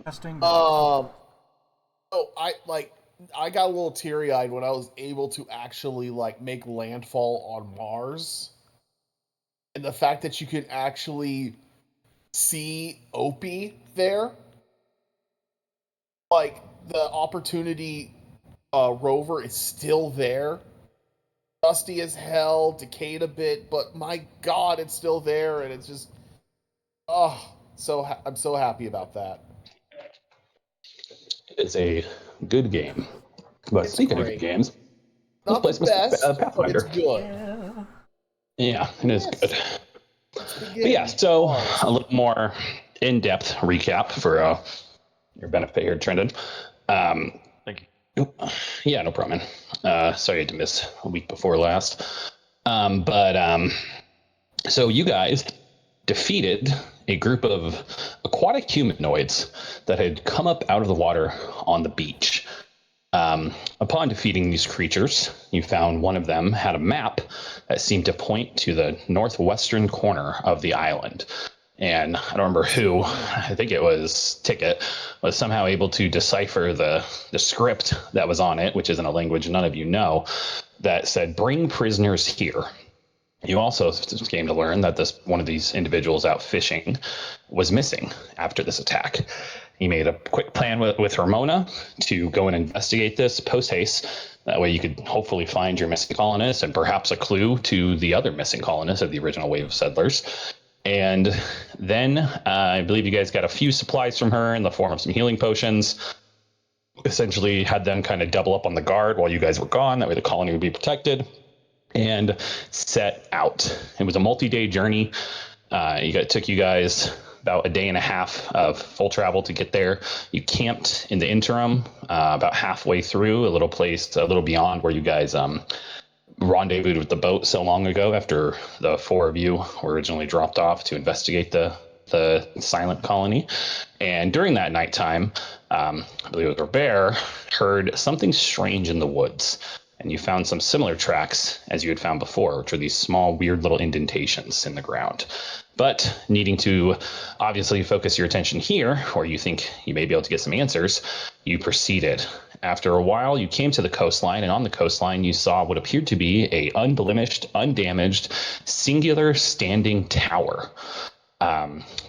Testing. Oh, I got a little teary-eyed when I was able to actually like make landfall on Mars, and the fact that you can actually see Opie there, like the Opportunity rover is still there, dusty as hell, decayed a bit, but my God, it's still there, and it's just I'm so happy about that. It's a good game. But It's speaking of good great. games, let's Not play the some best, but it's Pathfinder. good. Yeah, it is good. Let's But yeah, begin. so Mars. a little more in-depth recap for your benefit here, Trendon. Thank you. Yeah, no problem, man. Sorry I had to miss a week before last. But so you guys defeated a group of aquatic humanoids that had come up out of the water on the beach. Upon defeating these creatures, you found one of them had a map that seemed to point to the northwestern corner of the island. And I don't remember who, I think it was Ticket, was somehow able to decipher the script that was on it, which isn't a language none of you know, that said, "Bring prisoners here." You also came to learn that this one of these individuals out fishing was missing after this attack. He made a quick plan with Ramona to go and investigate this post haste. That way, you could hopefully find your missing colonists and perhaps a clue to the other missing colonists of the original wave of settlers. And then I believe you guys got a few supplies from her in the form of some healing potions. Essentially, had them kind of double up on the guard while you guys were gone. That way, the colony would be protected. And set out. It was a multi-day journey. It took you guys about a day and a half of full travel to get there. You camped in the interim about halfway through a little place, a little beyond where you guys rendezvoused with the boat so long ago after the four of you were originally dropped off to investigate the silent colony. And during that nighttime, I believe it was Robert, heard something strange in the woods. And you found some similar tracks as you had found before, which are these small, weird little indentations in the ground. But needing to obviously focus your attention here, where you think you may be able to get some answers, you proceeded. After a while, you came to the coastline, and on the coastline, you saw what appeared to be a unblemished, undamaged, singular standing tower.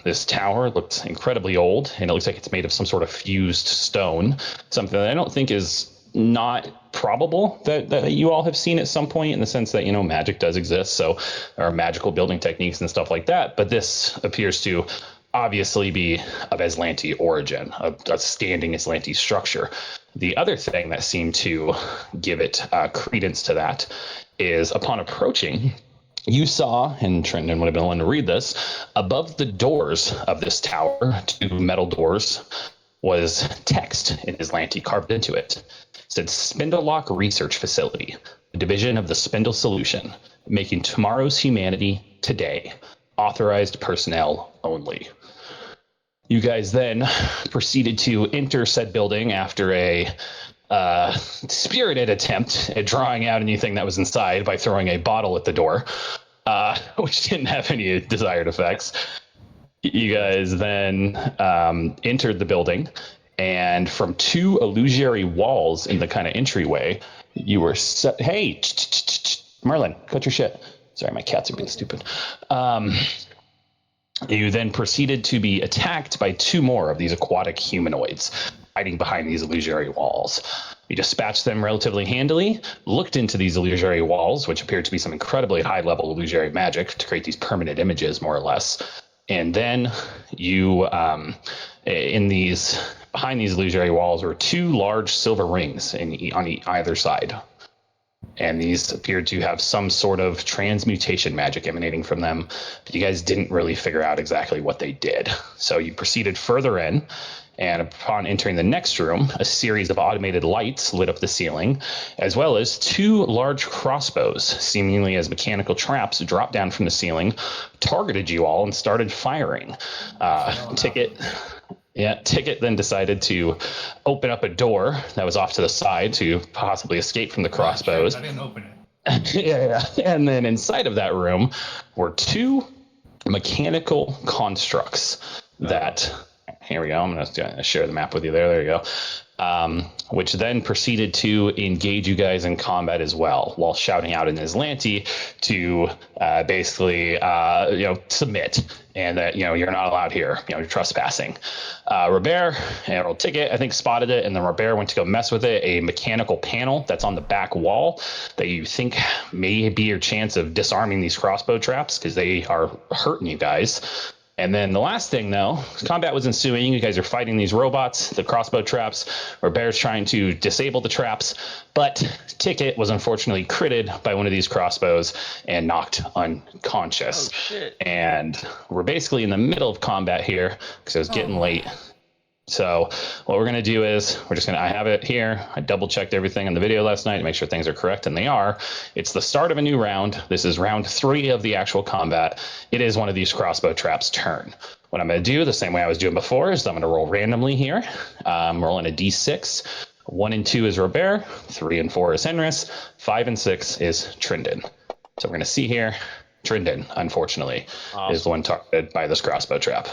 This tower looks incredibly old, and it looks like it's made of some sort of fused stone, something that I don't think is not probable that you all have seen at some point, in the sense that, magic does exist, so there are magical building techniques and stuff like that, but this appears to obviously be of Aslanti origin, a standing Aslanti structure. The other thing that seemed to give it credence to that is, upon approaching, you saw, and Trenton would have been willing to read this, above the doors of this tower, two metal doors, was text in Aslanti carved into it. It said, "Spindle Lock Research Facility, a division of the Spindle Solution, making tomorrow's humanity today. Authorized personnel only." You guys then proceeded to enter said building after a spirited attempt at drawing out anything that was inside by throwing a bottle at the door, which didn't have any desired effects. You guys then entered the building, and from two illusory walls in the kind of entryway, you were set. Hey, Merlin, cut your shit. Sorry, my cats are being stupid. You then proceeded to be attacked by two more of these aquatic humanoids hiding behind these illusory walls. You dispatched them relatively handily, looked into these illusory walls, which appeared to be some incredibly high-level illusory magic to create these permanent images, more or less. And then you, behind these illusory walls, were two large silver rings on either side. And these appeared to have some sort of transmutation magic emanating from them, but you guys didn't really figure out exactly what they did. So you proceeded further in, and upon entering the next room, a series of automated lights lit up the ceiling, as well as two large crossbows, seemingly as mechanical traps, dropped down from the ceiling, targeted you all, and started firing. Ticket then decided to open up a door that was off to the side to possibly escape from the crossbows. I didn't open it. Yeah. And then inside of that room were two mechanical constructs that Here we go. I'm going to share the map with you there. There you go. Which then proceeded to engage you guys in combat as well, while shouting out in Islanti to basically, submit, and that you're not allowed here. You're trespassing. Robert, Emerald Ticket, I think spotted it, and then Robert went to go mess with it. A mechanical panel that's on the back wall that you think may be your chance of disarming these crossbow traps because they are hurting you guys. And then the last thing, though, combat was ensuing. You guys are fighting these robots, the crossbow traps, where Bear's trying to disable the traps. But Ticket was unfortunately critted by one of these crossbows and knocked unconscious. Oh, shit. And we're basically in the middle of combat here because it was getting late. So what we're going to do is I have it here. I double checked everything in the video last night to make sure things are correct, and they are. It's the start of a new round. This is round 3 of the actual combat. It is one of these crossbow traps' turn. What I'm going to do, the same way I was doing before, is I'm going to roll randomly here. I'm rolling a d6. 1 and 2 is Robert. 3 and 4 is Henris. 5 and 6 is Trindon. So we're going to see here. Trindon, unfortunately, is the one targeted by this crossbow trap.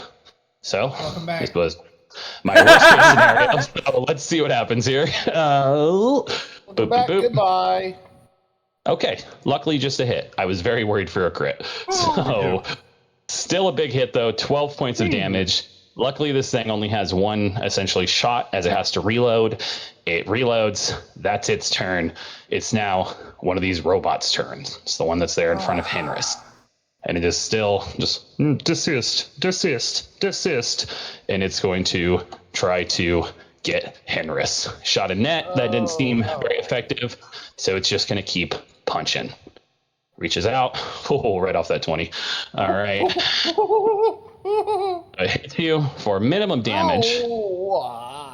So this was my worst case scenario. So let's see what happens here. Welcome back. Goodbye. Okay, luckily just a hit. I was very worried for a crit. So still a big hit though. 12 points of damage. Luckily this thing only has one essentially shot as it has to reload. It reloads. That's its turn. It's now one of these robots' turns. It's the one that's there in front of Henris. And it is still just desist. And it's going to try to get Henris. Shot a net. That didn't seem very effective. So it's just going to keep punching. Reaches out. Oh, right off that 20. All right. It hits you for minimum damage.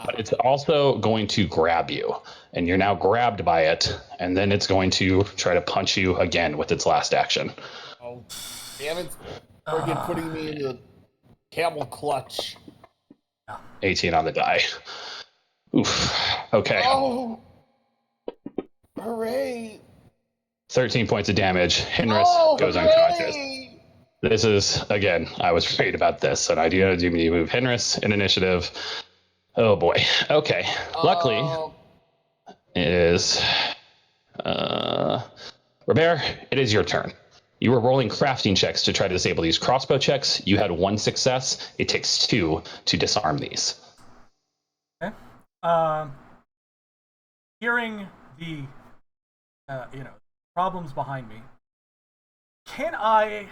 But it's also going to grab you. And you're now grabbed by it. And then it's going to try to punch you again with its last action. Oh, damn it. Friggin' putting me in the camel clutch. 18 on the die. Oof. Okay. Oh. Hooray. 13 points of damage. Henris goes unconscious. This is, again, I was afraid about this. And I do need to move Henris in initiative. Oh, boy. Okay. Luckily, it is... Robert, it is your turn. You were rolling crafting checks to try to disable these crossbow checks. You had 1 success. It takes 2 to disarm these. Okay. Hearing the, problems behind me, can I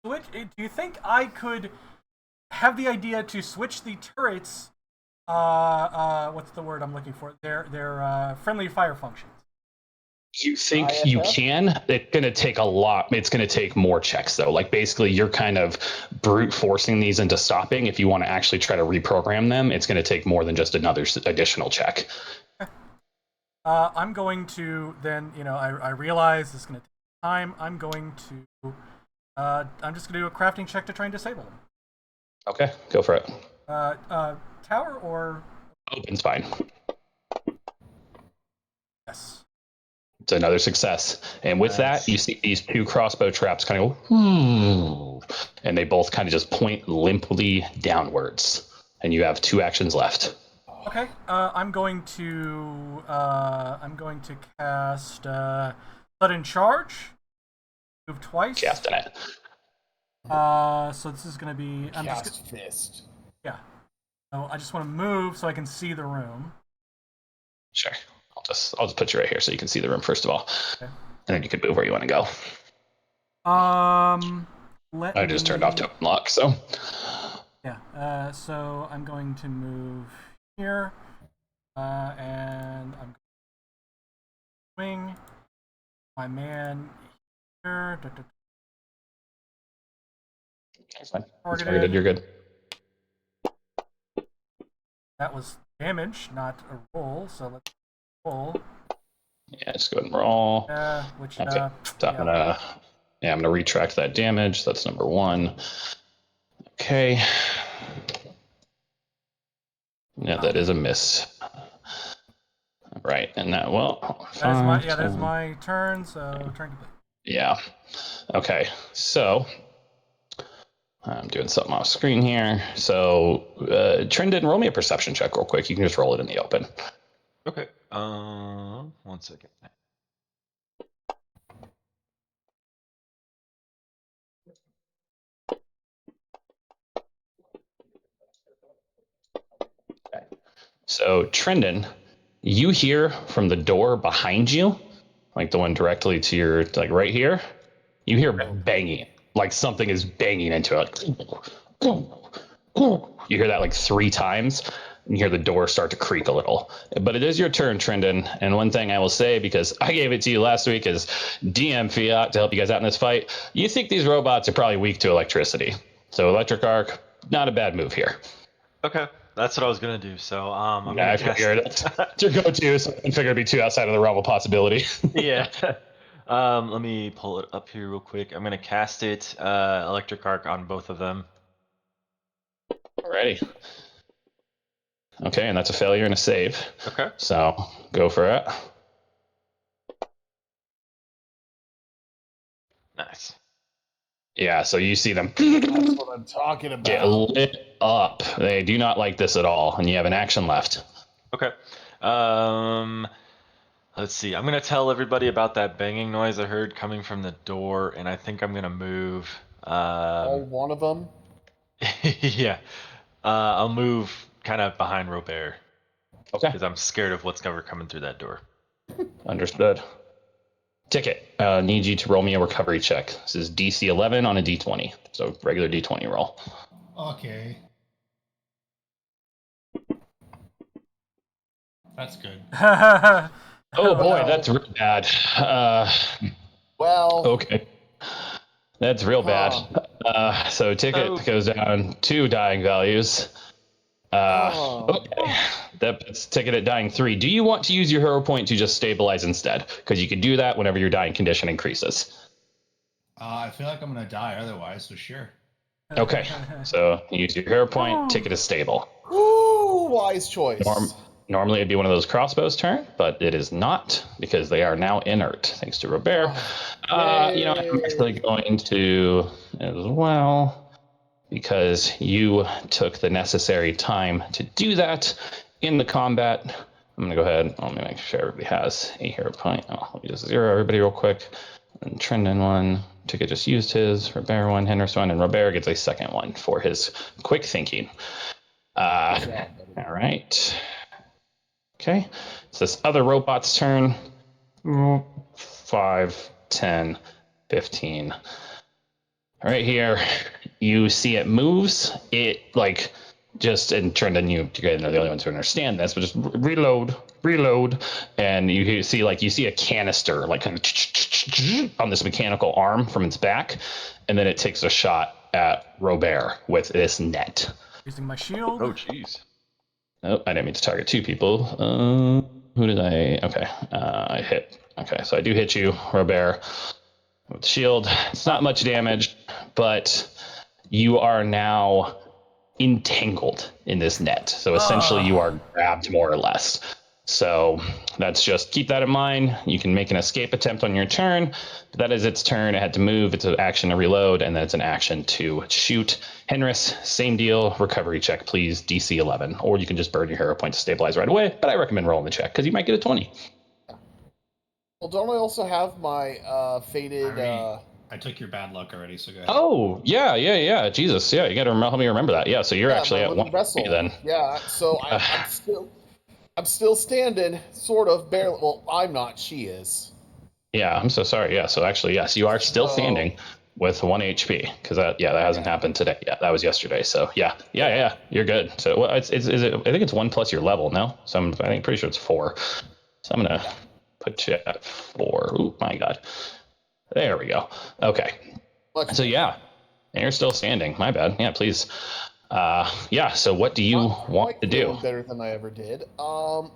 switch? Do you think I could have the idea to switch the turrets? What's the word I'm looking for? Their friendly fire functions. You think you can? It's going to take a lot. It's going to take more checks, though. Like, basically, you're kind of brute forcing these into stopping. If you want to actually try to reprogram them, it's going to take more than just another additional check. I'm going to then, I realize this is going to take time. I'm going to, I'm just going to do a crafting check to try and disable them. Okay, go for it. Tower or? Open's fine. Yes. It's another success. And with that, you see these 2 crossbow traps kind of go, and they both kind of just point limply downwards. And you have 2 actions left. Okay. I'm going to cast Sudden Charge. Move twice. Casting it. So this is going to be... Cast Fist. Yeah. So I just want to move so I can see the room. Sure. I'll just put you right here so you can see the room first of all. Okay. And then you can move where you want to go. I just turned off token lock, so. Yeah. So I'm going to move here, and I'm going to swing my man here. That's fine. Targeted. You're good. That was damage, not a roll. So let's roll. Yeah, just go ahead and roll. Which okay. So I'm gonna retract that damage. That's number 1. Okay. Yeah, that is a miss. Right, and that that is my turn. So turn complete. Yeah. Okay. So I'm doing something off screen here. So, Trendon, roll me a perception check real quick. You can just roll it in the open. Okay. 1 second. So, Trendon, you hear from the door behind you, like the one directly to your, like right here, you hear banging, like something is banging into it. You hear that like 3 times, and you hear the door start to creak a little. But it is your turn, Trendon. And one thing I will say, because I gave it to you last week as DM Fiat to help you guys out in this fight, you think these robots are probably weak to electricity. So electric arc, not a bad move here. Okay, that's what I was gonna do. So I'm Yeah, gonna I cast. figured it's your go-to, so I figured it'd be too outside of the realm of possibility. Yeah. Let me pull it up here real quick. I'm gonna cast it, electric arc on both of them. Alrighty. Okay, and that's a failure and a save. Okay. So go for it. Nice. Yeah, so you see them That's what I'm talking get about. lit up. They do not like this at all, and you have an action left. Okay. Um, let's see. I'm gonna tell everybody about that banging noise I heard coming from the door, and I think I'm gonna move. All one of them. Yeah. I'll move kind of behind Robert Okay, because I'm scared of what's ever coming through that door. understood. Ticket, need you to roll me a recovery check. This is DC 11 on a D20, so regular D20 roll. Okay. That's good. Oh boy, Well. that's real bad. Well, Okay, that's real bad. So ticket goes down 2 dying values. Okay, that's ticket at dying 3. Do you want to use your hero point to just stabilize instead? Because you can do that whenever your dying condition increases. I feel like I'm gonna die otherwise, so sure. Okay, so use your hero point. Ticket is stable. ooh, wise choice. Normally it'd be one of those crossbows turn, but it is not because they are now inert, thanks to Robert. You know, I'm actually going to as well because you took the necessary time to do that in the combat. I'm gonna go ahead. Let me make sure everybody has a hero point. Oh, let me just zero everybody real quick. And Trendon one, Ticket just used his. Robert one, Henderson one, and Robert gets a second one for his quick thinking. All right. Okay, it's this other robot's turn. 5, 10, 15. Right here, you see it moves. It like just and turned on you. You guys are the only ones who understand this, but just reload, and you see a canister like kind of on this mechanical arm from its back, and then it takes a shot at Robert with this net. Using my shield. Oh, jeez. Oh, I didn't mean to target 2 people. Who did I? Okay, I hit. Okay, so I do hit you, Robert, with the shield. It's not much damage, but you are now entangled in this net. So essentially, you are grabbed more or less. So that's just keep that in mind. You can make an escape attempt on your turn. But that is its turn. It had to move. It's an action to reload, and then it's an action to shoot. Henris, same deal. Recovery check, please. DC 11, or you can just burn your hero point to stabilize right away. But I recommend rolling the check because you might get a 20. Well, don't I also have my faded? I took your bad luck already, so go ahead. Oh yeah. Jesus, yeah. You got to help me remember that. Yeah. So you're actually my at wooden 1 vessel. then. Yeah. So I'm still standing, sort of barely. Well, I'm not. She is. Yeah, I'm so sorry. Yeah, so actually, yes, you are still standing with 1 HP because that hasn't happened today. Yeah, that was yesterday. So yeah, you're good. So well, is it? I think it's 1 plus your level. No, so I think pretty sure it's 4. So I'm gonna put you at 4. Oh my god, there we go. Okay, so yeah, and you're still standing. My bad. Yeah, please. Yeah. So what do you want to do? Feeling better than I ever did. Well,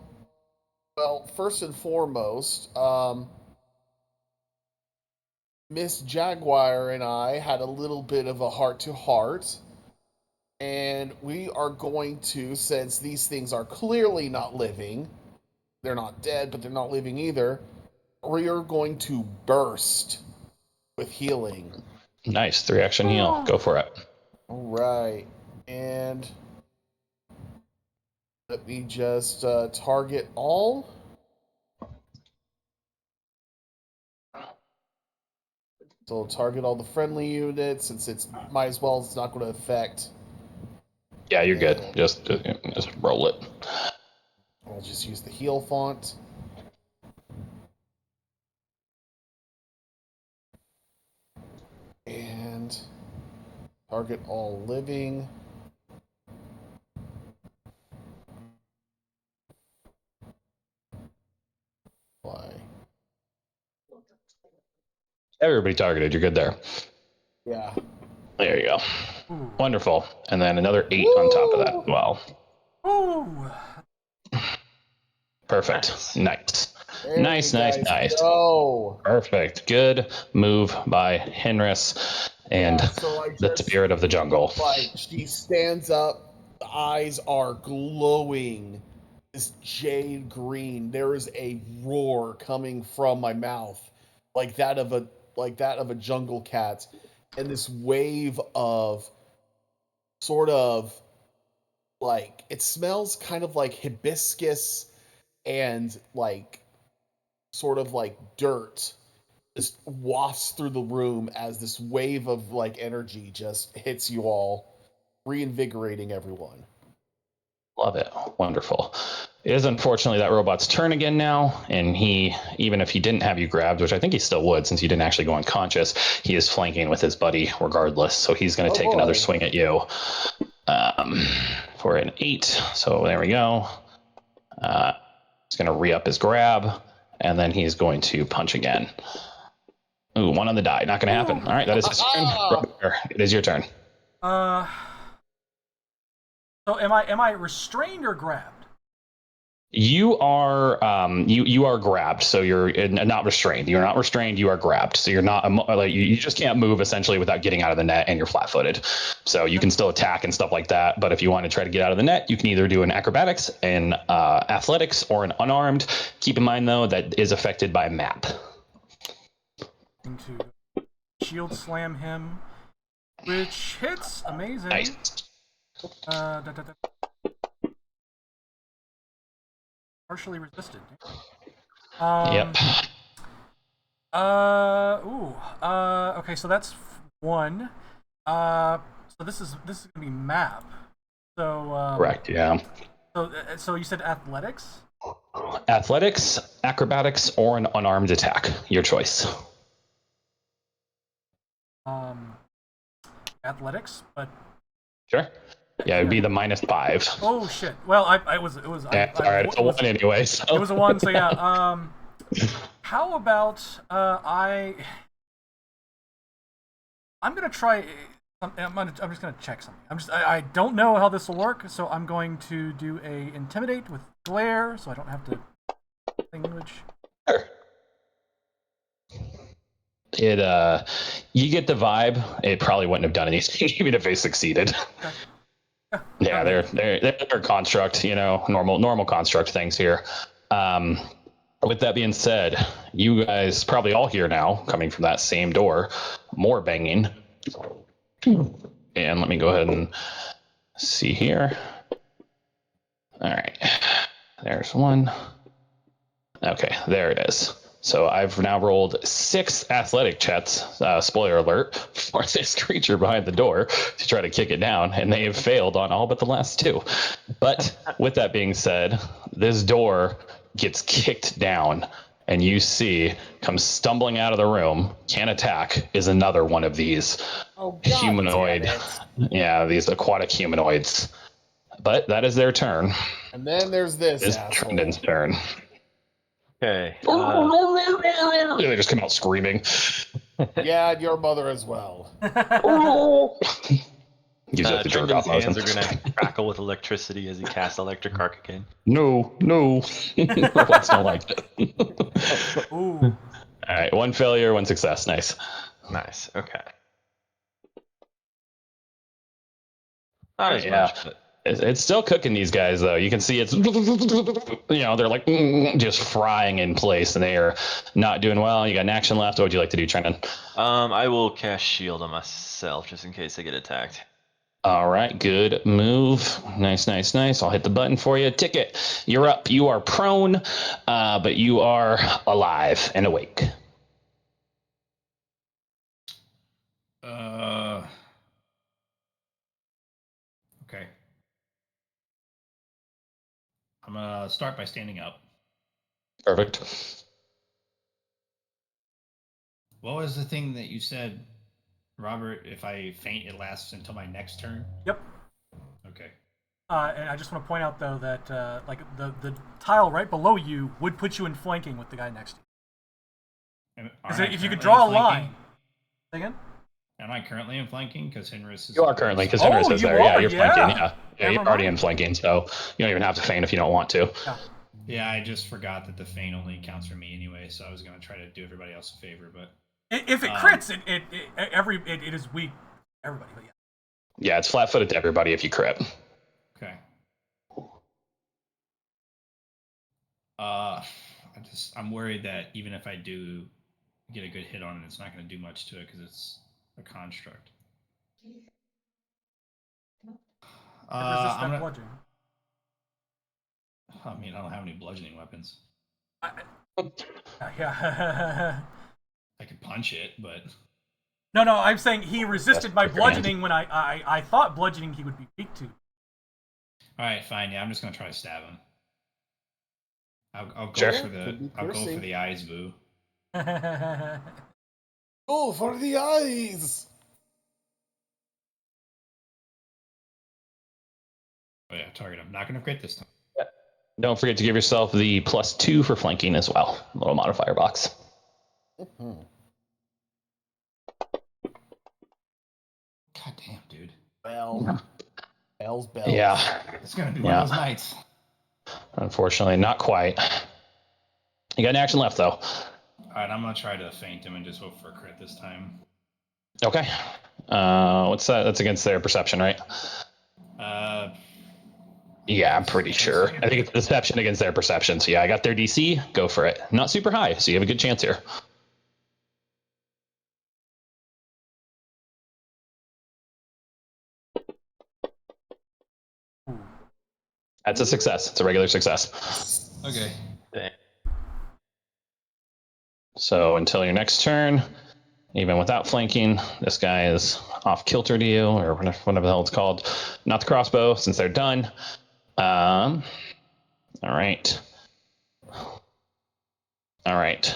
first and foremost, Miss Jaguar and I had a little bit of a heart-to-heart, and we are going to, since these things are clearly not living, they're not dead, but they're not living either, we are going to burst with healing. Nice 3 action heal. Go for it. right. And let me just target all. So target all the friendly units since it's might as well. It's not going to affect. Yeah, you're good. Just roll it. I'll just use the heal font. And target all living. Why? Everybody targeted. You're good there. Yeah. There you go. Ooh. Wonderful. And then another 8 on top of that as well. Ooh. Perfect. Nice. There Nice. you guys go. Perfect. Good move by Henris and Yeah, so I the just spirit of the jungle. like she stands up, the eyes are glowing, this jade green. There is a roar coming from my mouth, like that of a jungle cat, and this wave of sort of like it smells kind of like hibiscus and like sort of like dirt just wafts through the room as this wave of like energy just hits you all, reinvigorating everyone. Love it. Wonderful. It is unfortunately that robot's turn again now, and he, even if he didn't have you grabbed, which I think he still would since you didn't actually go unconscious, he is flanking with his buddy regardless. So he's going to take another swing at you for an 8. So there we go. He's going to re-up his grab, and then he's going to punch again. Ooh, 1 on the die. Not going to happen. All right, that is his turn. It is your turn. So am I restrained or grabbed? You are you are grabbed, so you're not restrained. You're not restrained. You are grabbed, so you're not like you just can't move essentially without getting out of the net, and you're flat-footed. So you can still attack and stuff like that. But if you want to try to get out of the net, you can either do an acrobatics, an athletics, or an unarmed. Keep in mind though that is affected by map. To shield slam him, which hits. Amazing. Nice. Partially resisted. Yep. Okay, so that's 1. So this is gonna be map. So Correct. Yeah. So you said athletics? Athletics, acrobatics, or an unarmed attack. Your choice. Athletics, but Sure. Yeah, it'd be the -5. oh shit. Well, it was. Yeah, all right. It's a 1 anyway. So. It was a 1. So yeah. How about I'm gonna try. I'm just gonna check something. I don't know how this will work, so I'm going to do a intimidate with glare, so I don't have to language. Sure. It you get the vibe. It probably wouldn't have done anything even if they succeeded. Okay. Yeah, they're construct, normal construct things here. With that being said, you guys probably all hear now, coming from that same door, more banging. And let me go ahead and see here. All right, there's 1. Okay, there it is. So I've now rolled 6 athletic checks, spoiler alert, for this creature behind the door to try to kick it down, and they have failed on all but the last 2. But with that being said, this door gets kicked down, and you see, comes stumbling out of the room, can't attack, is another one of these humanoid, these aquatic humanoids. But that is their turn. And then there's this It's asshole. Trendon's turn. Okay. They just come out screaming. Yeah, and your mother as well. Gives you the jerk off Trendon's hands motion. are gonna crackle with electricity as he casts electric arc again. No. Robots don't like it. Ooh. All right, 1 failure, 1 success. Nice. Nice. Okay. Not as Yeah. much, but It's still cooking these guys, though. You can see it's, they're like just frying in place, and they are not doing well. You got an action left. What would you like to do, Trendon? I will cast shield on myself just in case I get attacked. All right, good move. Nice, nice, nice. I'll hit the button for you. Ticket, you're up. You are prone, but you are alive and awake. Okay. I'm gonna start by standing up. Perfect. What was the thing that you said, Robert? If I faint, it lasts until my next turn. Yep. Okay. And I just want to point out though that like the tile right below you would put you in flanking with the guy next to you. Because if you could draw a line. Say again? Am I currently in flanking? Because Henris is. You are currently, because Henris is you there. Yeah, are, you're yeah. flanking. Yeah, Never you're already in mind. flanking, so you don't even have to feint if you don't want to. Yeah. Yeah, I just forgot that the feint only counts for me anyway, so I was gonna try to do everybody else a favor, but If it crits, it is weak. Everybody, but yeah. Yeah, it's flat-footed to everybody if you crit. okay. I'm worried that even if I do get a good hit on it, it's not going to do much to it because it's a construct. Resist I'm that gonna, bludgeoning. I mean, I don't have any bludgeoning weapons. Yeah. I could punch it, but No, I'm saying he resisted my That's your hand. bludgeoning when I thought bludgeoning he would be weak to. all right, fine. Yeah, I'm just gonna try to stab him. I'll go Sure. for the eyes, boo. Oh, for the eyes! Oh yeah, target. I'm not gonna crit this time. Don't forget to give yourself the +2 for flanking as well. Little modifier box. Mhm. God damn, dude. Bell. Bells. Yeah. It's gonna be one of those nights. Unfortunately, not quite. You got an action left, though. All right, I'm gonna try to feint him and just hope for a crit this time. Okay. What's that? That's against their perception, right? Yeah, I'm pretty sure. I think it's deception against their perception. So yeah, I got their DC. Go for it. Not super high, so you have a good chance here. That's a success. It's a regular success. Okay. So until your next turn, even without flanking, this guy is off kilter to you, or whatever the hell it's called. Not the crossbow, since they're done. All right. All right.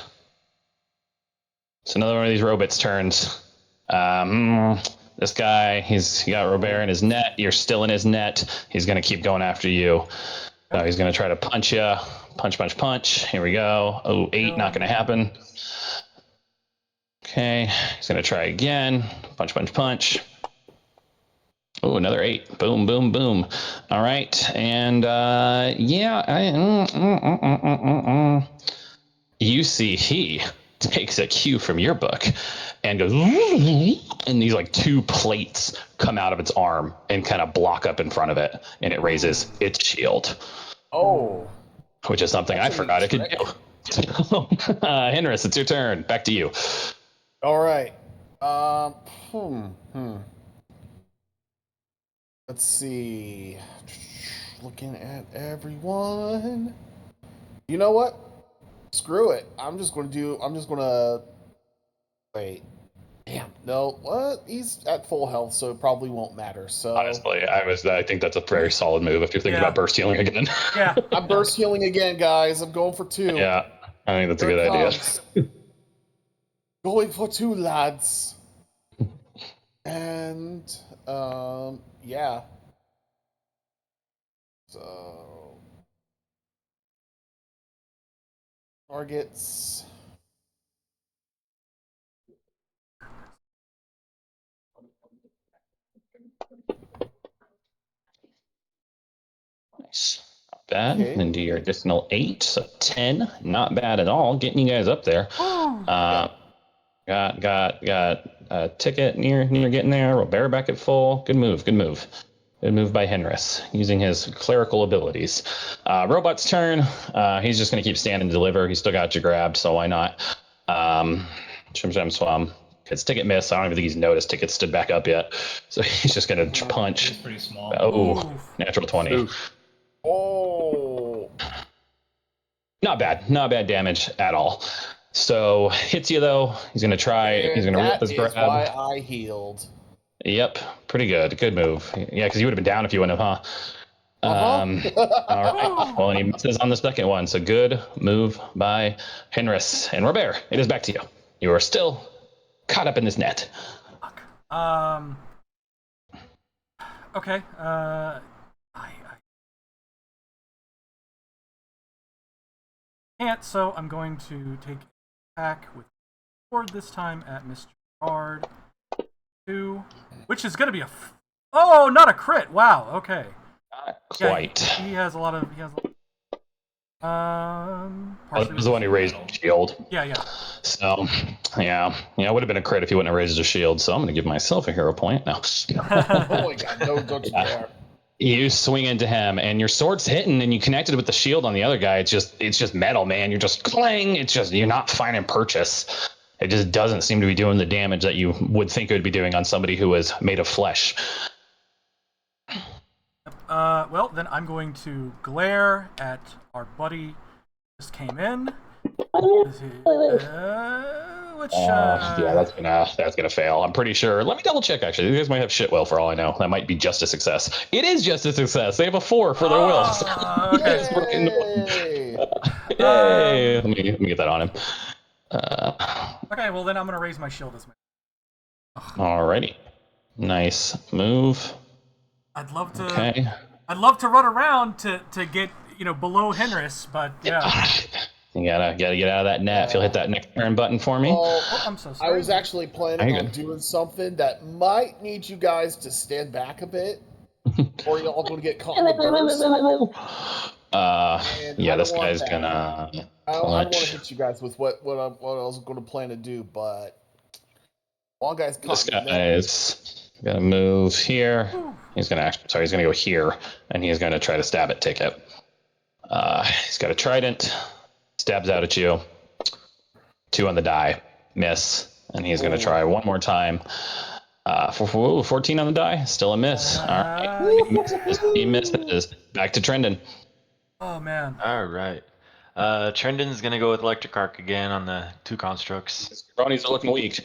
So another one of these robots turns. This guy, he got Robert in his net. You're still in his net. He's going to keep going after you. So he's going to try to punch you. Punch, punch, punch. Here we go. Oh, 8, not going to happen. Okay, he's going to try again. Punch, punch, punch. Oh, another 8. Boom, boom, boom. All right. And you see he takes a cue from your book and goes, and these like 2 plates come out of its arm and kind of block up in front of it, and it raises its shield. Oh. Which is something I forgot it could do. Henris, it's your turn. Back to you. All right. Let's see. Looking at everyone. You know what? Screw it. I'm just gonna wait. Damn. No. What? He's at full health, so it probably won't matter. So Honestly, I think that's a very solid move if you're thinking about burst healing again. Yeah. I'm burst healing again, guys. I'm going for 2. Yeah, I think that's Here a good it idea. comes. Going for 2, lads. And yeah. So targets. Nice. Not bad. Okay. And do your additional 8, so 10. Not bad at all. Getting you guys up there. Got a ticket near getting there. Robert back at full. Good move. Good move. Good move by Henris, using his clerical abilities. Robot's turn. He's just going to keep standing and deliver. He's still got you grabbed, so why not? Swam. It's Ticket miss. I don't even think he's noticed Ticket stood back up yet. So he's just going to punch. It's pretty small. Oh, Oof. natural 20. Oof. Oh. Not bad. Not bad damage at all. So hits you, though. He's going to try. He's going And to rip that his is grab. why I healed. Yep. Pretty good. Good move. Yeah, because you would have been down if you wouldn't have, huh? All right. Well, and he misses on the second one. So good move by Henris. And Robert, it is back to you. You are still caught up in this net. Okay. I can't, so I'm going to take attack with sword this time at Mr. Guard. 2, which is going to be oh, not a crit. Wow. Okay. Not quite. Yeah, he has a lot of. That was the one who raised his shield. Yeah. So, yeah, it would have been a crit if he wouldn't have raised his shield. So I'm going to give myself a hero point now. Oh my god, no, don't you dare. You swing into him, and your sword's hitting, and you connected with the shield on the other guy. It's just metal, man. You're just clang. You're not finding purchase. It just doesn't seem to be doing the damage that you would think it would be doing on somebody who is made of flesh. Well, then I'm going to glare at our buddy just came in. Yeah, that's gonna fail. I'm pretty sure. Let me double check. Actually, you guys might have shit will for all I know. That might be just a success. It is just a success. They have a 4 for their wills. Okay. Yay! Yay! Let me get that on him. Okay, well then I'm gonna raise my shield as my. Alrighty, nice move. I'd love to. Okay. I'd love to run around to get below Henris, but yeah. You gotta get out of that net. If you'll hit that next turn button for me. Well, I'm so sorry. I was actually planning on doing something that might need you guys to stand back a bit, or you're all going to get caught in the burst. Yeah, this guy's gonna. I don't want to hit you guys with what I was going to plan to do, but one guy's caught. This guy is gonna move here. He's gonna go here, and he's gonna try to stab at Ticket. He's got a trident, stabs out at you. 2 on the die, miss, and he's gonna try one more time. 14 on the die, still a miss. All right, he misses. Back to Trendon. Oh man. All right. Trendon's gonna go with electric arc again on the 2 constructs. Bronies are looking weak.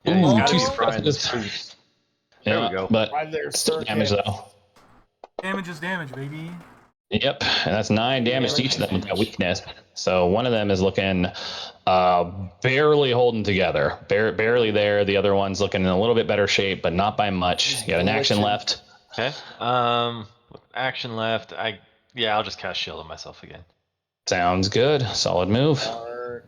Yeah, he's got to be successes. friends. There we go. But Right there, still sir. damage though. Damage is damage, baby. Yep, and that's 9 damage to each of them with that weakness. So one of them is looking barely holding together, barely there. The other one's looking in a little bit better shape, but not by much. You got an action left. Okay. Action left. I'll just cast shield on myself again. Sounds good. Solid move. Alright.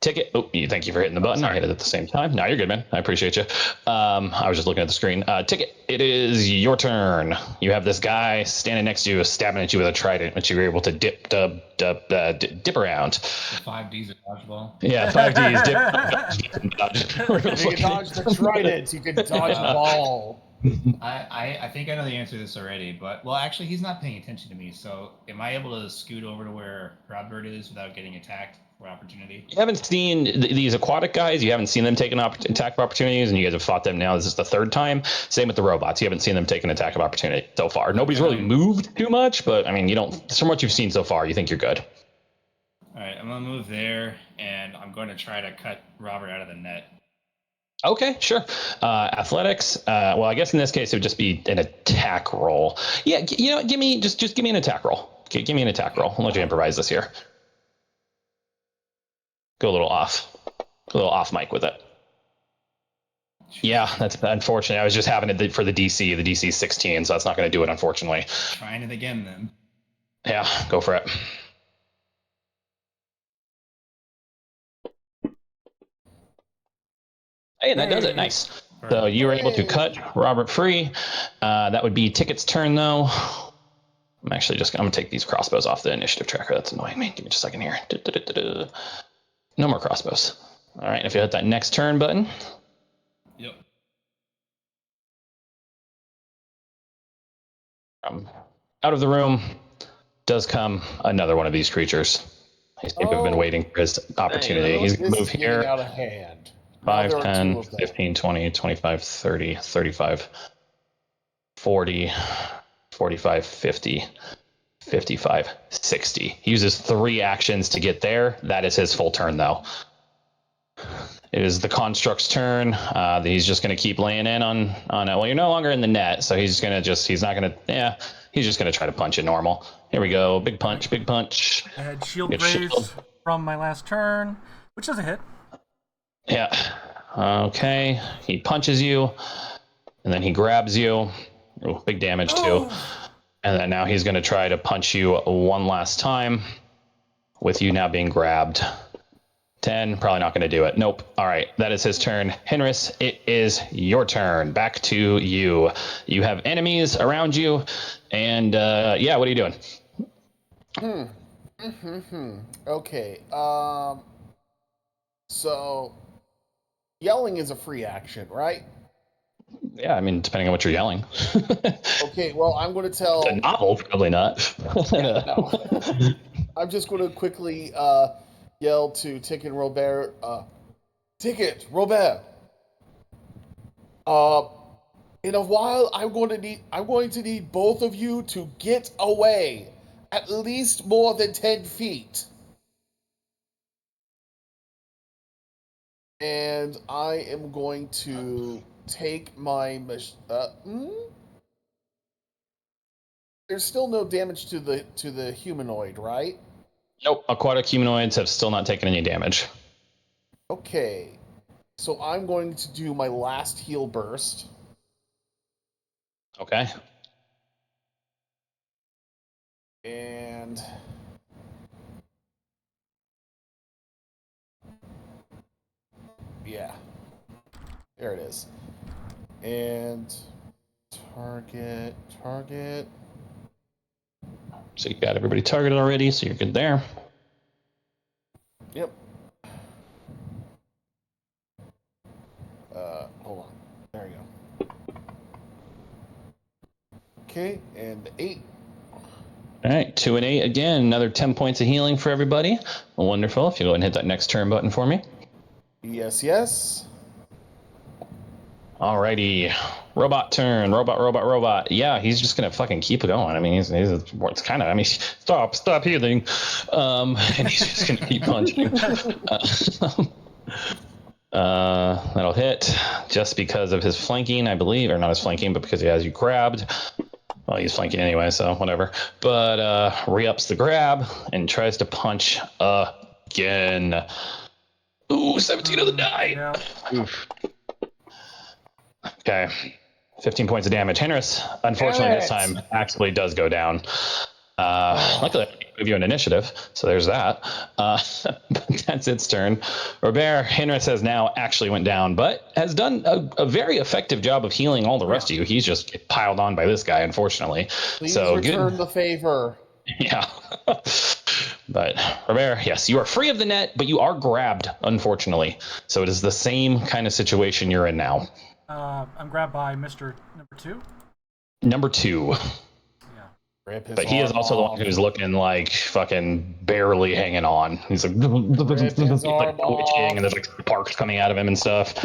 Ticket. Oh, thank you for hitting the button. I hit it at the same time. No, you're good, man. I appreciate you. I was just looking at the screen. Ticket, it is your turn. You have this guy standing next to you, stabbing at you with a trident, which you're able to dip around. The 5Ds of dodgeball. Yeah, 5Ds, dip. You can dodge the trident, you can dodge the ball. I think I know the answer to this already, but well, actually, he's not paying attention to me. So, am I able to scoot over to where Robert is without getting attacked for opportunity? You haven't seen these aquatic guys. You haven't seen them take an attack of opportunities, and you guys have fought them now. This is the 3rd time. Same with the robots. You haven't seen them take an attack of opportunity so far. Nobody's really moved too much, but I mean, you don't. From what you've seen so far, you think you're good. All right, I'm gonna move there, and I'm going to try to cut Robert out of the net. Okay, sure. Athletics. Well, I guess in this case it would just be an attack roll. Yeah, give me just give me an attack roll. Give me an attack roll. I'll let you improvise this here. Go a little off mic with it. Yeah, that's unfortunate. I was just having it for the DC. The DC 16, so that's not going to do it, unfortunately. Trying it again, then. Yeah, go for it. Hey, that does it. Nice. So you were able to cut Robert free. That would be Ticket's turn, though. I'm going to take these crossbows off the initiative tracker. That's annoying me. Give me just a second here. No more crossbows. All right, if you hit that next turn button. Yep. Out of the room does come another one of these creatures. He's been waiting for his opportunity. He's going to move getting here. out of hand. 5, there are 10, two of them. 15, 20, 25, 30, 35, 40, 45, 50, 55, 60. He uses 3 actions to get there. That is his full turn, though. It is the construct's turn. He's just going to keep laying in on it. Well, you're no longer in the net, so he's going to just, he's not going to, yeah, he's just going to try to punch it normal. Here we go. Big punch, big punch. I had shield Good raised shield. from my last turn, which doesn't hit. Yeah. Okay. He punches you, and then he grabs you. Ooh, big damage, too. And then now he's going to try to punch you one last time, with you now being grabbed. 10, probably not going to do it. Nope. All right, that is his turn. Henris, it is your turn. Back to you. You have enemies around you, and yeah, what are you doing? Okay. So yelling is a free action, right? Yeah, I mean, depending on what you're yelling. Okay. Well, I'm going to tell. The novel, probably not. Yeah, no. I'm just going to quickly yell to Ticket Robert. Ticket Robert. In a while, I'm going to need both of you to get away, at least more than 10 feet. And I am going to take my There's still no damage to the humanoid, right? Nope, aquatic humanoids have still not taken any damage. Okay. So I'm going to do my last heal burst. Okay. And yeah. There it is. And target. So you got everybody targeted already, so you're good there. Yep. Hold on. There you go. Okay, and 8. All right, 2 and 8 again. Another 10 points of healing for everybody. Wonderful. If you go ahead and hit that next turn button for me. Yes. Alrighty, robot turn. Robot. Yeah, he's just gonna fucking keep it going. I mean, it's kind of. I mean, stop healing. And he's just gonna keep punching. That'll hit just because of his flanking, I believe, or not his flanking, but because he has you grabbed. Well, he's flanking anyway, so whatever. But re-ups the grab and tries to punch again. Ooh, 17 on the die. Yeah. Oof. Okay, 15 points of damage. Henris, unfortunately, this time actually does go down. Luckily, I gave you an initiative, so there's that. But that's its turn. Robert, Henris has now actually went down, but has done a very effective job of healing all the rest of you. He's just piled on by this guy, unfortunately. Please so return good. the favor. Yeah. But Robert, yes, you are free of the net, but you are grabbed, unfortunately. So it is the same kind of situation you're in now. I'm grabbed by Mr. Number 2. Number 2. Yeah. But he is also the one who's looking like fucking barely hanging on. He's like, Rip his arm twitching, off. and there's like sparks coming out of him and stuff.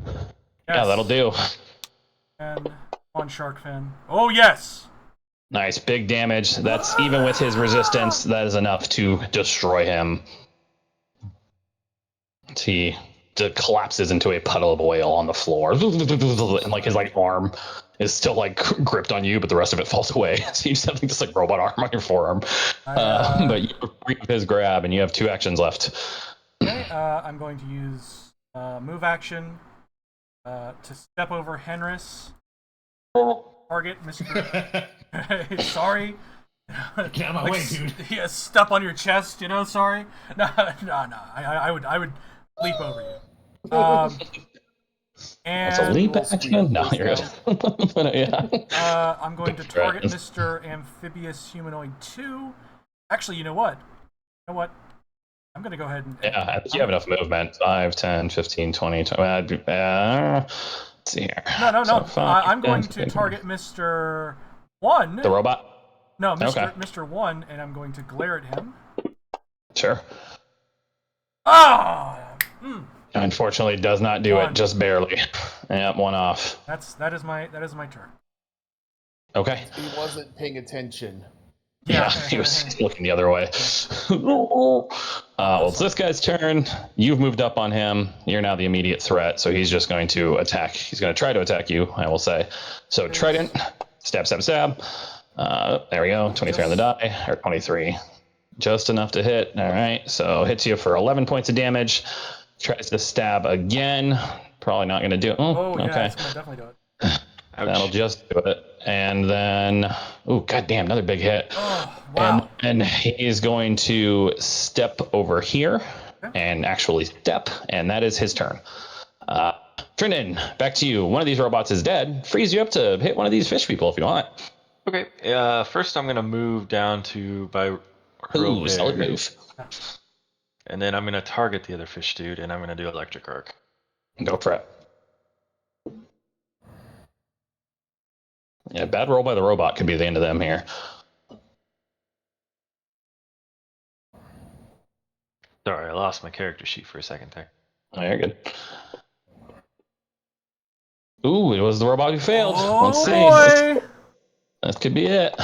Yes. Yeah, that'll do. And one shark fin. Oh yes. Nice, big damage. That's even with his resistance, that is enough to destroy him. He collapses into a puddle of oil on the floor, and like his arm is still like gripped on you, but the rest of it falls away. So you just have this like robot arm on your forearm. But you're free of his grab, and you have 2 actions left. Okay, I'm going to use move action to step over Henris. Target Mr. Sorry. Get out of my way, dude. Yeah, step on your chest, sorry. No. I would leap over you. And That's a leap action? No, you're good. Yeah. I'm going to target Mr. Amphibious Humanoid 2. Actually, you know what? I'm going to go ahead and... Yeah, I think you have enough movement. 5, 10, 15, 20... let's see here. No. So 5, I'm going 10, to target Mr. 1. The robot? No, Okay. Mr. 1, and I'm going to glare at him. Sure. Ah! Unfortunately, does not do One. it. Just barely. Yep, one off. That is my turn. Okay. He wasn't paying attention. Yeah, he was looking the other way. Well, it's this guy's turn. You've moved up on him. You're now the immediate threat, so he's just going to attack. He's going to try to attack you, I will say. So Trident, stab, stab, stab. There we go. 23 on the die, or 23. Just enough to hit. All right, so hits you for 11 points of damage. Tries to stab again. Probably not going to do it. Oh yeah, okay. it's gonna definitely do it. Ouch. That'll just do it. And then, goddamn, another big hit. Oh wow. And he is going to step over here and actually step, and that is his turn. Trinan, back to you. One of these robots is dead. Frees you up to hit one of these fish people if you want. Okay. First, I'm gonna move down to by Ooh, solid move. and then I'm gonna target the other fish dude, and I'm gonna do electric arc. Go for it. Yeah, bad roll by the robot could be the end of them here. Sorry, I lost my character sheet for a second there. Oh, you're good. Ooh, it was the robot who failed. Oh Let's see. boy. That could be it.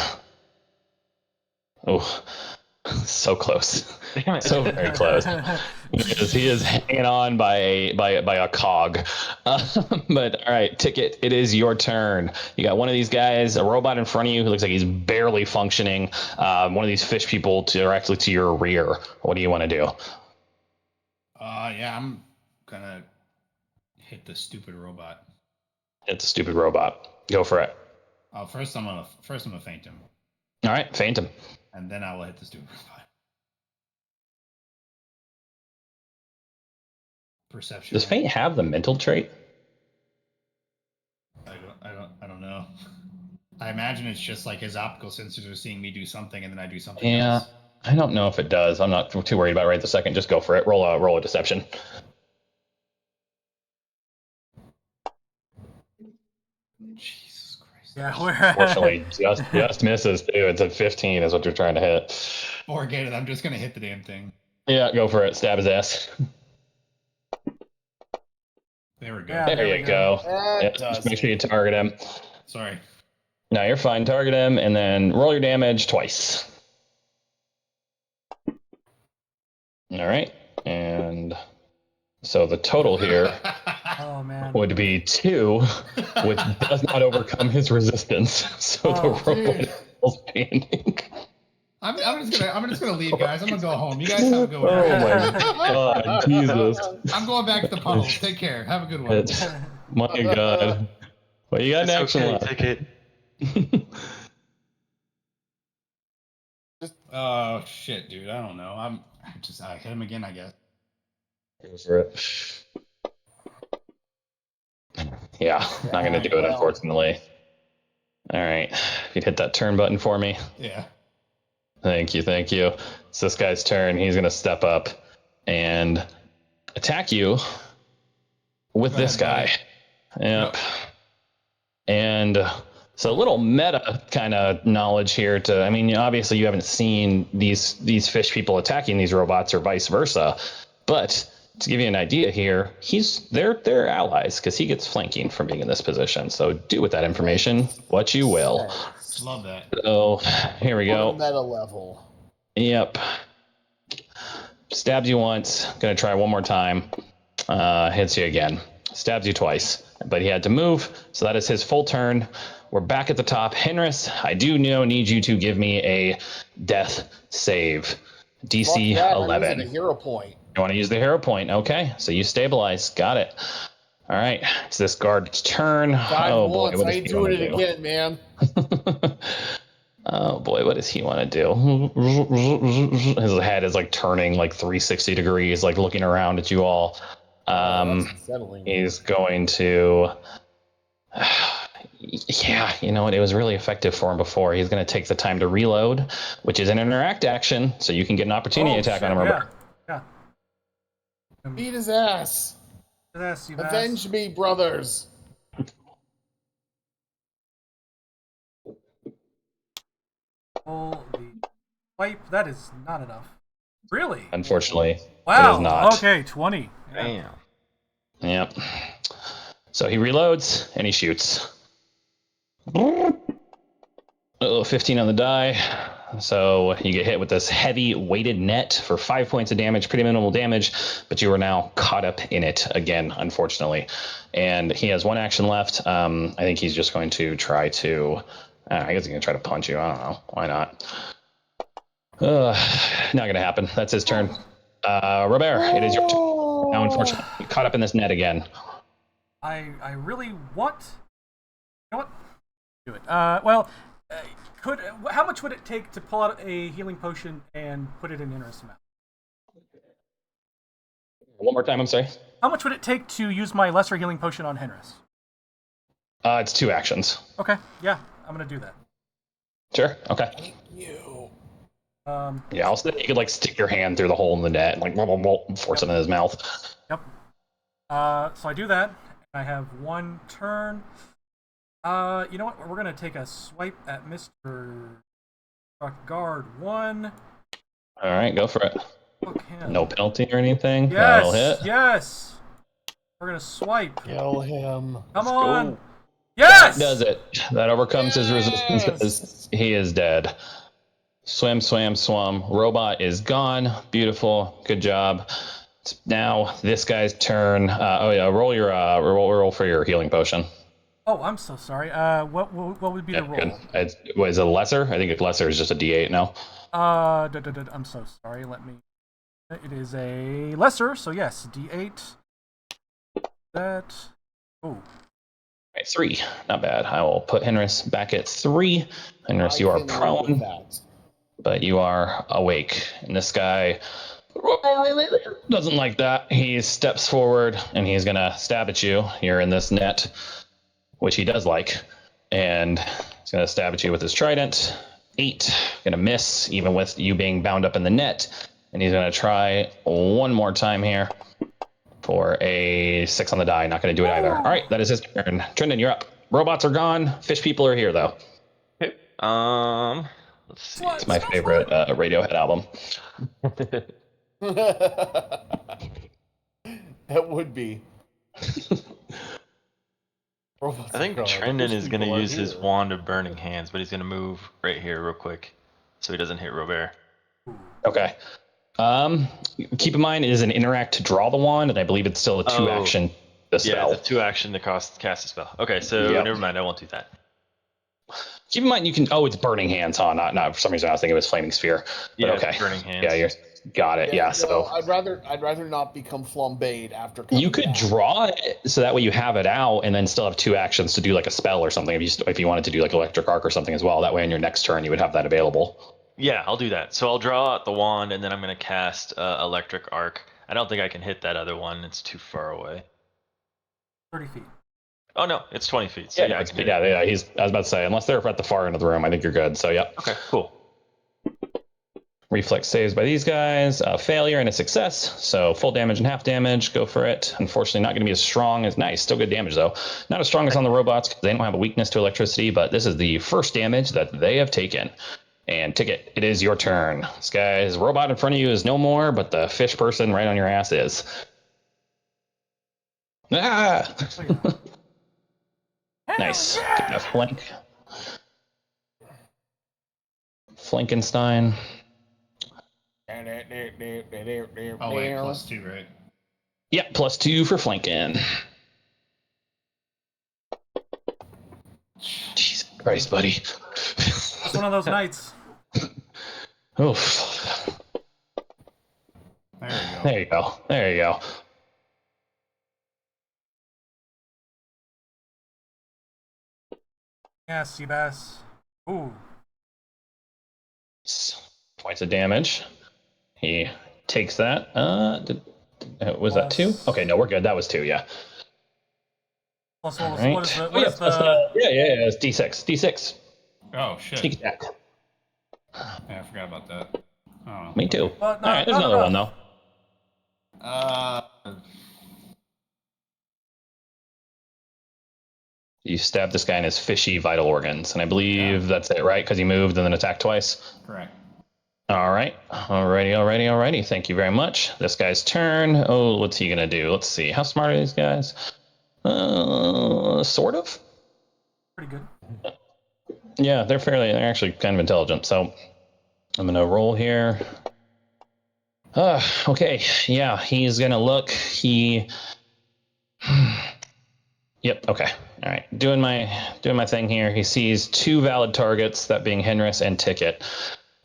Oh, so close. Damn it. So very close. He is hanging on by a cog. But all right, Ticket, it is your turn. You got one of these guys, a robot in front of you who looks like he's barely functioning. One of these fish people directly to your rear. What do you want to do? Yeah, I'm gonna hit the stupid robot. It's a stupid robot. Go for it. First I'm gonna feint him, All right, feint him. and then I will hit the stupid robot. Perception. Does feint have the mental trait? I don't know. I imagine it's just like his optical sensors are seeing me do something, and then I do something Yeah, else. I don't know if it does. I'm not too worried about it right this second. Just go for it. Roll a deception. Jesus Christ. Yeah, we're Fortunately, just misses too. It's at 15 is what you're trying to hit. Forget it. I'm just gonna hit the damn thing. Yeah, go for it. Stab his ass. There we go. Yeah. There you go. That Yeah, does just make sure it. you target him. Sorry. No, you're fine. Target him and then roll your damage twice. All right. And so the total here Oh man. would be 2, which does not overcome his resistance. So the Oh, robot is still standing. I'm just gonna leave, guys. I'm gonna go home. You guys have a good one. Oh my god, Jesus. I'm going back to the puddles. Take care. Have a good one. My god. Well, you got an It's action okay, left. take it. Oh shit, dude. I don't know. I hit him again, I guess. Go for it. Yeah, not gonna do it, Well. unfortunately. All right, if you'd hit that turn button for me. Yeah. Thank you. It's this guy's turn. He's gonna step up and attack you with Go this ahead, guy. Yep. And so a little meta kind of knowledge here I mean, obviously you haven't seen these fish people attacking these robots or vice versa, but to give you an idea here, they're allies because he gets flanking from being in this position. So do with that information what you will. Love that. So here we On a go. meta level. Yep. Stabs you once. Gonna try one more time. Hits you again. Stabs you twice. But he had to move, so that is his full turn. We're back at the top. Henris, I do need you to give me a death save. DC Fuck that, I'm 11. using a hero point. You want to use the hero point? Okay, so you stabilize. Got it. All right, it's this guard's turn. Died Oh boy, once. what I does ain't he doing want it to do? again, man. Oh boy, what does he want to do? His head is like turning like 360 degrees, like looking around at you all. That's unsettling. He's going to. Yeah, you know what? It was really effective for him before. He's going to take the time to reload, which is an interact action, so you can get an opportunity attack on him. Yeah. Beat his ass. Yes, you Avenge me, brothers. Holy pipe. That is not enough. Really? Unfortunately, Wow. it is not. Okay, 20. Yeah. Damn. Yep. So he reloads and he shoots. 15 on the die. So you get hit with this heavy weighted net for 5 points of damage, pretty minimal damage, but you are now caught up in it again, unfortunately. And he has one action left. I think he's just going to try to. I guess he's going to try to punch you. I don't know. Why not? Not going to happen. That's his turn. Robert, it is your turn. Now, unfortunately, you're caught up in this net again. I really want. You know what? Do it. Well, how much would it take to pull out a healing potion and put it in Inra's mouth? One more time, I'm sorry. How much would it take to use my lesser healing potion on Henris? It's 2 actions. Okay, yeah, I'm gonna do that. Sure. Okay. Thank you. Yeah, also you could like stick your hand through the hole in the net and like force it in his mouth. Yep. So I do that. I have one turn. You know what? We're gonna take a swipe at Mr. Guard 1. All right, go for it. Fuck him. No penalty or anything. That'll hit. Yes. We're gonna swipe. Kill him. Come on. Go. Yes. That does it. That overcomes his resistance because he is dead. Swim, swam, swum. Robot is gone. Beautiful. Good job. It's now this guy's turn. Roll your roll for your healing potion. Oh, I'm so sorry. What would be the roll? Is it lesser? I think lesser is just a D8 now. I'm so sorry. Let me. It is a lesser, so yes, D8. That. Oh. Right, 3. Not bad. I will put Henris back at 3. Henris, you are prone, but you are awake. And this guy doesn't like that. He steps forward and he's gonna stab at you. You're in this net, which he does like, and he's gonna stab at you with his trident. 8, gonna miss, even with you being bound up in the net. And he's gonna try one more time here for a 6 on the die. Not gonna do it either. All right, that is his turn. Trendon, you're up. Robots are gone. Fish people are here, though. Okay. Let's see. It's my favorite Radiohead album. That would be. I think Trendon is going to use his Wand of Burning Hands, but he's going to move right here real quick so he doesn't hit Robert. Okay. Keep in mind, it is an interact to draw the wand, and I believe it's still a 2 action to spell. Yeah, it's a 2 action to cast a spell. Okay, so never mind, I won't do that. Keep in mind, you can. Oh, it's Burning Hands, huh? Not for some reason I was thinking it was Flaming Sphere. But okay. Burning Hands. Yeah, you're got it. Yeah. So I'd rather not become flambéed after. You could draw it so that way you have it out, and then still have 2 actions to do like a spell or something. If you wanted to do like Electric Arc or something as well, that way on your next turn you would have that available. Yeah, I'll do that. So I'll draw out the wand, and then I'm going to cast Electric Arc. I don't think I can hit that other one. It's too far away. 30 feet. Oh, no, it's 20 feet. So yeah. I was about to say, unless they're at the far end of the room, I think you're good. So, yeah. Okay, cool. Reflex saves by these guys. Failure and a success. So full damage and half damage. Go for it. Unfortunately, not going to be as strong as nice. Still good damage, though. Not as strong as on the robots because they don't have a weakness to electricity, but this is the first damage that they have taken. And Ticket, it is your turn. This guy's robot in front of you is no more, but the fish person right on your ass is. Ah! Nice. Yeah! Get that flank. Flankenstein. Oh wait, +2, right? Yep, +2 for flanking. Jesus Christ, buddy. It's one of those nights. Oof. There you go. There you go. There you go. Yeah, Seabass. Ooh. Points of damage. He takes that. Was that 2? Okay, no, we're good. That was 2, yeah. Plus, Right. what is the... Yeah, it's D6. D6. Oh shit! Sneak attack. Yeah, I forgot about that. Oh. Me too. Well, All right, there's another one, though. You stab this guy in his fishy vital organs, and I believe that's it, right? Because he moved and then attacked twice. Correct. All right. Alrighty. Thank you very much. This guy's turn. Oh, what's he gonna do? Let's see. How smart are these guys? Sort of. Pretty good. Yeah, they're actually kind of intelligent. So I'm gonna roll here. Okay. Yeah, he's gonna look. Yep. Okay. All right. Doing my thing here. He sees two valid targets, that being Henris and Ticket.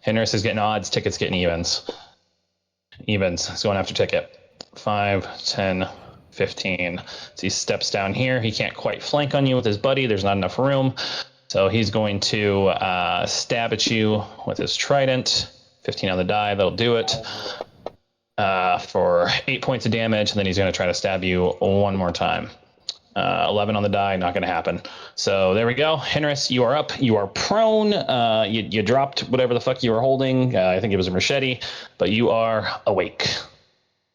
Henris is getting odds. Ticket's getting evens. Evens. He's going after Ticket. 5, 10, 15. So he steps down here. He can't quite flank on you with his buddy. There's not enough room. So he's going to stab at you with his trident. 15 on the die. That'll do it. For 8 points of damage. And then he's going to try to stab you one more time. 11 on the die, not going to happen. So there we go. Henris, you are up. You are prone. You dropped whatever the fuck you were holding. I think it was a machete, but you are awake.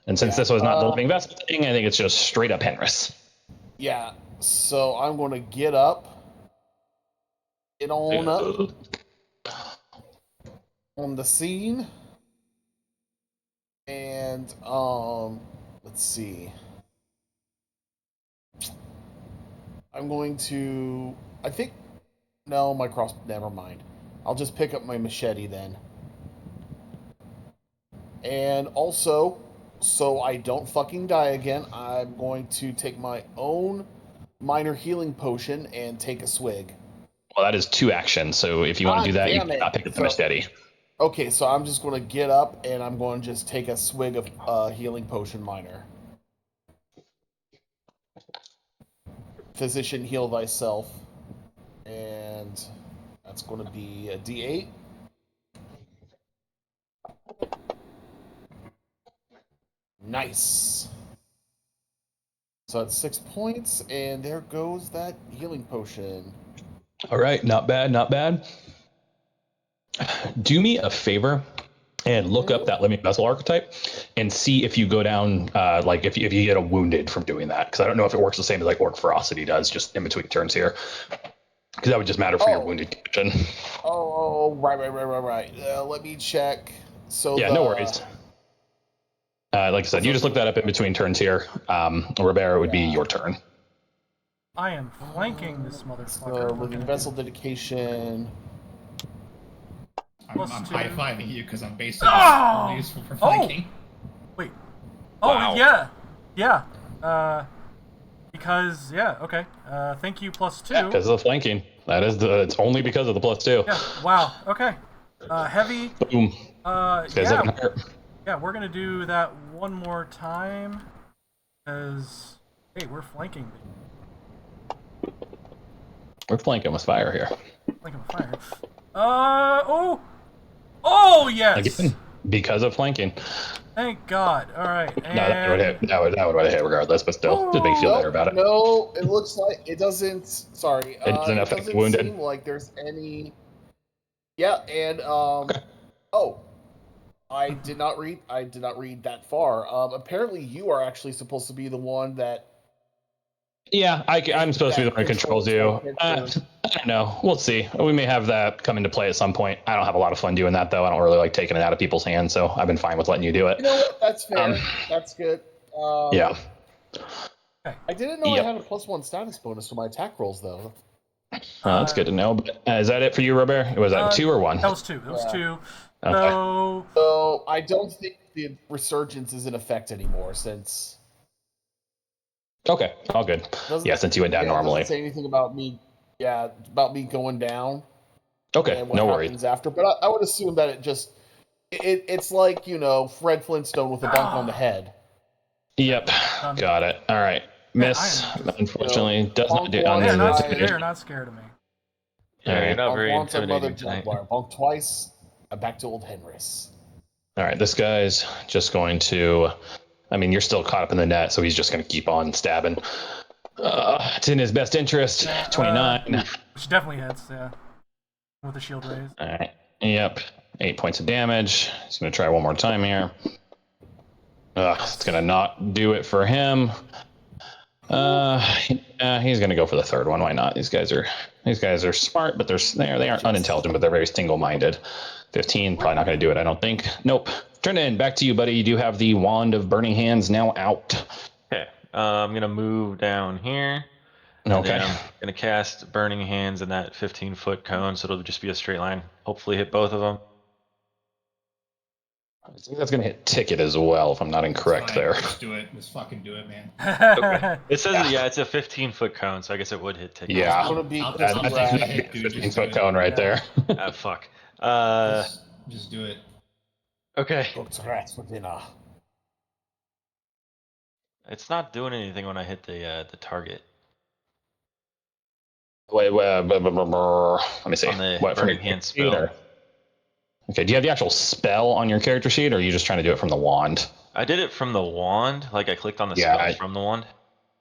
And since this was not the living vessel thing, I think it's just straight up Henris. Yeah. So I'm going to get up. Get on up on the scene. And let's see. I'm going to, I think, no, my cross, never mind. I'll just pick up my machete then. And also, so I don't fucking die again, I'm going to take my own minor healing potion and take a swig. Well, that is 2 actions. So if you want to do that, you cannot pick up the machete. Okay, so I'm just going to get up and I'm going to just take a swig of healing potion minor. Physician, heal thyself. And that's going to be a D8. Nice. So that's 6 points, and there goes that healing potion. All right, not bad. Do me a favor and look up that living vessel archetype and see if you go down, like if you get a wounded from doing that. Because I don't know if it works the same as like Orc Ferocity does, just in between turns here. Because that would just matter for your wounded condition. Oh, right. Let me check. So yeah, no worries. Like I said, you just look that up in between turns here. Ribera, would be your turn. I am flanking this motherfucker. So living vessel dedication. I'm high-fiving you because I'm basically only useful for flanking. Wait. Wow. Yeah. Because, okay. Thank you, +2. Yeah, because of the flanking. It's only because of the +2. Yeah, wow, okay. Heavy. Boom. Yeah, we're gonna do that one more time. Because, hey, we're flanking. We're flanking with fire here. Flanking with fire. Oh, yes! Again, because of flanking. Thank God. All right. And... No, that would hit regardless, but still, just make you feel better about it. No, it looks like it doesn't. Sorry, it doesn't affect the wounded. Seem like there's any. Yeah, and Okay. Oh, I did not read that far. Apparently, you are actually supposed to be the one that. Yeah, I'm supposed to be the one who controls you. I don't know. We'll see. We may have that come into play at some point. I don't have a lot of fun doing that, though. I don't really like taking it out of people's hands, so I've been fine with letting you do it. You know what? That's fair. That's good. Yeah. I didn't know I had a +1 status bonus for my attack rolls, though. That's good to know. But, is that it for you, Robert? Was that 2 or 1? That was 2. It was 2. Okay. So I don't think the resurgence is in effect anymore since. Okay, all good. Since you went down normally. Doesn't say anything about me. Yeah, about me going down. Okay, and what no happens worries. After, but I would assume that it's like Fred Flintstone with a bunk on the head. Yep, got it. All right, miss. Unfortunately, does not do. They're not scared of me. Yeah, you're not very intimidating tonight. Bunk twice. Back to old Henris. All right, this guy's just going to. I mean, you're still caught up in the net, so he's just going to keep on stabbing. It's in his best interest. 29. Which definitely hits, yeah. With the shield raise. All right. Yep. 8 points of damage. He's going to try one more time here. It's going to not do it for him. He's gonna go for the third one. Why not? These guys are smart, but they aren't unintelligent, but they're very single-minded. 15, probably not gonna do it. I don't think. Nope. Turn in. Back to you, buddy. You do have the wand of burning hands now out. Okay. I'm gonna move down here. And Okay. then I'm gonna cast Burning Hands in that 15-foot cone, so it'll just be a straight line. Hopefully hit both of them. I think that's gonna hit Ticket as well, if I'm not It's incorrect fine. there. Just do it. Just fucking do it, man. Okay. It says Yeah. it's a 15-foot cone, so I guess it would hit Ticket. Yeah. It's gonna be I'll That's take a the hit, dude. Just do 15-foot it. cone right there. Ah, fuck. Just do it. Okay. cooked rats for dinner. It's not doing anything when I hit the target. Wait, let me see. On the What, from Burning your Hands character sheet, spell. or- Okay, do you have the actual spell on your character sheet, or are you just trying to do it from the wand? I did it from the wand. Like I clicked on the Yeah, spell from the wand.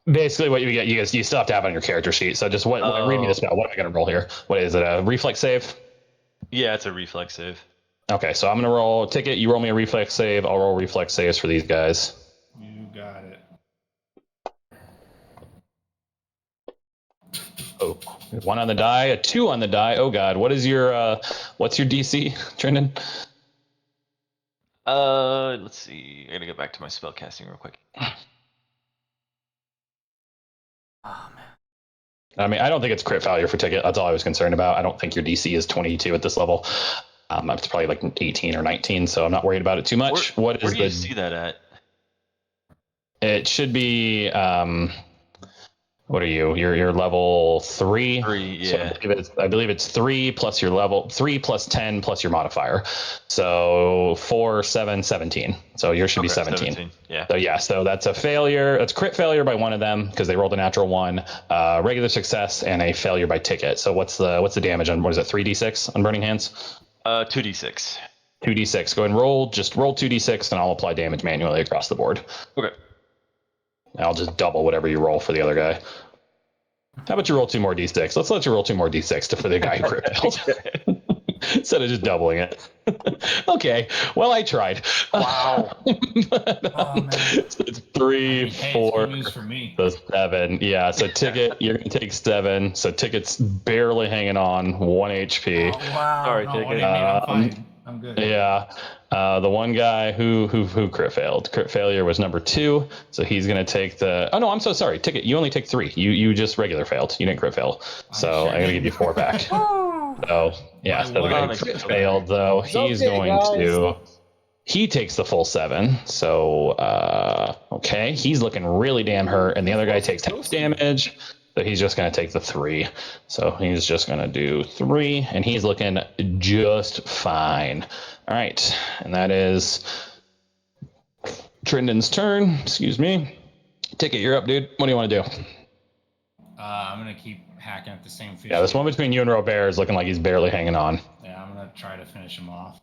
Basically, what you get, you still have to have it on your character sheet. So just read me the spell. What am I going to roll here? What is it? A reflex save? Yeah, it's a reflex save. Okay, so I'm going to roll Ticket. You roll me a reflex save. I'll roll reflex saves for these guys. You got it. Oh, 1 on the die, a 2 on the die. Oh God, what's your DC, Trendon? Let's see. I gotta get back to my spell casting real quick. Oh man. I mean, I don't think it's crit failure for Ticket. That's all I was concerned about. I don't think your DC is 22 at this level. It's probably like 18 or 19, so I'm not worried about it too much. Where do you see that at? It should be. What are you? You're level 3. 3, So yeah. I believe it's 3 plus your level 3 plus 10 plus your modifier. So 4, 7, 17. So yours should be 17. Yeah. So that's a failure. That's crit failure by one of them because they rolled a natural 1, regular success, and a failure by Ticket. So what's the damage on, what is it, 3d6 on Burning Hands? 2d6. 2d6. Go ahead and roll 2d6, and I'll apply damage manually across the board. Okay. I'll just double whatever you roll for the other guy. How about you roll 2 more d6? Let's let you roll 2 more d6 for the guy who crit failed. Instead of just doubling it. Okay, well, I tried. Wow. Oh, man. It's 3, Hey, 4, it's good news for me. so 7. Yeah, so Ticket, you're going to take 7. So Ticket's barely hanging on, 1 HP. Oh, wow. Sorry, No, Ticket. what do you mean? I'm fine. I'm good. Yeah, the one guy who crit failed. Crit failure was number 2, so he's gonna take the. Oh no, I'm so sorry, Ticket. You only take 3. You just regular failed. You didn't crit fail, so I'm gonna give you 4 back. Woo! So yeah, so the guy who crit failed though, he's going to. He takes the full 7. So okay, he's looking really damn hurt, and the other guy takes half damage. So he's just going to take the 3. So he's just going to do 3, and he's looking just fine. All right, and that is Trendon's turn. Excuse me. Ticket, you're up, dude. What do you want to do? I'm gonna keep hacking at the same fish. Yeah, this one between you and Robert is looking like he's barely hanging on. Yeah, I'm gonna try to finish him off.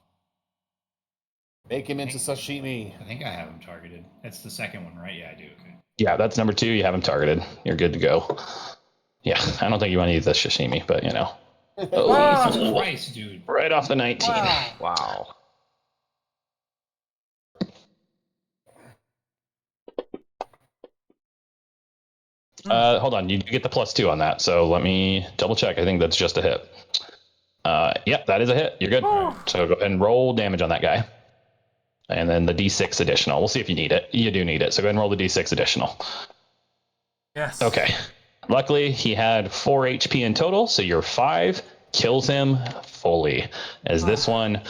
Make him into sashimi. I think I have him targeted. That's the second one, right? Yeah, I do. Okay. Yeah, that's number 2. You have him targeted. You're good to go. Yeah, I don't think you want to eat the sashimi, but you know. Jesus Christ, dude. Right off the 19. Wow. Wow. Hold on, you get the +2 on that. So let me double check. I think that's just a hit. Yep, that is a hit. You're good. So go ahead and roll damage on that guy. And then the D6 additional. We'll see if you need it. You do need it. So go ahead and roll the D6 additional. Yes. Okay. Luckily, he had 4 HP in total, so your 5 kills him fully. As this one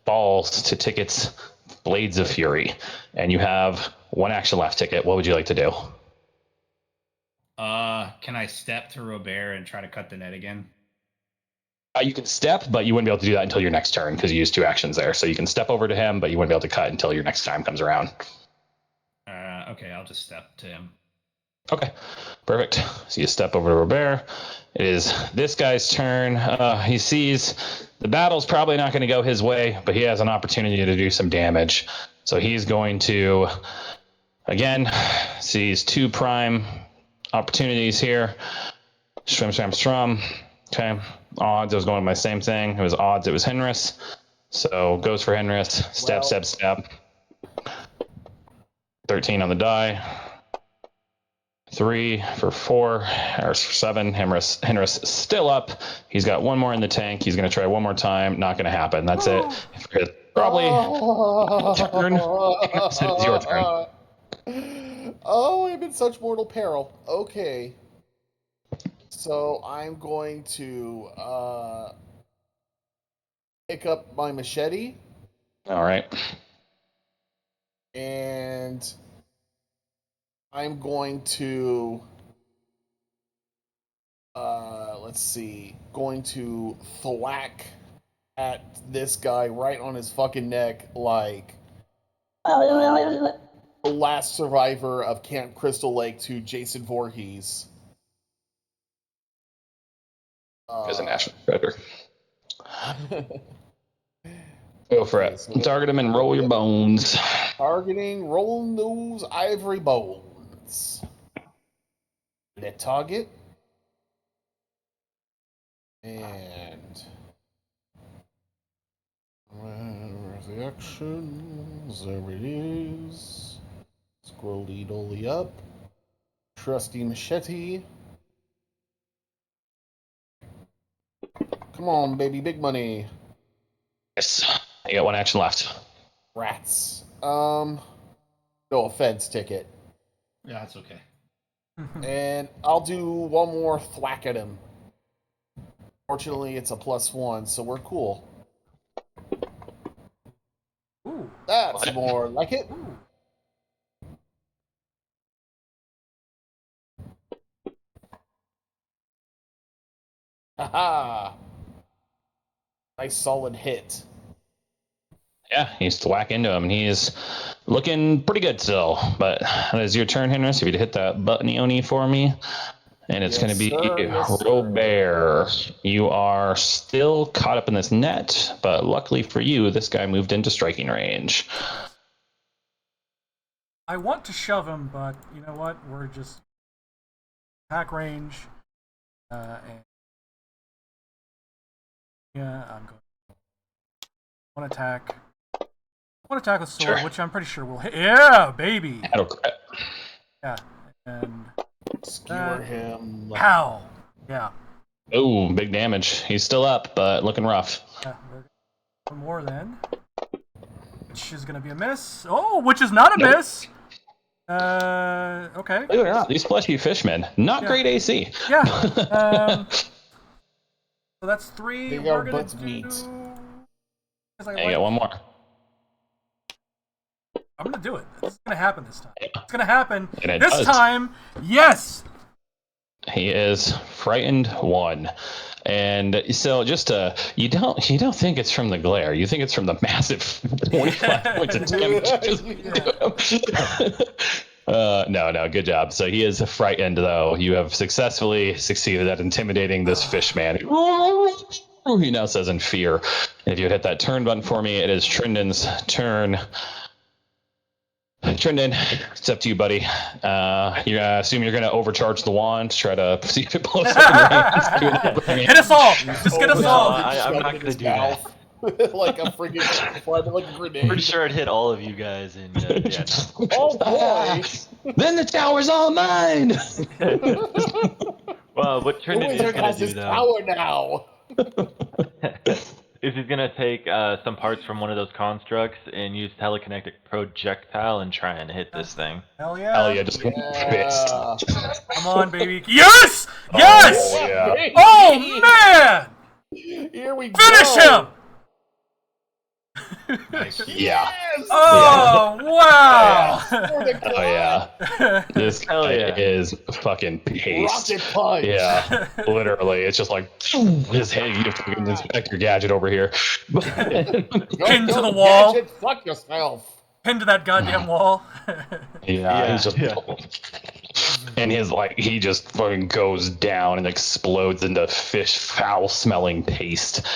falls to Ticket's Blades of Fury. And you have 1 action left, Ticket. What would you like to do? Can I step to Robert and try to cut the net again? You can step, but you wouldn't be able to do that until your next turn because you used 2 actions there. So you can step over to him, but you wouldn't be able to cut until your next time comes around. Okay, I'll just step to him. Okay, perfect. So you step over to Robert. It is this guy's turn. He sees the battle's probably not going to go his way, but he has an opportunity to do some damage. So he's going to, again, sees 2 prime opportunities here. Strum. Okay, odds. I was going with my same thing. It was odds. It was Henris. So goes for Henris. Step. 13 on the die. 3 for 4, Harris for 7. Henris still up. He's got one more in the tank. He's going to try one more time. Not going to happen. That's it. Probably turn. Henris, it is your turn. Oh, I'm in such mortal peril. Okay. So I'm going to pick up my machete. All right. And I'm going to let's see, going to thwack at this guy right on his fucking neck like the last survivor of Camp Crystal Lake to Jason Voorhees. As a national treasure. Go for it. So Target him and roll your bones. Targeting, rolling those ivory bones. Let target. And where's the actions? There it is. Scrolly dolly up. Trusty machete. Come on, baby, big money. Yes. You got one action left. Rats. No offense ticket. Yeah, that's okay. And I'll do one more thwack at him. Fortunately, it's a +1, so we're cool. Ooh. That's What? more like it. Ooh. Haha. Nice solid hit. Yeah, he's to whack into him, and he's looking pretty good still. But it is your turn, Henry. So if you'd hit that button, Oni, for me. And it's Yes, going to be sir. Yes, sir. Robert. You are still caught up in this net, but luckily for you, this guy moved into striking range. I want to shove him, but you know what? We're just attack range. And yeah, I'm going. One attack. One attack with sword, Sure. which I'm pretty sure will hit. Yeah, baby. That'll crit. Yeah, and Skewer him. pow. Yeah. Oh, big damage. He's still up, but looking rough. Yeah. One more then, which is gonna be a miss. Oh, which is not a Nope. miss. Okay. Believe it or not, these fleshy fishmen, not Yeah. great AC. Yeah. So that's 3. They We're are gonna butts do. meat. 'Cause I And you got one more. I'm gonna do it. This is gonna happen this time. It's gonna happen And it this does. time. Yes. He is frightened 1. And so just you don't think it's from the glare. You think it's from the massive 45 points of damage. No, good job. So he is frightened, though. You have successfully succeeded at intimidating this fish man. He now says in fear. And if you hit that turn button for me, it is Trindon's turn. Trindon, it's up to you, buddy. You assume you're going to overcharge the wand to try to see if it blows up in range. Hit us all. Just get us no, all. I'm not gonna do that. Like a friggin' like a grenade. Pretty sure I'd hit all of you guys, and yeah. Oh boy! Then the tower's all mine. Well, what The Trinity is wizard gonna has do his though power now. is he's gonna take some parts from one of those constructs and use telekinetic projectile and try and hit this thing. Hell yeah. Hell yeah, just fist. Yeah. Come on, baby. Yes. Yes. Oh, yeah. Oh man. Here we Finish go. him. Nice. Yeah. Yes. Oh wow. For the Oh yeah. This Hell guy yeah. is fucking paced. rocket punch. Yeah, literally. It's just like his head. You have to inspect your gadget over here. Go, Pinned to go, the wall. Gadget, fuck yourself. Pinned to that goddamn wall. Yeah, he's just. yeah. And he just fucking goes down and explodes into fish foul smelling paste.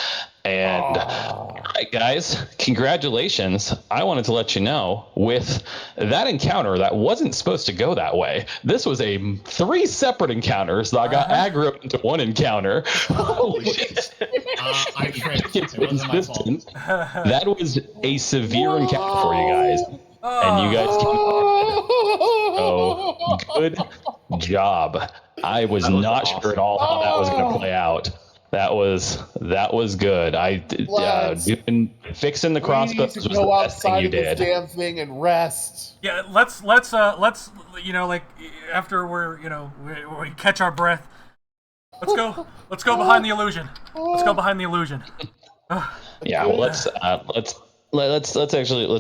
And all right, guys, congratulations. I wanted to let you know with that encounter that wasn't supposed to go that way. This was 3 separate encounters that got aggroed into one encounter. Holy shit. I tripped. It wasn't my fault. That was a severe encounter for you guys. and you guys came Oh, so good job. I was That was not sure at all how that was going to play out. That was good. Lads, Fixing the we need crossbows to was the go best thing outside you of this did. damn thing and rest. Yeah, let's you know, like after we're we catch our breath. Let's go behind the illusion. Let's go behind the illusion. Yeah, well, let's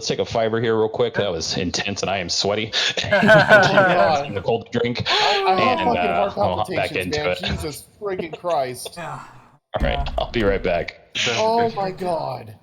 take a fiber here real quick. That was intense, and I am sweaty. God. A cold drink, I have and fucking heart we'll hop back palpitations, into man. it. Jesus freaking Christ. Yeah. All right, I'll be right back. Oh my God.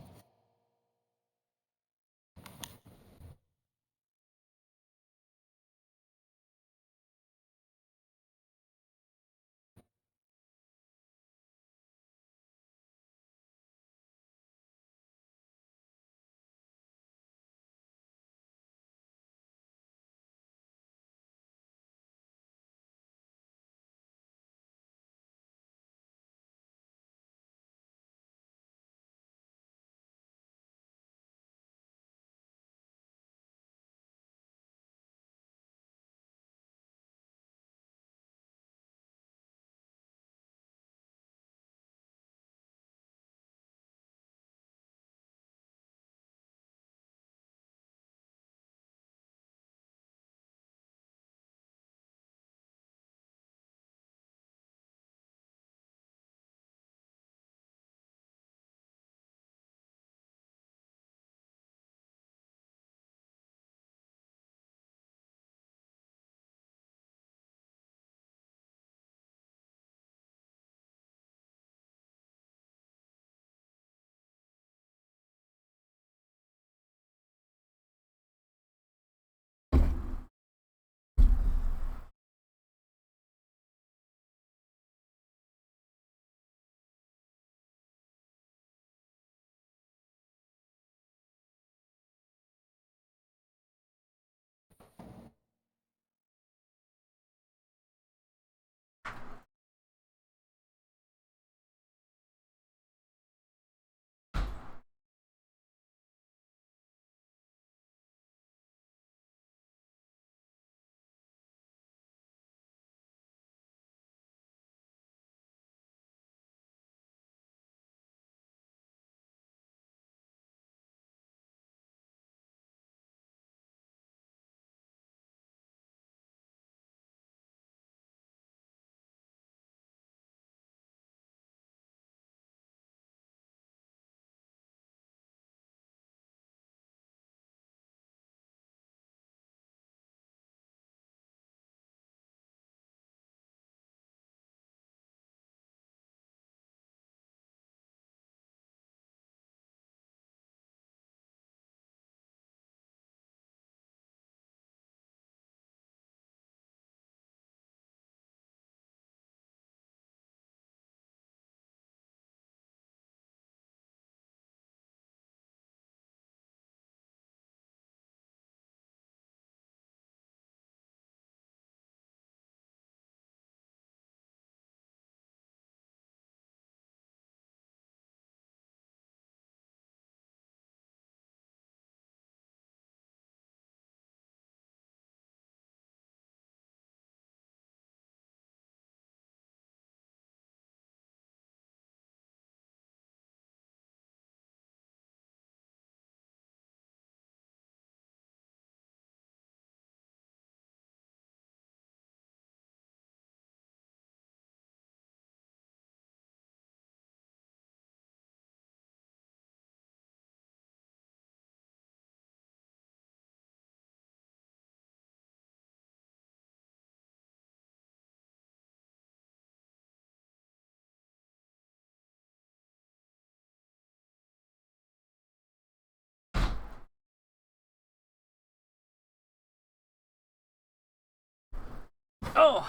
Oh.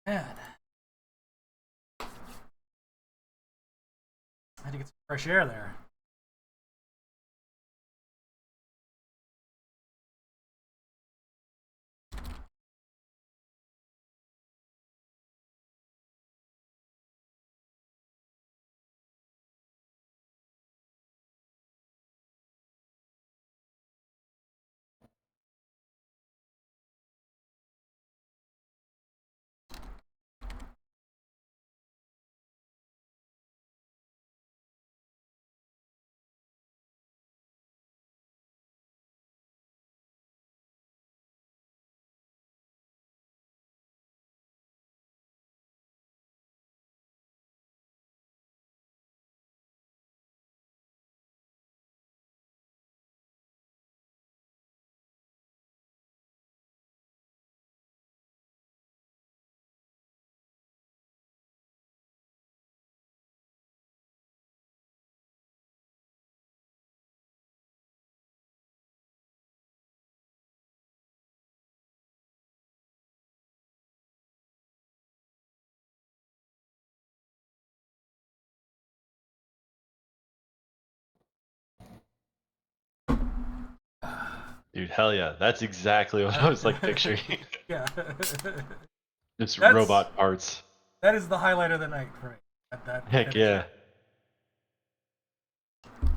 Man. I had to get some fresh air there. Dude, hell yeah. That's exactly what I was like picturing. Yeah. Just That's- robot parts. That is the highlight of the night for me. That Heck finish. yeah.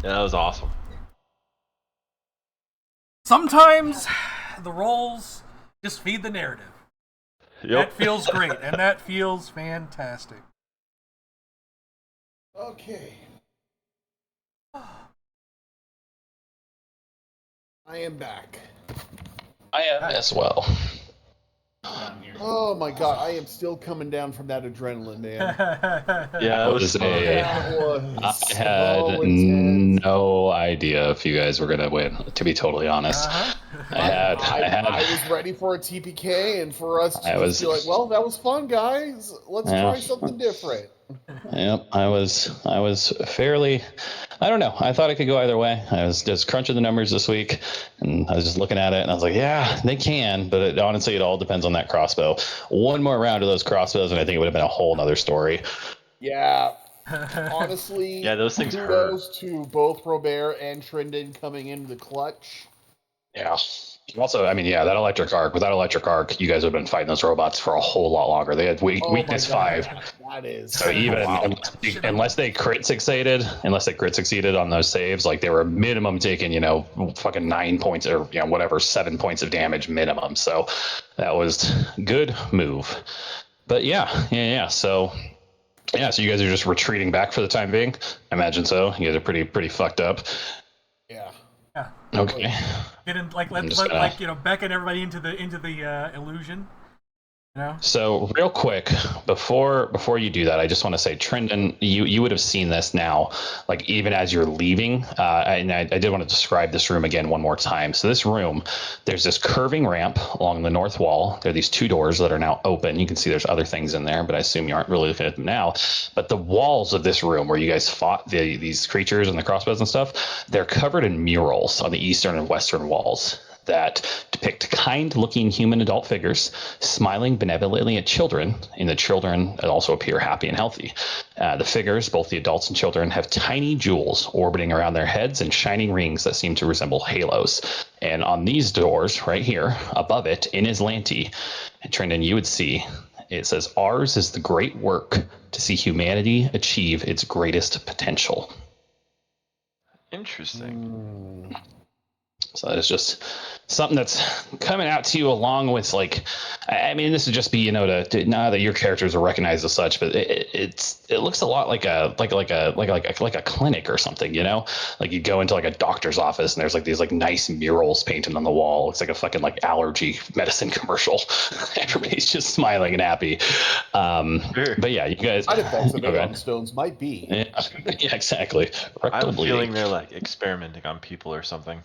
Yeah, that was awesome. Sometimes the roles just feed the narrative. Yep. That feels great, and that feels fantastic. Okay. I am back. I am as well. Down here. Oh my god, I am still coming down from that adrenaline, man. Yeah, that was fun. That was I had so intense. no idea if you guys were gonna win. To be totally honest, I was ready for a TPK and for us to just be like, well, that was fun, guys. Let's try something different. Yep, I was fairly. I don't know. I thought it could go either way. I was just crunching the numbers this week, and I was just looking at it, and I was like, yeah, they can, but honestly, it all depends on that crossbow. One more round of those crossbows, and I think it would have been a whole nother story. Yeah. Honestly, Yeah, those things kudos to both Robert and Trindon coming into the clutch. Yeah. Also, I mean, yeah, that electric arc. With that electric arc, you guys would have been fighting those robots for a whole lot longer. They had weakness 5. That is. So even unless they crit succeeded on those saves, like they were minimum taking, fucking 9 points or whatever, 7 points of damage minimum. So that was good move. But yeah. So so you guys are just retreating back for the time being. I imagine so. You guys are pretty fucked up. Yeah. Yeah. Okay. Get in, like beckon everybody into the illusion. So real quick, before you do that, I just want to say, Trendon, you would have seen this now, like even as you're leaving. And I did want to describe this room again one more time. So this room, there's this curving ramp along the north wall. There are these 2 doors that are now open. You can see there's other things in there, but I assume you aren't really looking at them now. But the walls of this room where you guys fought these creatures and the crossbows and stuff, they're covered in murals on the eastern and western walls that depict kind-looking human adult figures smiling benevolently at children, and the children also appear happy and healthy. The figures, both the adults and children, have tiny jewels orbiting around their heads and shining rings that seem to resemble halos. And on these doors, right here, above it, in Islanti, Trendon, you would see, it says, "Ours is the great work to see humanity achieve its greatest potential." Interesting. So it's just something that's coming out to you along with, like, I mean, this would just be, to now that your characters are recognized as such, but it looks a lot like a clinic or something, like you go into like a doctor's office and there's like these like nice murals painted on the wall. It's like a fucking like allergy medicine commercial. Everybody's just smiling and happy. Sure. But yeah, you guys. Side effects of Aeon stones might be. Yeah, exactly. I have a Bleeding. feeling they're like experimenting on people or something.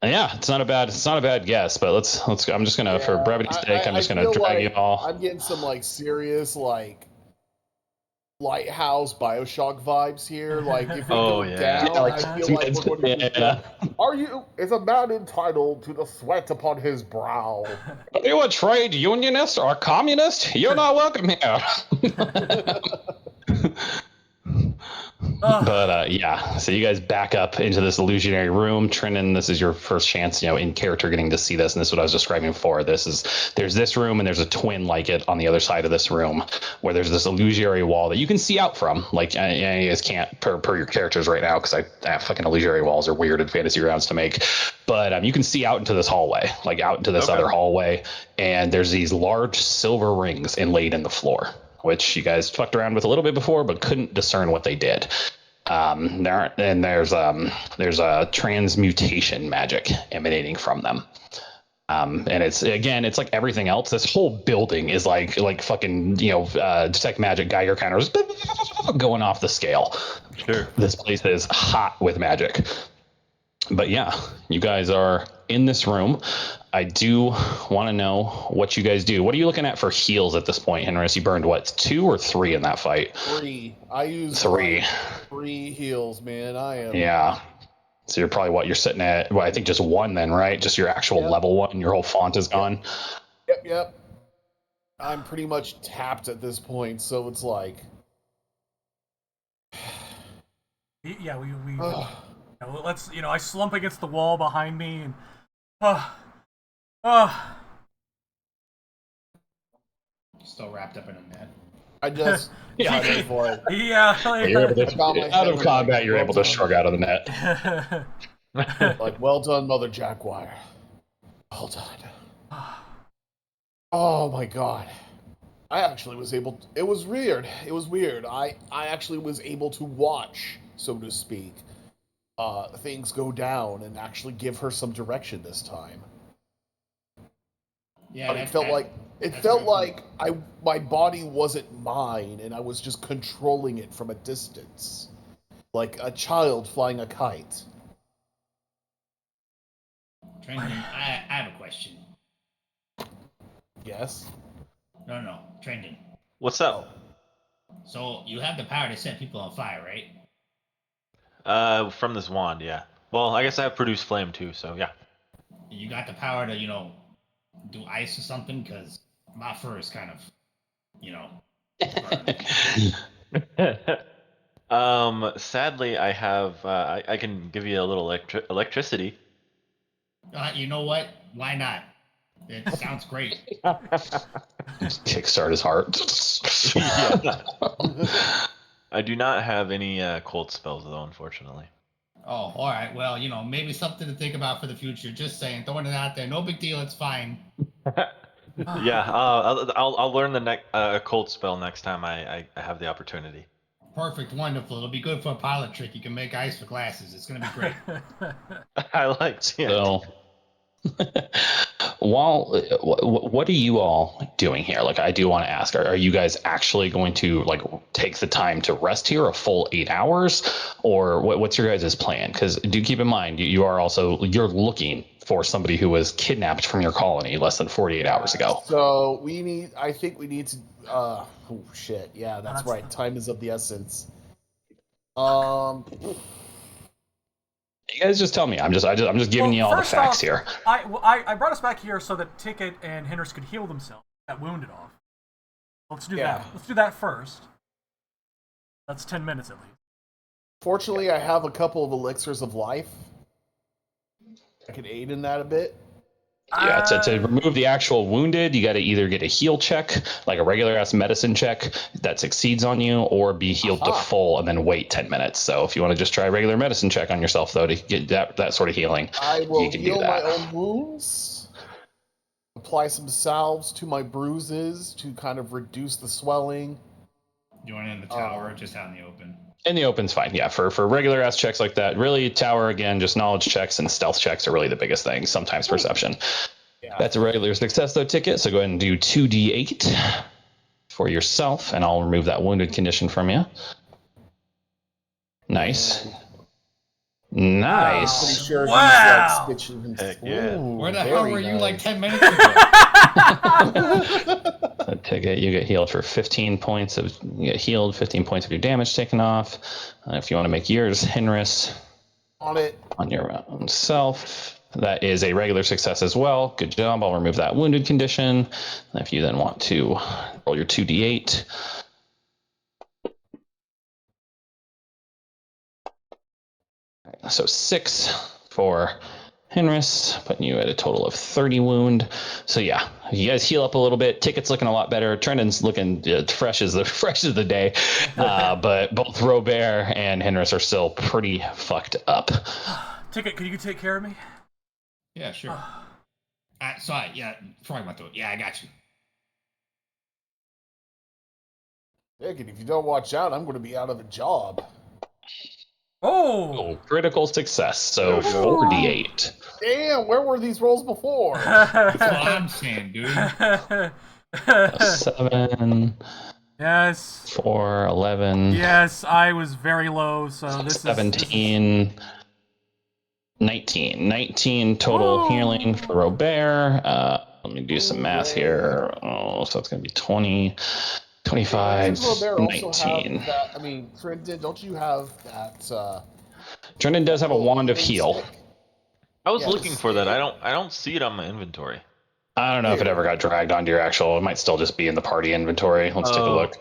Yeah, it's not a bad guess, but let's. I'm just gonna, for brevity's sake, I'm just gonna drag you all. I'm getting some like serious like Lighthouse Bioshock vibes here. Like if we go down, I feel like we're going to just is a man entitled to the sweat upon his brow? Are you a trade unionist or a communist? You're not welcome here. But yeah, so you guys back up into this illusionary room. Trendon, this is your first chance, in character getting to see this, and this is what I was describing before. There's this room, and there's a twin like it on the other side of this room, where there's this illusionary wall that you can see out from. Like, you guys can't per your characters right now, because fucking illusionary walls are weird in fantasy rounds to make. But you can see out into this hallway, like out into this other hallway, and there's these large silver rings inlaid in the floor, which you guys fucked around with a little bit before, but couldn't discern what they did. There's a transmutation magic emanating from them. And it's like everything else. This whole building is like fucking, detect magic Geiger counters going off the scale. Sure. This place is hot with magic. But yeah, you guys are in this room. I do want to know what you guys do. What are you looking at for heals at this point, Henris? You burned what, 2 or 3 in that fight? 3. I used 3. 3 heals, man. I am. Yeah. So you're probably you're sitting at, I think just 1 then, right? Just your actual level 1. Your whole font is gone. Yep. I'm pretty much tapped at this point, so it's like. Yeah, let's. I slump against the wall behind me, and Oh, Still wrapped up in a net. I just Yeah. kind of like yeah. You're able I bow my to, out head of and combat, like, you're well able to done. shrug out of the net. Like, well done, Mother Jaguar. Well done. Oh my god. I actually was able to, it was weird. It was weird. I actually was able to watch, so to speak, things go down and actually give her some direction this time. Yeah, But it felt like my body wasn't mine and I was just controlling it from a distance. Like a child flying a kite. Trenton, I have a question. Yes? No, Trenton. What's up? So you have the power to set people on fire, right? From this wand, yeah. Well, I guess I have produce flame too, so yeah. You got the power to, do ice or something? Because my fur is kind of, burned. Sadly, I have. I can give you a little electricity. You know what? Why not? It sounds great. Kickstart his heart. Yeah. I do not have any cold spells though, unfortunately. Oh, all right. Well, maybe something to think about for the future. Just saying, throwing it out there. No big deal. It's fine. Yeah, I'll learn the cold spell next time I have the opportunity. Perfect. Wonderful. It'll be good for a pilot trick. You can make ice for glasses. It's going to be great. I like seeing So, what are you all doing here? Like, I do want to ask, are you guys actually going to like take the time to rest here a full 8 hours, or what's your guys' plan? Because do keep in mind, you're looking for somebody who was kidnapped from your colony less than 48 hours ago. So I think we need to, oh shit, yeah, that's right. Time is of the essence. You guys just tell me. I'm just giving you all the first facts off, here. I brought us back here so that Ticket and Hinders could heal themselves, got wounded off. Let's do that. Let's do that first. That's 10 minutes at least. Fortunately, I have a couple of elixirs of life. I can aid in that a bit. Yeah, to remove the actual wounded, you got to either get a heal check, like a regular ass medicine check that succeeds on you, or be healed to full and then wait 10 minutes. So if you want to just try a regular medicine check on yourself, though, to get that sort of healing, I will you can heal do that. my own wounds, apply some salves to my bruises to kind of reduce the swelling. You want it in the tower or just out in the open? In the open's fine, yeah. For regular ass checks like that, really tower again, just knowledge checks and stealth checks are really the biggest thing. Sometimes perception. Yeah. That's a regular success though, Ticket. So go ahead and do 2d8 for yourself, and I'll remove that wounded condition from you. Nice. Nice. Pretty sure Wow. he's like stitching himself. Heck yeah. Where the hell were you like nice. 10 minutes ago? Ticket, you get healed for 15 points of you get healed, 15 points of your damage taken off. If you want to make yours, Henris, On it. on your own self. That is a regular success as well. Good job. I'll remove that wounded condition. If you then want to roll your 2d8. So 6 for Henris, putting you at a total of 30 wound. So yeah, you guys heal up a little bit. Ticket's looking a lot better. Trendon's looking fresh as the day. But both Robert and Henris are still pretty fucked up. Ticket, can you take care of me? Yeah, sure. Before I went through it. Yeah, I got you. Heck, if you don't watch out, I'm going to be out of a job. Oh! Critical success. So 4d8. Damn, where were these rolls before? That's what I'm saying, dude. 7. Yes. 4, 11. Yes, I was very low, so this 17. is... 19. 19 total healing for Robert. Let me do some math here. Oh, so it's going to be 20, 25, Doesn't Robert also 19. have that? I mean, Trenton, don't you have that? Trendon does have a wand of heal. stick? I was Yeah, looking just- for that. I don't see it on my inventory. I don't know if it ever got dragged onto your actual. It might still just be in the party inventory. Let's take a look.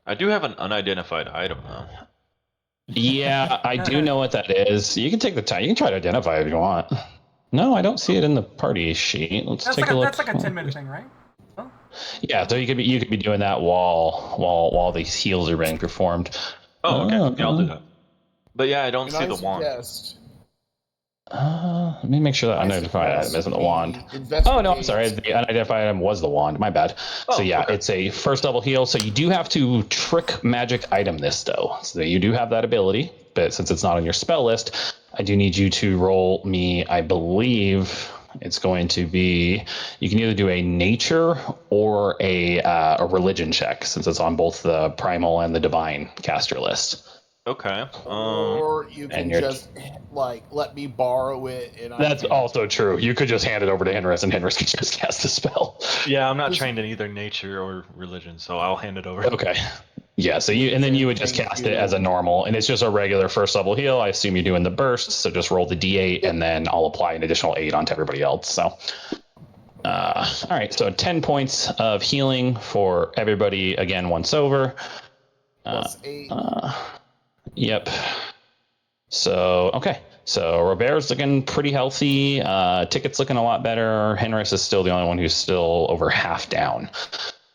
I do have an unidentified item though. Yeah, I do know what that is. You can take the time. You can try to identify it if you want. No, I don't see it in the party sheet. Let's That's take like a look. that's like a 10-minute thing, right? Oh, Yeah, so you could be doing that while these heals are being performed. Oh, okay. Yeah, I'll do that. But yeah, I don't And see I the wand. suggest Let me make sure that I unidentified item suggest isn't the we wand. Oh no, I'm sorry. investigate. The unidentified item was the wand. My bad. So Oh, yeah, okay. it's a first level heal. So you do have to trick magic item this though. So you do have that ability, but since it's not on your spell list, I do need you to roll me. I believe it's going to be. You can either do a nature or a religion check, since it's on both the primal and the divine caster list. Okay. Or you And can you're just like let me borrow it, and I That's can. also true. You could just hand it over to Henris, and Henris could just cast the spell. Yeah, I'm not Just- trained in either nature or religion, so I'll hand it over. Okay. Yeah, so then you would just Thank cast it as a you. normal, and it's just a regular first level heal. I assume you're doing the burst, so just roll the d8, Yep. and then I'll apply an additional 8 onto everybody else. So, all right, so 10 points of healing for everybody again once over. Plus 8. Yep. So okay. So Robert's looking pretty healthy. Ticket's looking a lot better. Henris is still the only one who's still over half down.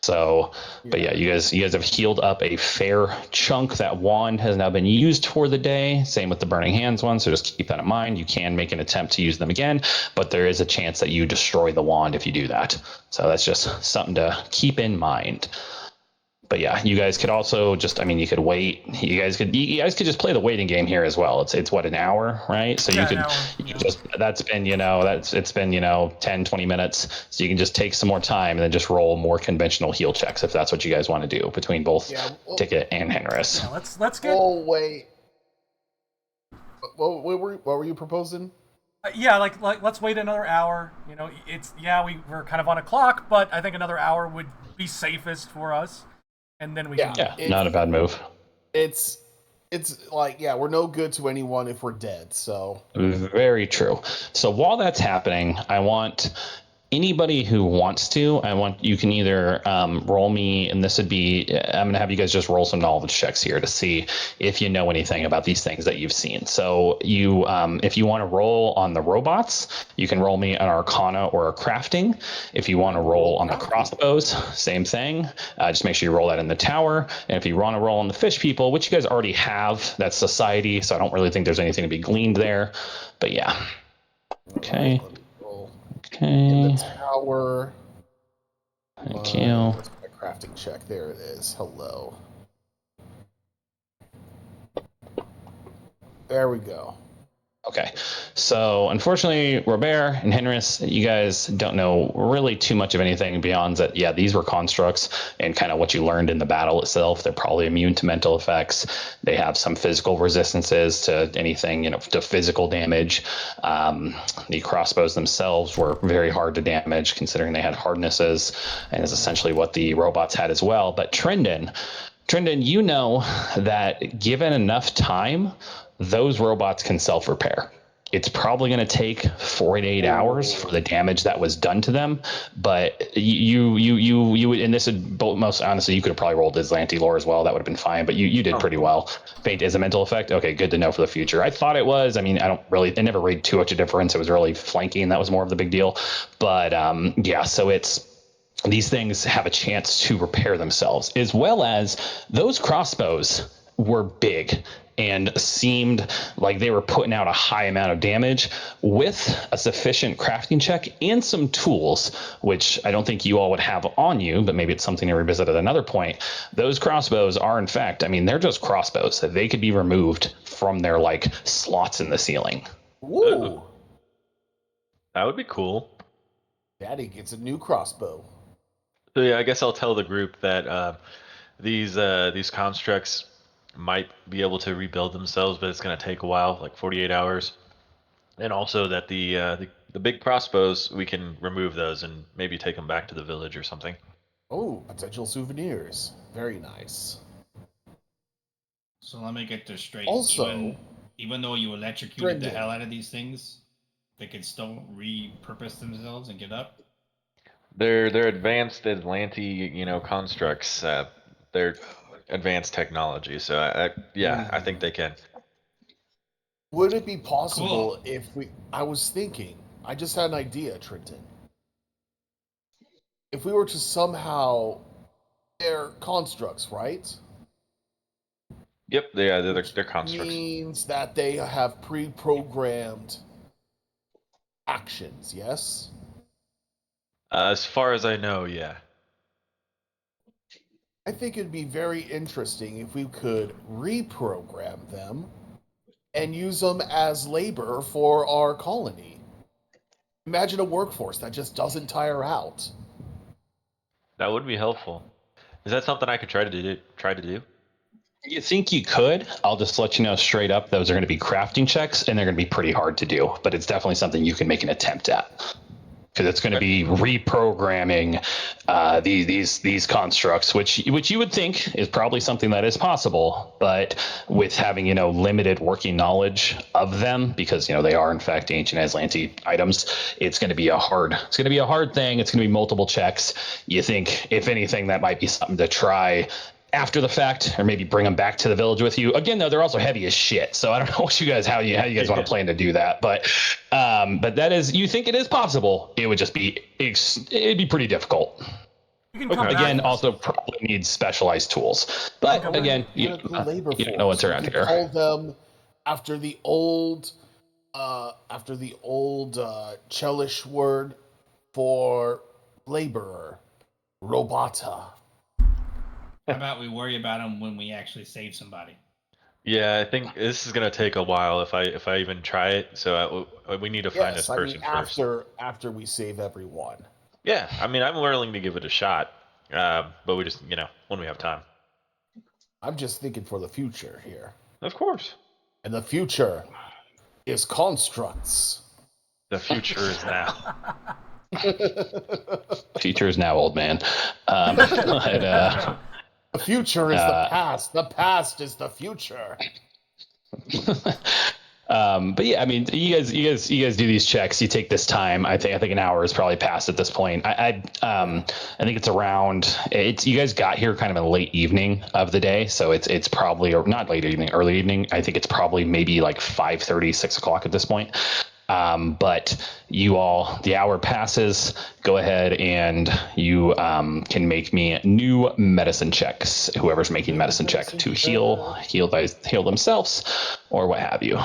So, but yeah, you guys have healed up a fair chunk. That wand has now been used for the day. Same with the Burning Hands one. So just keep that in mind. You can make an attempt to use them again, but there is a chance that you destroy the wand if you do that. So that's just something to keep in mind. But yeah, you guys could also just, I mean, you could wait. You guys could just play the waiting game here as well. It's what, an hour, right? So yeah, you could an hour, you yeah. just, it's been 10, 20 minutes. So you can just take some more time and then just roll more conventional heal checks if that's what you guys want to do between both Yeah. Ticket and Henris. Yeah, let's get. Oh wait. What were you proposing? Yeah, like let's wait another hour. You know, we're kind of on a clock, but I think another hour would be safest for us, and then we Yeah. can. Yeah, not a bad move. It's like, yeah, we're no good to anyone if we're dead. So Very true. So while that's happening, I want anybody who wants to, you can either roll me, and this would be, I'm going to have you guys just roll some knowledge checks here to see if you know anything about these things that you've seen. So if you want to roll on the robots, you can roll me an Arcana or a Crafting. If you want to roll on the crossbows, same thing. Just make sure you roll that in the tower. And if you want to roll on the fish people, which you guys already have, that's society, so I don't really think there's anything to be gleaned there. But yeah. Okay. Right, let me roll. Okay. In the tower. Thank you. Where's my crafting check? There it is. Hello. There we go. Okay, so unfortunately, Robert and Henris, you guys don't know really too much of anything beyond that. Yeah, these were constructs and kind of what you learned in the battle itself. They're probably immune to mental effects. They have some physical resistances to anything, to physical damage. The crossbows themselves were very hard to damage, considering they had hardnesses, and is essentially what the robots had as well. But Trendon, you know that given enough time, those robots can self-repair. It's probably going to take 4 to 8 hours for the damage that was done to them, but you would, and this would, most honestly, you could have probably rolled Islanti lore as well. That would have been fine, but you did pretty well. Faint is a mental effect. Okay, good to know for the future. I thought it was. I mean, it never made too much a difference. It was really flanking. That was more of the big deal. But yeah, so these things have a chance to repair themselves, as well as those crossbows were big and seemed like they were putting out a high amount of damage with a sufficient crafting check and some tools, which I don't think you all would have on you, but maybe it's something to revisit at another point. Those crossbows are, in fact, I mean, they're just crossbows. They could be removed from their slots in the ceiling. Ooh. That would be cool. Daddy gets a new crossbow. So yeah, I guess I'll tell the group that these constructs might be able to rebuild themselves, but it's going to take a while, like 48 hours. And also that the big crossbows, we can remove those and maybe take them back to the village or something. Oh, potential souvenirs. Very nice. So let me get this straight. Also, even though you electrocuted the Brendan. hell out of these things, they can still repurpose themselves and get up. They're advanced Atlanti, constructs. They're advanced technology. So I think they can. Would it be possible Cool. if we? I was thinking. I just had an idea, Trenton. If we were to somehow, they're constructs, right? Yep, Which they're constructs. means that they have pre-programmed actions. Yes. As far as I know, yeah. I think it'd be very interesting if we could reprogram them and use them as labor for our colony. Imagine a workforce that just doesn't tire out. That would be helpful. Is that something I could try to do? Try to do? You think you could? I'll just let you know straight up. Those are going to be crafting checks, and they're going to be pretty hard to do. But it's definitely something you can make an attempt at. Because it's going to be reprogramming these constructs, which you would think is probably something that is possible, but with having limited working knowledge of them, because they are in fact ancient Aslanti items, it's going to be a hard thing. It's going to be multiple checks. You think if anything that might be something to try after the fact, or maybe bring them back to the village with you. Again, though, they're also heavy as shit. So I don't know how you guys want to plan to do that. But that is, you think it is possible. It would just be, it'd be pretty difficult. You can come Again, back. also probably needs specialized tools. But Okay, again, Mechanical labor you don't know what's force. around We could here. call them after the old, Chelish word for laborer, robota. How about we worry about them when we actually save somebody? Yeah, I think this is gonna take a while if I even try it. So we need to find this Yes, I mean person first. after we save everyone. Yeah, I mean I'm willing to give it a shot, but we just when we have time. I'm just thinking for the future here, Of course, and the future is constructs. the future is now. Future is now, old man. But, The future is the past. The past is the future. but yeah, I mean, you guys do these checks. You take this time. I think an hour is probably past at this point. I think it's around. You guys got here kind of in the late evening of the day, so it's probably, or not late evening, early evening. I think it's probably maybe like 5:30, 6 o'clock at this point. But the hour passes. Go ahead and you can make me new medicine checks. Whoever's making medicine checks to heal themselves or what have you.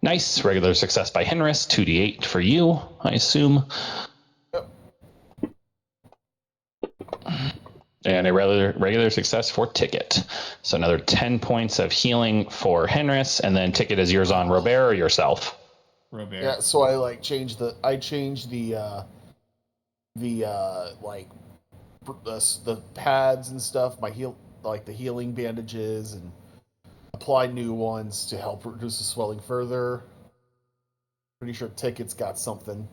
Nice. Regular success by Henris. 2d8 for you, I assume. Yep. And a regular success for Ticket. So another 10 points of healing for Henris, and then Ticket is yours on Robert or yourself. Robert. Yeah, so I changed the the pads and stuff, the healing bandages, and apply new ones to help reduce the swelling further. Pretty sure Ticket's got something.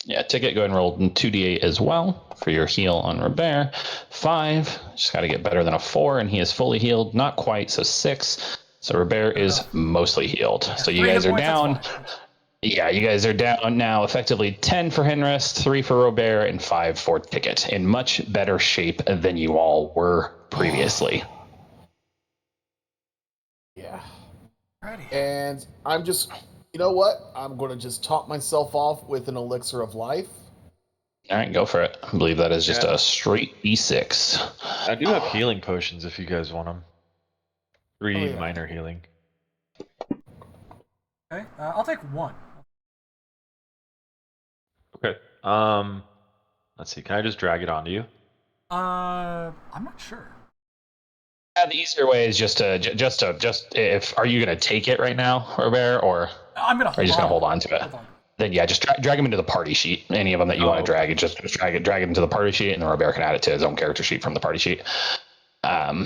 Yeah, Ticket, go ahead and roll 2d8 as well for your heal on Robert. 5. Just got to get better than a 4, and he is fully healed. Not quite, so 6. So Robert is mostly healed. So you guys are down. Yeah, you guys are down now effectively 10 for Henrest, 3 for Robert, and 5 for Ticket. In much better shape than you all were previously. Yeah. Alrighty. And I'm just, you know what? I'm going to just top myself off with an elixir of life. All right, go for it. I believe that is just a straight D6. I do have healing potions if you guys want them. 3 yeah. minor healing. Okay, I'll take 1. Okay. Let's see. Can I just drag it onto you? I'm not sure. Yeah, the easier way is just if are you gonna take it right now, Robert, or I'm gonna are you just gonna hold on to it? Hold on. Then yeah, just drag him into the party sheet. Any of them that you want to drag, just drag it into the party sheet, and then Robert can add it to his own character sheet from the party sheet. I'll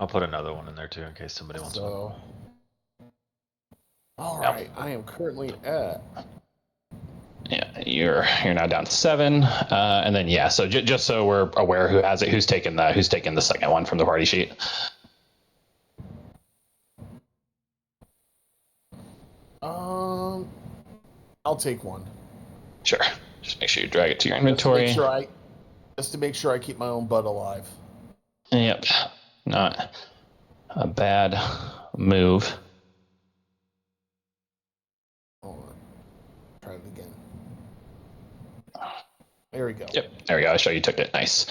put another one in there too in case somebody wants one. All right, I am currently at. Yeah, you're now down to 7, and then yeah. So just so we're aware who has it, who's taken the second one from the party sheet. I'll take one. Sure. Just make sure you drag it to your inventory. Just to make sure Just to make sure I keep my own butt alive. Yep. Not a bad move. Hold on. Try it again. There we go. Yep. There we go. I show you took it. Nice.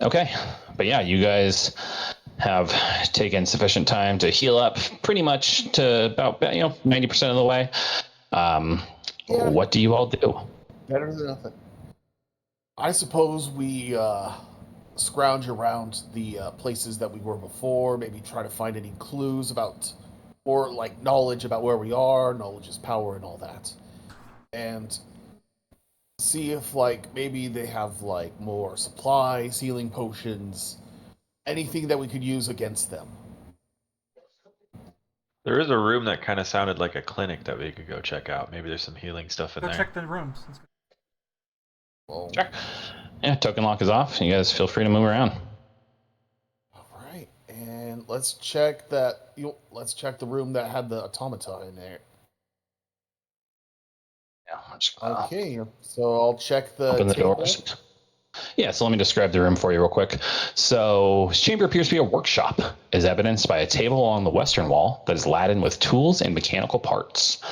Okay. But yeah, you guys have taken sufficient time to heal up pretty much to about 90% of the way. Yeah. What do you all do? Better than nothing. I suppose we scrounge around the places that we were before, maybe try to find any clues about, or like knowledge about where we are. Knowledge is power and all that. And see if like maybe they have like more supplies, healing potions, anything that we could use against them. There is a room that kind of sounded like a clinic that we could go check out. Maybe there's some healing stuff in Go there. check the rooms. Well, Sure. Yeah, token lock is off. You guys feel free to move around. all right, and let's check that. Let's check the room that had the automaton in there. Yeah, I'm just Okay, so I'll check the open the table. doors. Yeah, so let me describe the room for you real quick. So this chamber appears to be a workshop, as evidenced by a table on the western wall that is laden with tools and mechanical parts.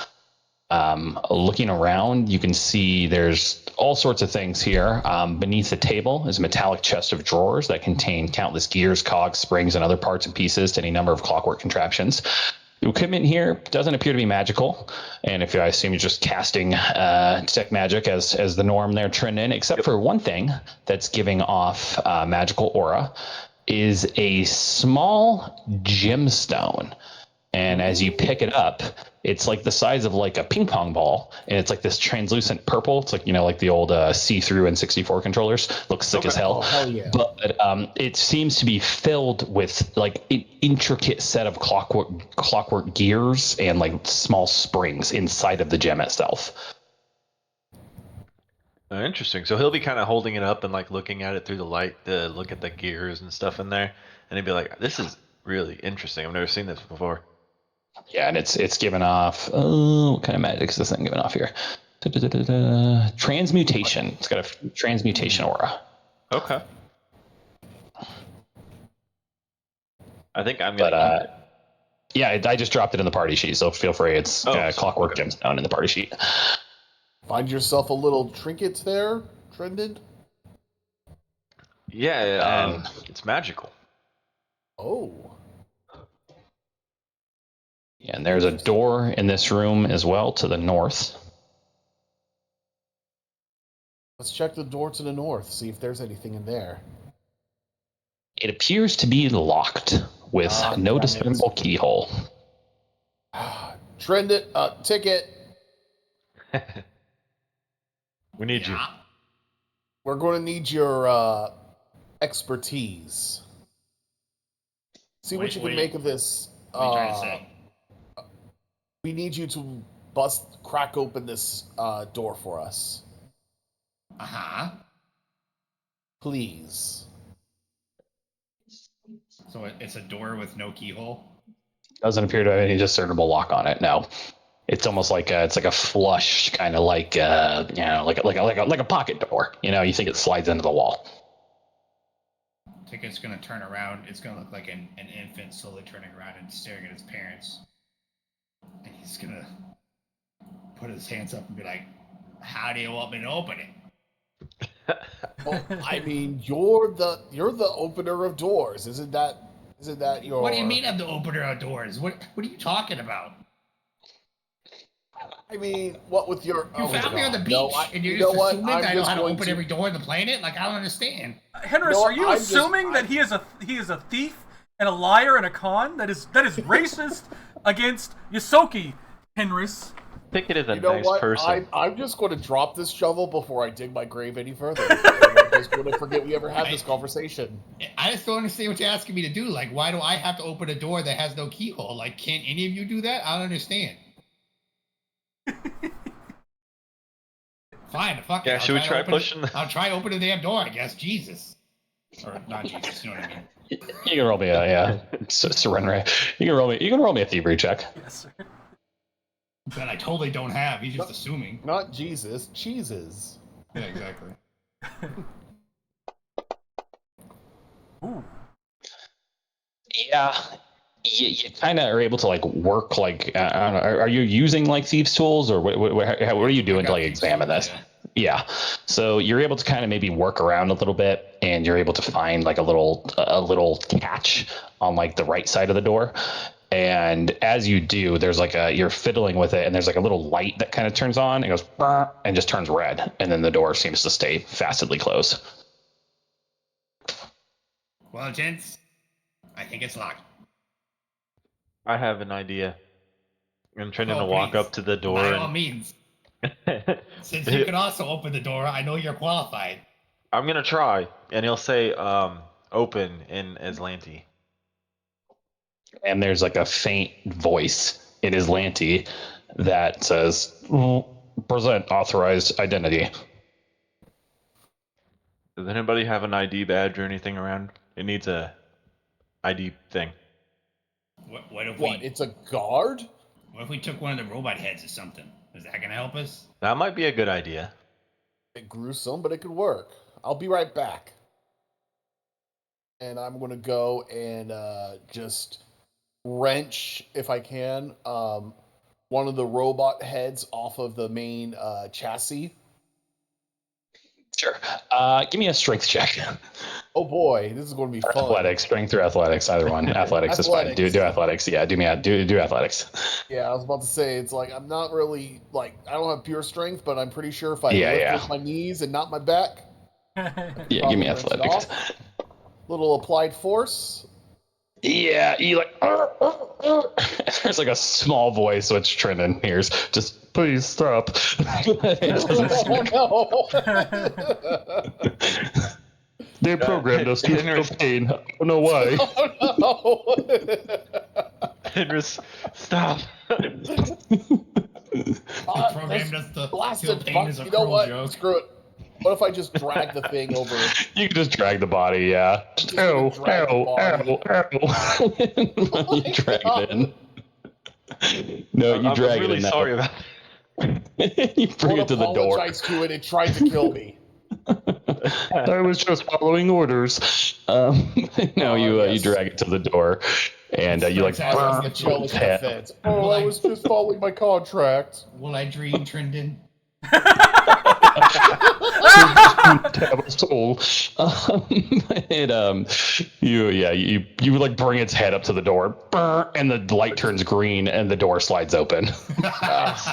Looking around, you can see there's all sorts of things here. Beneath the table is a metallic chest of drawers that contain countless gears, cogs, springs, and other parts and pieces to any number of clockwork contraptions. The equipment here doesn't appear to be magical, and if I assume you're just casting detect magic as the norm there, Trendon, except for one thing that's giving off magical aura, is a small gemstone. And as you pick it up, it's like the size of like a ping pong ball, and it's like this translucent purple. It's like like the old see-through N64 controllers. Looks sick as hell. Oh, hell yeah. But it seems to be filled with like an intricate set of clockwork gears and like small springs inside of the gem itself. Interesting. So he'll be kind of holding it up and like looking at it through the light to look at the gears and stuff in there, and he'd be like, "This is really interesting. I've never seen this before." Yeah, and it's given off. What kind of magic is this thing giving off here? Transmutation. It's got a transmutation aura. Okay. I think I'm But gonna keep it. yeah, I just dropped it in the party sheet, so feel free. It's clockwork okay. gemstone in the party sheet. Find yourself a little trinket there, Trendon? Yeah, and it's magical. Oh. Yeah, and there's a door in this room as well to the north. Let's check the door to the north, see if there's anything in there. It appears to be locked with no discernible keyhole. Trendon, ticket. We need you. We're going to need your expertise. See what you can make of this. What are you trying to say? We need you to crack open this door for us. Uh-huh. Please. So it's a door with no keyhole? Doesn't appear to have any discernible lock on it. No, it's almost like it's like a flush, kind of like like a pocket door. You think it slides into the wall. Ticket's gonna turn around. It's gonna look like an infant slowly turning around and staring at his parents. And he's gonna put his hands up and be like, "How do you want me to open it?" Well, I mean, you're the opener of doors. Isn't that your? What do you mean I'm the opener of doors? What are you talking about? I mean, what with your? You found me on the beach, no, and you're you just know what? assuming that I know how to going open every door in the planet? Like, I don't understand. Henris, No, are you I'm assuming that he is a thief and a liar and a con? That is racist against Yosoki, Henris. Ticket is a You know nice what? person. I'm just going to drop this shovel before I dig my grave any further. I'm just going to forget we ever had this conversation. I just don't understand what you're asking me to do. Like, why do I have to open a door that has no keyhole? Like, can't any of you do that? I don't understand. Fine, fuck it. Yeah, should we try pushing? I'll try opening the damn door, I guess. Jesus. Or not Jesus, you know what I mean. You can roll me surrender. You can roll me a thievery check. Yes, sir. That I totally don't have. He's just assuming. Not Jesus, cheeses. Yeah, exactly. Yeah, you kind of are able to like work like I don't know, are you using like thieves tools or what are you I doing to got like these examine tools, this? yeah. Yeah, so you're able to kind of maybe work around a little bit, and you're able to find like a little catch on like the right side of the door. And as you do, there's like you're fiddling with it, and there's like a little light that kind of turns on and goes "Bah," and just turns red, and then the door seems to stay fastidly closed. Well, gents, I think it's locked. I have an idea. I'm trying to Oh, walk please. up to the door By all and means. Since you can also open the door, I know you're qualified. I'm gonna try, and he'll say open in Aslanti. And there's like a faint voice in Islanti that says, "Present authorized identity." Does anybody have an ID badge or anything around? It needs a ID thing. What if What? we It's a guard? what if we took one of the robot heads or something? Is that gonna help us? That might be a good idea. Bit gruesome, but it could work. I'll be right back. And I'm gonna go and just wrench, if I can, one of the robot heads off of the main chassis. Sure. Give me a strength check. Oh boy, this is going to be fun. Athletics, strength or athletics, either one. Athletics is fine. Do Athletics. athletics. Yeah, do athletics. Yeah, I was about to say it's like I'm not really like I don't have pure strength, but I'm pretty sure if I Yeah, lift yeah. with my knees and not my back, Yeah, give me probably wrench it athletics. off. Little applied force. Yeah, you like. There's like a small voice which Trendon hears. Just please stop. It doesn't seem- Oh no! They programmed us to feel Henris, pain. I don't know why. Oh no! Henris, stop. Programmed us to feel Blasted pain fuck. is a You know cruel what? joke. Screw it. What if I just drag the thing over? You can just drag the body, yeah. I'm just gonna drag the body. You drag it in. No, you I'm drag really it in. sorry about You bring it to the door. Apologize to it. It tried to kill me. I was just following orders. No, you Yes. drag it to the door, and you like Starts I asking was the if jealous head. defense. Oh, I was just following my contract. Will I dream, Trendon? Have a soul. You like bring its head up to the door, and the light turns green, and the door slides open. Nice.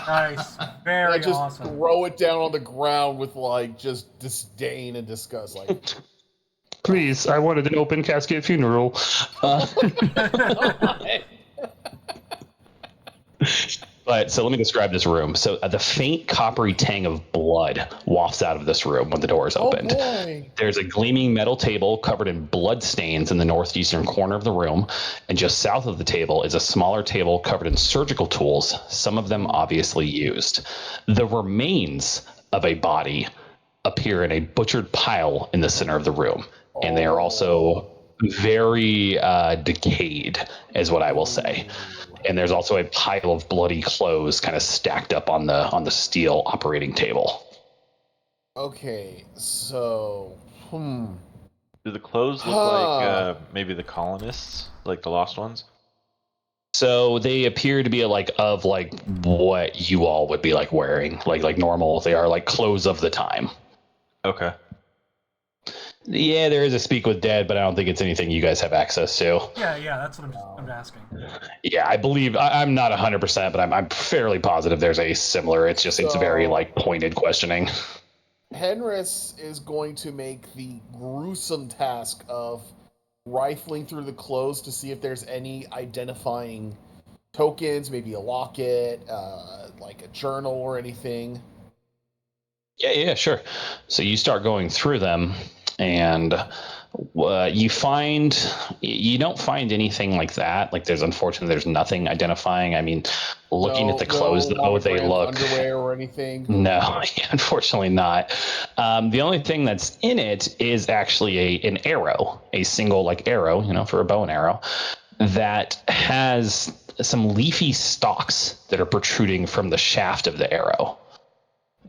And I Very just awesome. throw it down on the ground with like just disdain and disgust. Like, Please, I wanted an open casket funeral. But so let me describe this room. So the faint coppery tang of blood wafts out of this room when the door is oh opened. boy. There's a gleaming metal table covered in blood stains in the northeastern corner of the room, and just south of the table is a smaller table covered in surgical tools, some of them obviously used. The remains of a body appear in a butchered pile in the center of the room, and they are also very decayed, is what I will say. And there's also a pile of bloody clothes kind of stacked up on the steel operating table. Okay, so Do the clothes look like maybe the colonists, like the lost ones? So they appear to be like what you all would be like wearing, like normal. They are like clothes of the time. Okay. Yeah, there is a speak with dead, but I don't think it's anything you guys have access to. Yeah, that's what I'm asking. Yeah, I believe I'm not 100%, but I'm fairly positive there's a similar. It's just it's very like pointed questioning. Henris is going to make the gruesome task of rifling through the clothes to see if there's any identifying tokens, maybe a locket, like a journal or anything. Yeah, sure. So you start going through them, and you don't find anything like that. Like there's nothing identifying. I mean, looking at the clothes though, they monogrammed look underwear or anything. no, unfortunately not. The only thing that's in it is actually an arrow, a single like arrow, for a bow and arrow, that has some leafy stalks that are protruding from the shaft of the arrow.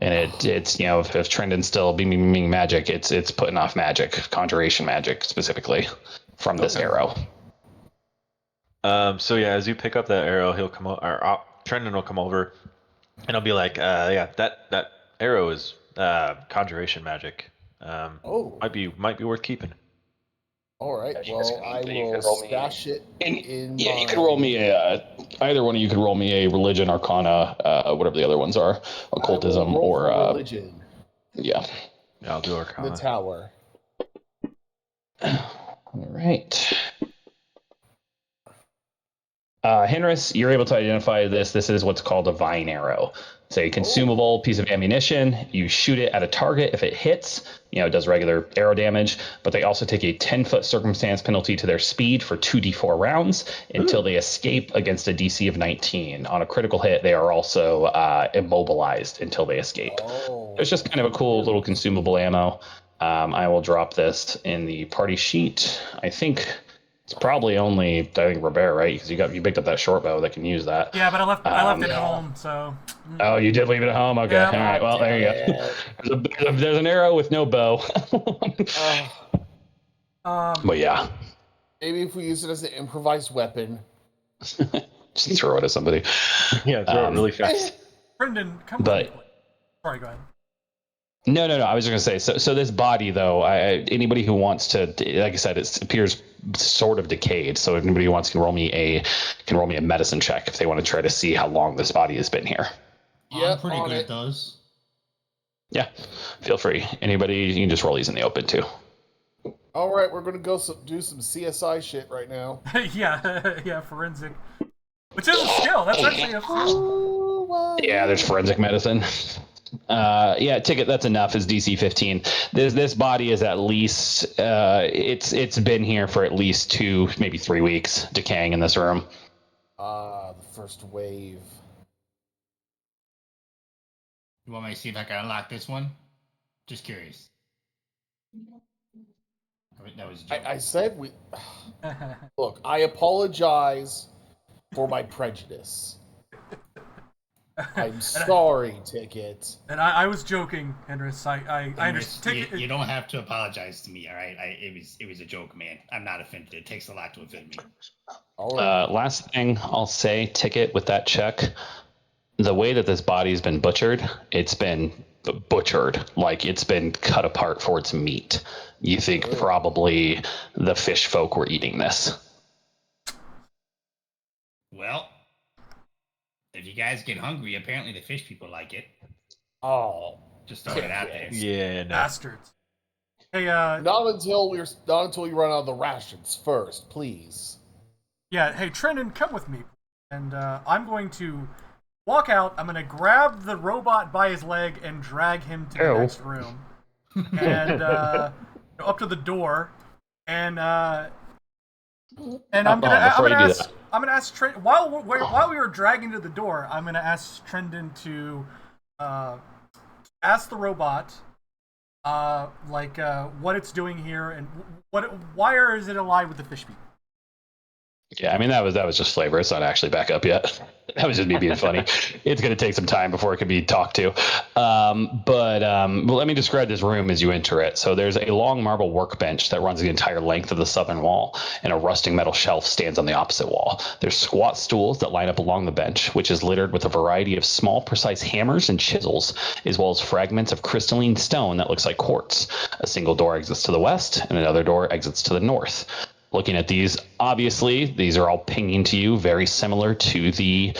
And it's if Trendon's still beaming magic, it's putting off magic, conjuration magic specifically from this arrow. So yeah, as you pick up that arrow, he'll come over, or Trendon will come over, and I'll be like, yeah, that arrow is conjuration magic. Oh, Might be worth keeping. all right. As you guys Well, come, I then you will can roll me stash it And in yeah, my. you could roll me either one of you could roll me a religion, arcana, whatever the other ones are, I will occultism, roll or for religion. yeah. Yeah, I'll do The Arcana. tower. All right. Henris, you're able to identify this. This is what's called a vine arrow. It's a consumable piece of ammunition. You shoot it at a target. If it hits, it does regular arrow damage, but they also take a 10-foot circumstance penalty to their speed for 2d4 rounds until they escape against a DC of 19. On a critical hit, they are also immobilized until they escape. Oh. It's just kind of a cool little consumable ammo. I will drop this in the party sheet. I think it's probably only, I think, Robert, right? Because you picked up that short bow that can use that. Yeah, but I left it Yeah. home, so. Oh, you did leave it at home? Okay. Yeah. All right. Well, there you go. There's an arrow with no bow. But yeah. Maybe if we use it as an improvised weapon. Just throw it at somebody. Yeah, throw it really fast. Brendan, come with me. Sorry, go ahead. No. I was just gonna say. So this body, though, anybody who wants to, like I said, it appears sort of decayed. So if anybody who wants can roll me a medicine check if they want to try to see how long this body has been here. I'm pretty good at those. Yeah, feel free. Anybody, you can just roll these in the open too. All right, we're gonna go do some CSI shit right now. yeah, forensic. Which is a skill. That's actually a skill. Yeah, there's forensic medicine. Yeah, ticket. That's enough. Is DC 15. This body is at least it's been here for at least 2, maybe 3 weeks, decaying in this room. The first wave. You want me to see if I can unlock this one? Just curious. That was a joke. I said we. Look, I apologize for my prejudice. I'm sorry, Ticket. And I was joking, Henris. I understand. You don't have to apologize to me, all right? It was a joke, man. I'm not offended. It takes a lot to offend me. All right. Last thing I'll say, Ticket, with that check, the way that this body's been butchered, it's been butchered, like it's been cut apart for its meat. You think probably the fish folk were eating this. Well, if you guys get hungry, apparently the fish people like it. Oh, just throwing it out there. Yeah, no. Bastards. Hey, not until we run out of the rations first, please. Yeah, hey, Trendon, come with me, and I'm going to walk out. I'm going to grab the robot by his leg and drag him to the next room, and up to the door, and I'm gonna ask Trendon while we were dragging to the door. I'm gonna ask Trendon to ask the robot what it's doing here and why is it alive with the fish people. Yeah, I mean that was just flavor. It's not actually back up yet. That was just me being funny. It's going to take some time before it can be talked to. But let me describe this room as you enter it. So there's a long marble workbench that runs the entire length of the southern wall, and a rusting metal shelf stands on the opposite wall. There's squat stools that line up along the bench, which is littered with a variety of small, precise hammers and chisels, as well as fragments of crystalline stone that looks like quartz. A single door exits to the west, and another door exits to the north. Looking at these, obviously, these are all pinging to you, very similar to the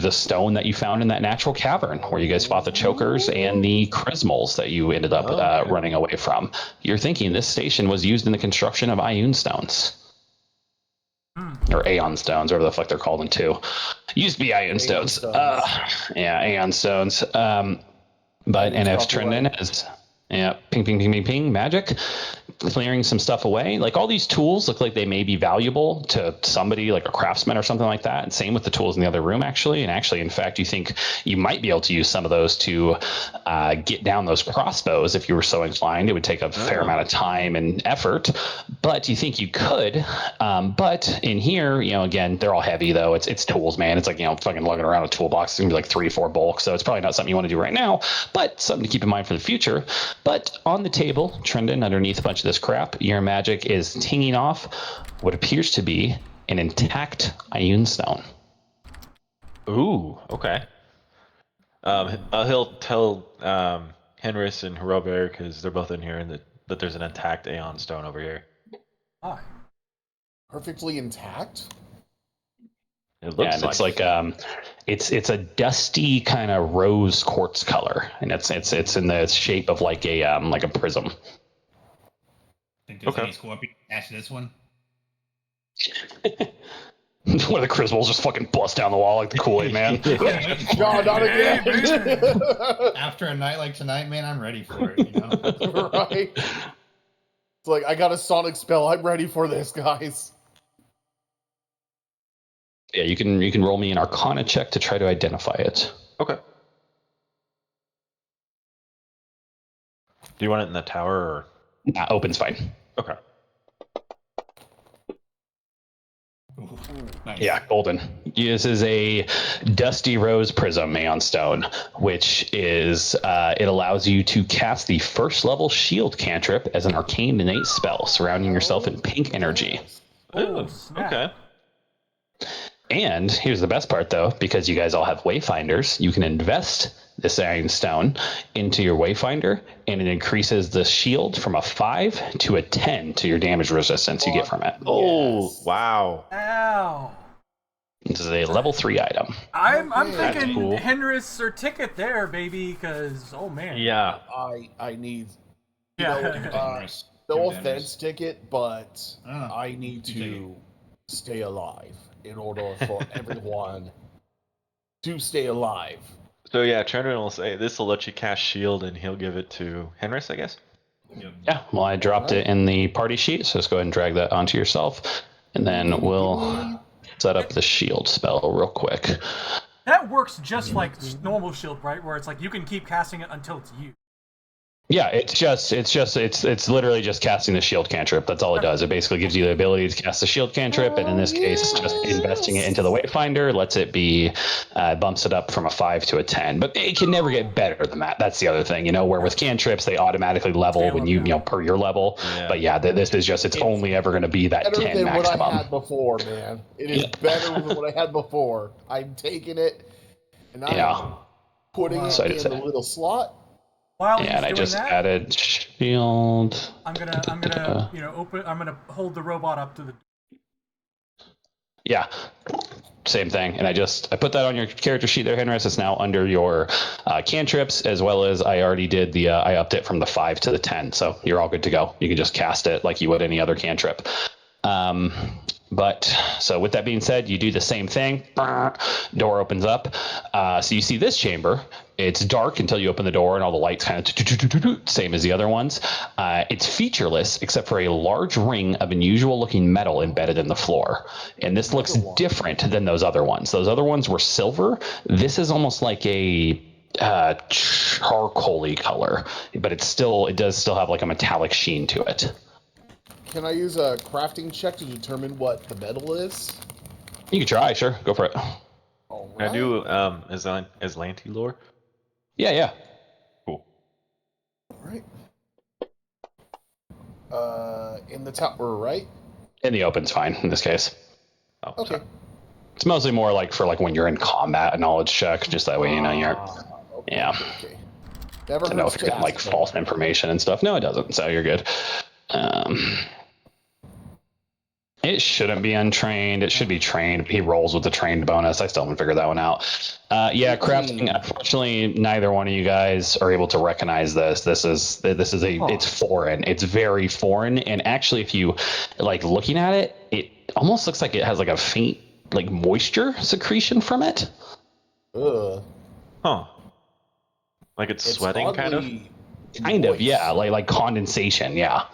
stone that you found in that natural cavern where you guys fought the chokers and the Chrismals that you ended up running away from. You're thinking this station was used in the construction of Ioun stones. Or Aeon stones, whatever the fuck they're called in two. Used to be Ioun stones. Aeon stones. But and if Trendon is ping, magic, clearing some stuff away. Like all these tools look like they may be valuable to somebody like a craftsman or something like that. And same with the tools in the other room, actually. And actually, in fact, you think you might be able to use some of those to get down those crossbows if you were so inclined. It would take a fair amount of time and effort, but you think you could. But in here, again, they're all heavy though. It's tools, man. It's like, fucking lugging around a toolbox. It's gonna be like 3-4 bulk. So it's probably not something you want to do right now, but something to keep in mind for the future. But on the table, Trendon, underneath a bunch of this crap, your magic is tinging off what appears to be an intact Ion Stone. Ooh, okay. He'll tell Henris and Robert, because they're both in here, and that there's an intact Aeon Stone over here. Hi. Perfectly intact? It Yeah, looks and it's a dusty kind of rose quartz color, and it's in the shape of like a prism. Think there's Okay. any scorpion attached to this one? One of the crystals just fucking bust down the wall like the Kool-Aid man. God, not again! After a night like tonight, man, I'm ready for it, you know? Right? It's like, I got a sonic spell. I'm ready for this, guys. Yeah, you can roll me an Arcana check to try to identify it. Okay. Do you want it in the tower or? Nah, open's fine. Okay. Ooh, nice. Yeah, golden. This is a dusty rose prism Aeon Stone, which is it allows you to cast the first level shield cantrip as an arcane innate spell, surrounding yourself in pink energy. Yes. Oh, snap. Okay. And here's the best part, though, because you guys all have Wayfinders, you can invest this Iron Stone into your Wayfinder, and it increases the shield from a 5 to a 10 to your damage resistance you get from it. Oh, Yes. wow. Ow. This is a level 3 item. I'm Okay. That's thinking cool. Henris or Ticket there, baby, because, oh man. Yeah. I need, you Yeah. know, Henris. no Give it to offense, Ticket, but Ah, I need you take to stay alive in order for everyone to stay alive. So yeah, Trendon will say this will let you cast shield, and he'll give it to Henris, I guess. Yep. Yeah, well, I dropped it in the party sheet, so just go ahead and drag that onto yourself, and then we'll set up the shield spell real quick. That works just like normal shield, right? Where it's like you can keep casting it until it's used. Yeah, it's literally just casting the shield cantrip. That's all it does. It basically gives you the ability to cast the shield cantrip, and in this case, just investing it into the Wayfinder lets it be bumps it up from a 5 to a 10. But it can never get better than that. That's the other thing, where with cantrips they automatically level when you per your level. Yeah. But yeah, this is just it's only ever going to be that Better 10 than what maximum. I had before, man. It is better than what I had before. I'm taking it, and I'm putting So I it just- in the little slot. While Yeah, and I he's doing just that, added shield. I'm gonna I'm gonna hold the robot up to the. Yeah, same thing. And I put that on your character sheet there, Henris. It's now under your cantrips, as well as I already did I upped it from the 5 to the 10. So you're all good to go. You can just cast it like you would any other cantrip. But so with that being said, you do the same thing. Door opens up. So you see this chamber. It's dark until you open the door, and all the lights kind of same as the other ones. It's featureless except for a large ring of unusual-looking metal embedded in the floor. And this looks different than those other ones. Those other ones were silver. This is almost like a charcoaly color, but it does still have like a metallic sheen to it. Can I use a crafting check to determine what the metal is? You can try, sure, go for it. All Can I do Aslanti lore? Yeah. Cool. All right. In the tower, right? In the open's fine in this case. Oh, Okay. sorry. It's mostly more like for like when you're in combat, a knowledge check, just that way you're. Okay, Yeah. Okay. Never To know if hurts you're to getting like ask, false information and stuff. No, it doesn't. So you're good. It shouldn't be untrained. It should be trained. He rolls with the trained bonus. I still haven't figured that one out. Yeah, crafting. Unfortunately, neither one of you guys are able to recognize this. It's foreign. It's very foreign. And actually, if you like looking at it, it almost looks like it has like a faint like moisture secretion from it. Ugh. Huh. Like it's sweating, kind of? oddly Kind of, moist. yeah, like condensation, yeah.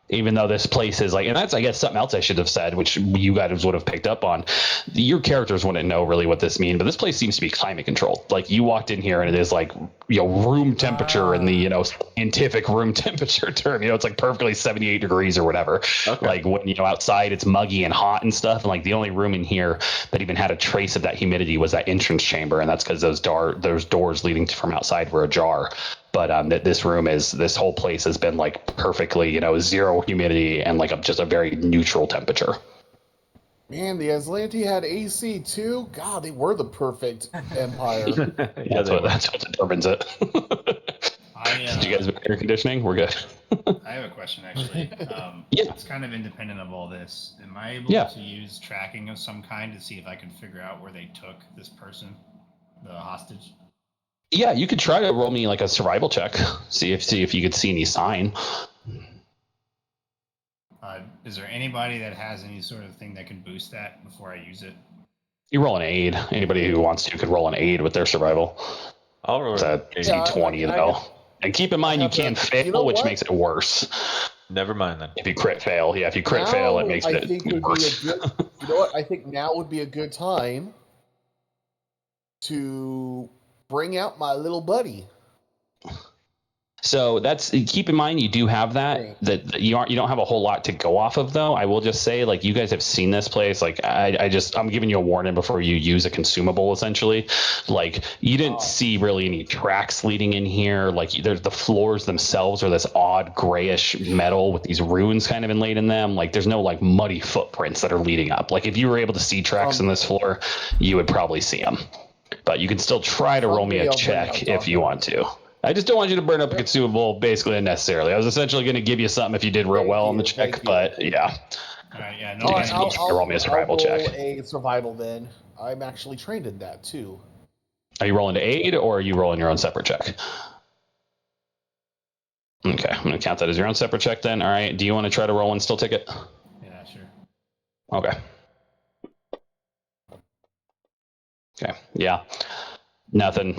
Even though this place is like, and that's I guess something else I should have said, which you guys would have picked up on. Your characters wouldn't know really what this means, but this place seems to be climate controlled. Like you walked in here and it is like room temperature in the scientific room temperature term. It's like perfectly 78 degrees or whatever. Okay. Like when outside it's muggy and hot and stuff, and like the only room in here that even had a trace of that humidity was that entrance chamber, and that's because those doors leading from outside were ajar. But this whole place has been like perfectly, zero humidity and like just a very neutral temperature. Man, the Aslanti had AC too. God, they were the perfect empire. Yeah, they were. That's what determines it. Did you guys have air conditioning? We're good. I have a question actually. Yeah. It's kind of independent of all this. Am I able Yeah. to use tracking of some kind to see if I can figure out where they took this person, the hostage? Yeah, you could try to roll me like a survival check. See if you could see any sign. Is there anybody that has any sort of thing that can boost that before I use it? You roll an aid. Anybody who wants to could roll an aid with their survival. I'll roll It's a it. Yeah, D20 I- though. And keep in mind you have to- can fail, you know which what? makes it worse. Never mind then. If you crit fail, yeah, if you crit Now, fail, it makes I it think would be worse. a good. You know what? I think now would be a good time to bring out my little buddy. So that's keep in mind you do have that Right. that you don't have a whole lot to go off of though. I will just say like you guys have seen this place. Like I'm giving you a warning before you use a consumable essentially. Like you didn't see really any tracks leading in here. Like there's the floors themselves are this odd grayish metal with these runes kind of inlaid in them. Like there's no like muddy footprints that are leading up. Like if you were able to see tracks in this floor, you would probably see them. But you can still try to roll me a I'll bring out check if you Taco. want to. I just don't want you to burn up a consumable basically unnecessarily. I was essentially going to give you something if you did real Thank well on the you, check, thank you. but yeah. All right, yeah, no. You All guys right, can try to roll me a survival I'll roll check. a survival then. I'm actually trained in that too. Are you rolling to aid or are you rolling your own separate check? Okay, I'm going to count that as your own separate check then. All right. Do you want to try to roll one still ticket? Yeah, sure. Okay. Okay. Yeah. Nothing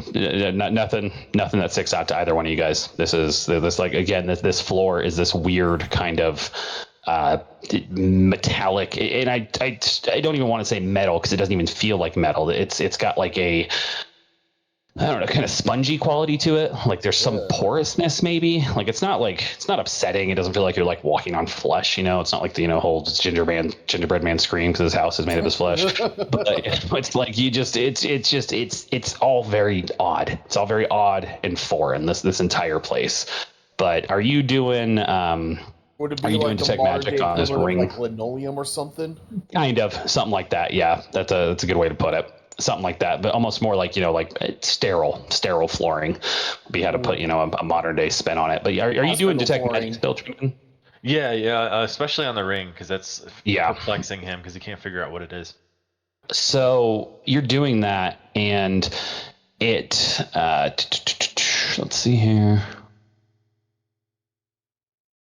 that sticks out to either one of you guys. This like again this floor is this weird kind of metallic, and I don't even want to say metal because it doesn't even feel like metal. It's got like a, I don't know, kind of spongy quality to it. Like there's some Yeah. porousness maybe. Like it's not upsetting. It doesn't feel like you're like walking on flesh. It's not like the whole gingerbread man scream because his house is made of his flesh. But it's like it's all very odd. It's all very odd and foreign. This entire place. But are you doing Would it Are be you doing like the detect modern magic day on this equivalent of ring? like linoleum or something? Kind of something like that. Yeah, that's a good way to put it. Something like that, but almost more like like sterile flooring. We had to put a modern day spin on it. But are you doing Hospital detect flooring. magic still, Truman? Yeah, especially on the ring because that's Yeah. perplexing him because he can't figure out what it is. So you're doing that, and it. Let's see here.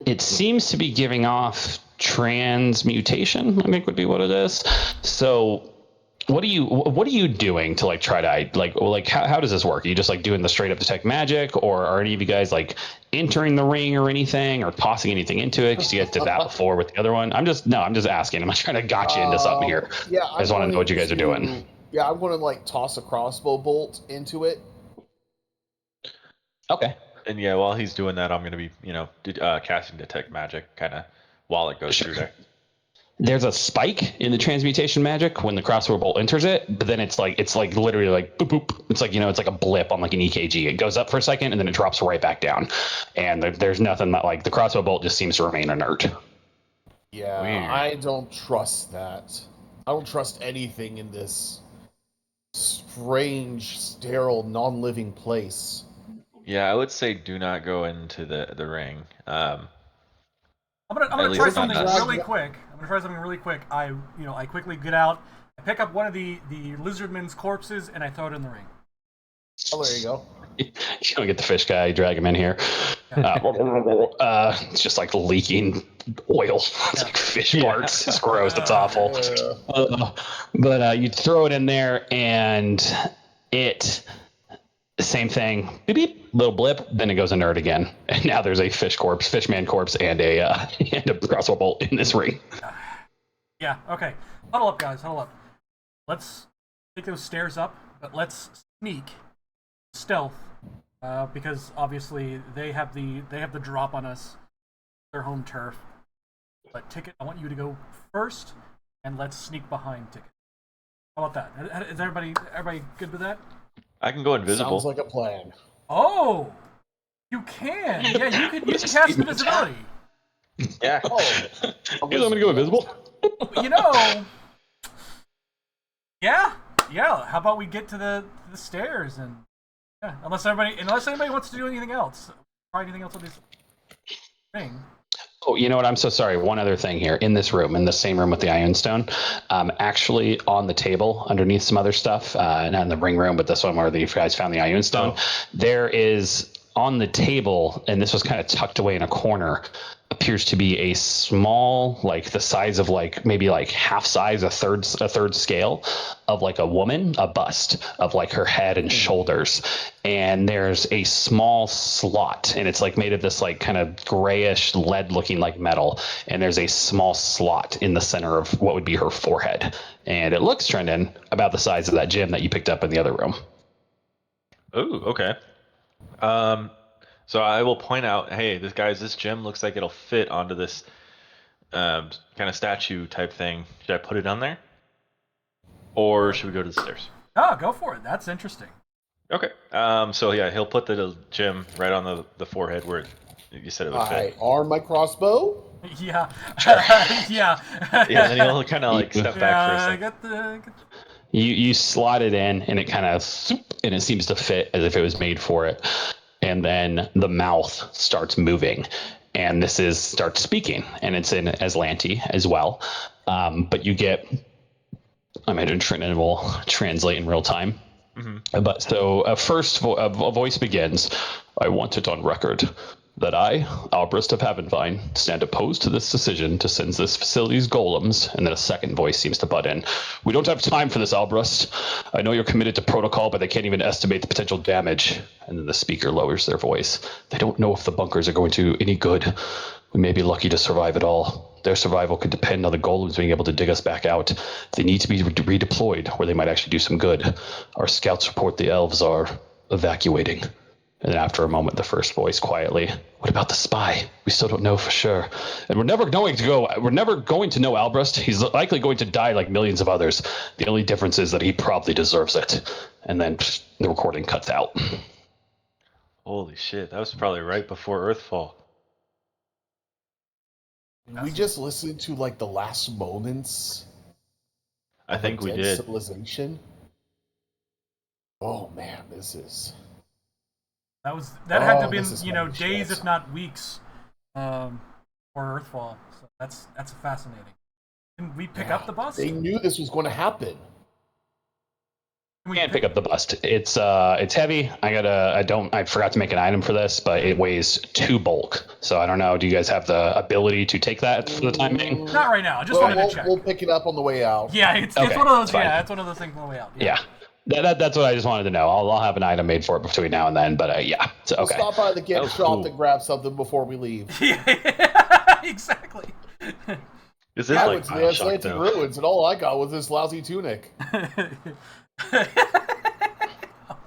It seems to be giving off transmutation, I think would be what it is. So what are you doing to like try to like how does this work? Are you just like doing the straight up detect magic, or are any of you guys like entering the ring or anything or tossing anything into it? Because you guys did that before with the other one. I'm just asking. I'm not trying to gotcha into something here. Yeah, I just want to know what you guys are doing. Yeah, I'm going to like toss a crossbow bolt into it. Okay. And yeah, while he's doing that, I'm gonna be casting detect magic kind of while it goes through there. There's a spike in the transmutation magic when the crossbow bolt enters it, but then it's like literally like boop boop. It's like it's like a blip on like an EKG. It goes up for a second and then it drops right back down. And there's nothing that like the crossbow bolt just seems to remain inert. Yeah, Weird. I don't trust that. I don't trust anything in this strange, sterile, non-living place. Yeah, I would say do not go into the ring. I'm At gonna least try not something us. really quick. I quickly get out. I pick up one of the lizardmen's corpses and I throw it in the ring. Oh, there you go. You don't get the fish guy, drag him in here. It's just like leaking oil. It's like fish farts. It's gross. It's awful. But you throw it in there and it, same thing. Beep, beep, little blip. Then it goes inert again. And now there's a fishman corpse, and a crossbow bolt in this ring. Yeah. Okay. Huddle up, guys. Huddle up. Let's take those stairs up, but let's sneak, stealth, because obviously they have the drop on us, their home turf. But Ticket, I want you to go first, and let's sneak behind Ticket. How about that? Is everybody good with that? I can go invisible. Sounds like a plan. Oh, you can. Yeah, you can cast invisibility. Yeah. Oh, You want me to go invisible? You know, Yeah. How about we get to the stairs and unless anybody wants to do anything else, try anything else on this thing. Oh, you know what? I'm so sorry. One other thing here. In this room, in the same room with the Ion Stone, actually on the table underneath some other stuff, not in the ring room, but this one where you guys found the Ion Stone, there is on the table, and this was kind of tucked away in a corner, appears to be a small, like the size of like maybe like half size, a third scale of like a woman, a bust of like her head and shoulders. And there's a small slot, and it's like made of this like kind of grayish lead looking like metal. And there's a small slot in the center of what would be her forehead. And it looks, Trendon, about the size of that gem that you picked up in the other room. Oh, okay. So I will point out, hey, this gem looks like it'll fit onto this kind of statue type thing. Should I put it on there, or should we go to the stairs? Oh, go for it. That's interesting. Okay. So yeah, he'll put the gem right on the forehead where you said it would fit. I arm my crossbow. Yeah. Yeah. And then he'll kind of like step back for a second. Get the... You slot it in, and it kind of and it seems to fit as if it was made for it. And then the mouth starts moving, and starts speaking, and it's in Aslanti as well. But you get, I imagine Trendon will translate in real time. Mm-hmm. But so first a voice begins. I want it on record that I, Albrist of Havenvine, stand opposed to this decision to send this facility's golems. And then a second voice seems to butt in. We don't have time for this, Albrist. I know you're committed to protocol, but they can't even estimate the potential damage. And then the speaker lowers their voice. They don't know if the bunkers are going to do any good. We may be lucky to survive it all. Their survival could depend on the golems being able to dig us back out. They need to be redeployed, where they might actually do some good. Our scouts report the elves are evacuating. And then after a moment, the first voice quietly, what about the spy? We still don't know for sure. And we're never going to know Albrist. He's likely going to die like millions of others. The only difference is that he probably deserves it. And then the recording cuts out. Holy shit, that was probably right before Earthfall. We just listened to like the last moments. I think we did. Civilization. Oh man, this is... That had to have been, days if not weeks, for Earthfall. So that's fascinating. Can we pick up the bust? They knew this was going to happen. We can't pick up the bust. It's heavy. I forgot to make an item for this, but it weighs 2 bulk. So I don't know. Do you guys have the ability to take that for the time being? Not right now. I just wanted to check. We'll pick it up on the way out. Yeah, it's one of those. Yeah, it's one of those things on the way out. Yeah. That's what I just wanted to know. I'll have an item made for it between now and then, but yeah. So, okay. We'll stop by the gift shop and grab something before we leave. Yeah, exactly. Is this like the Atlantic ruins, and all I got was this lousy tunic.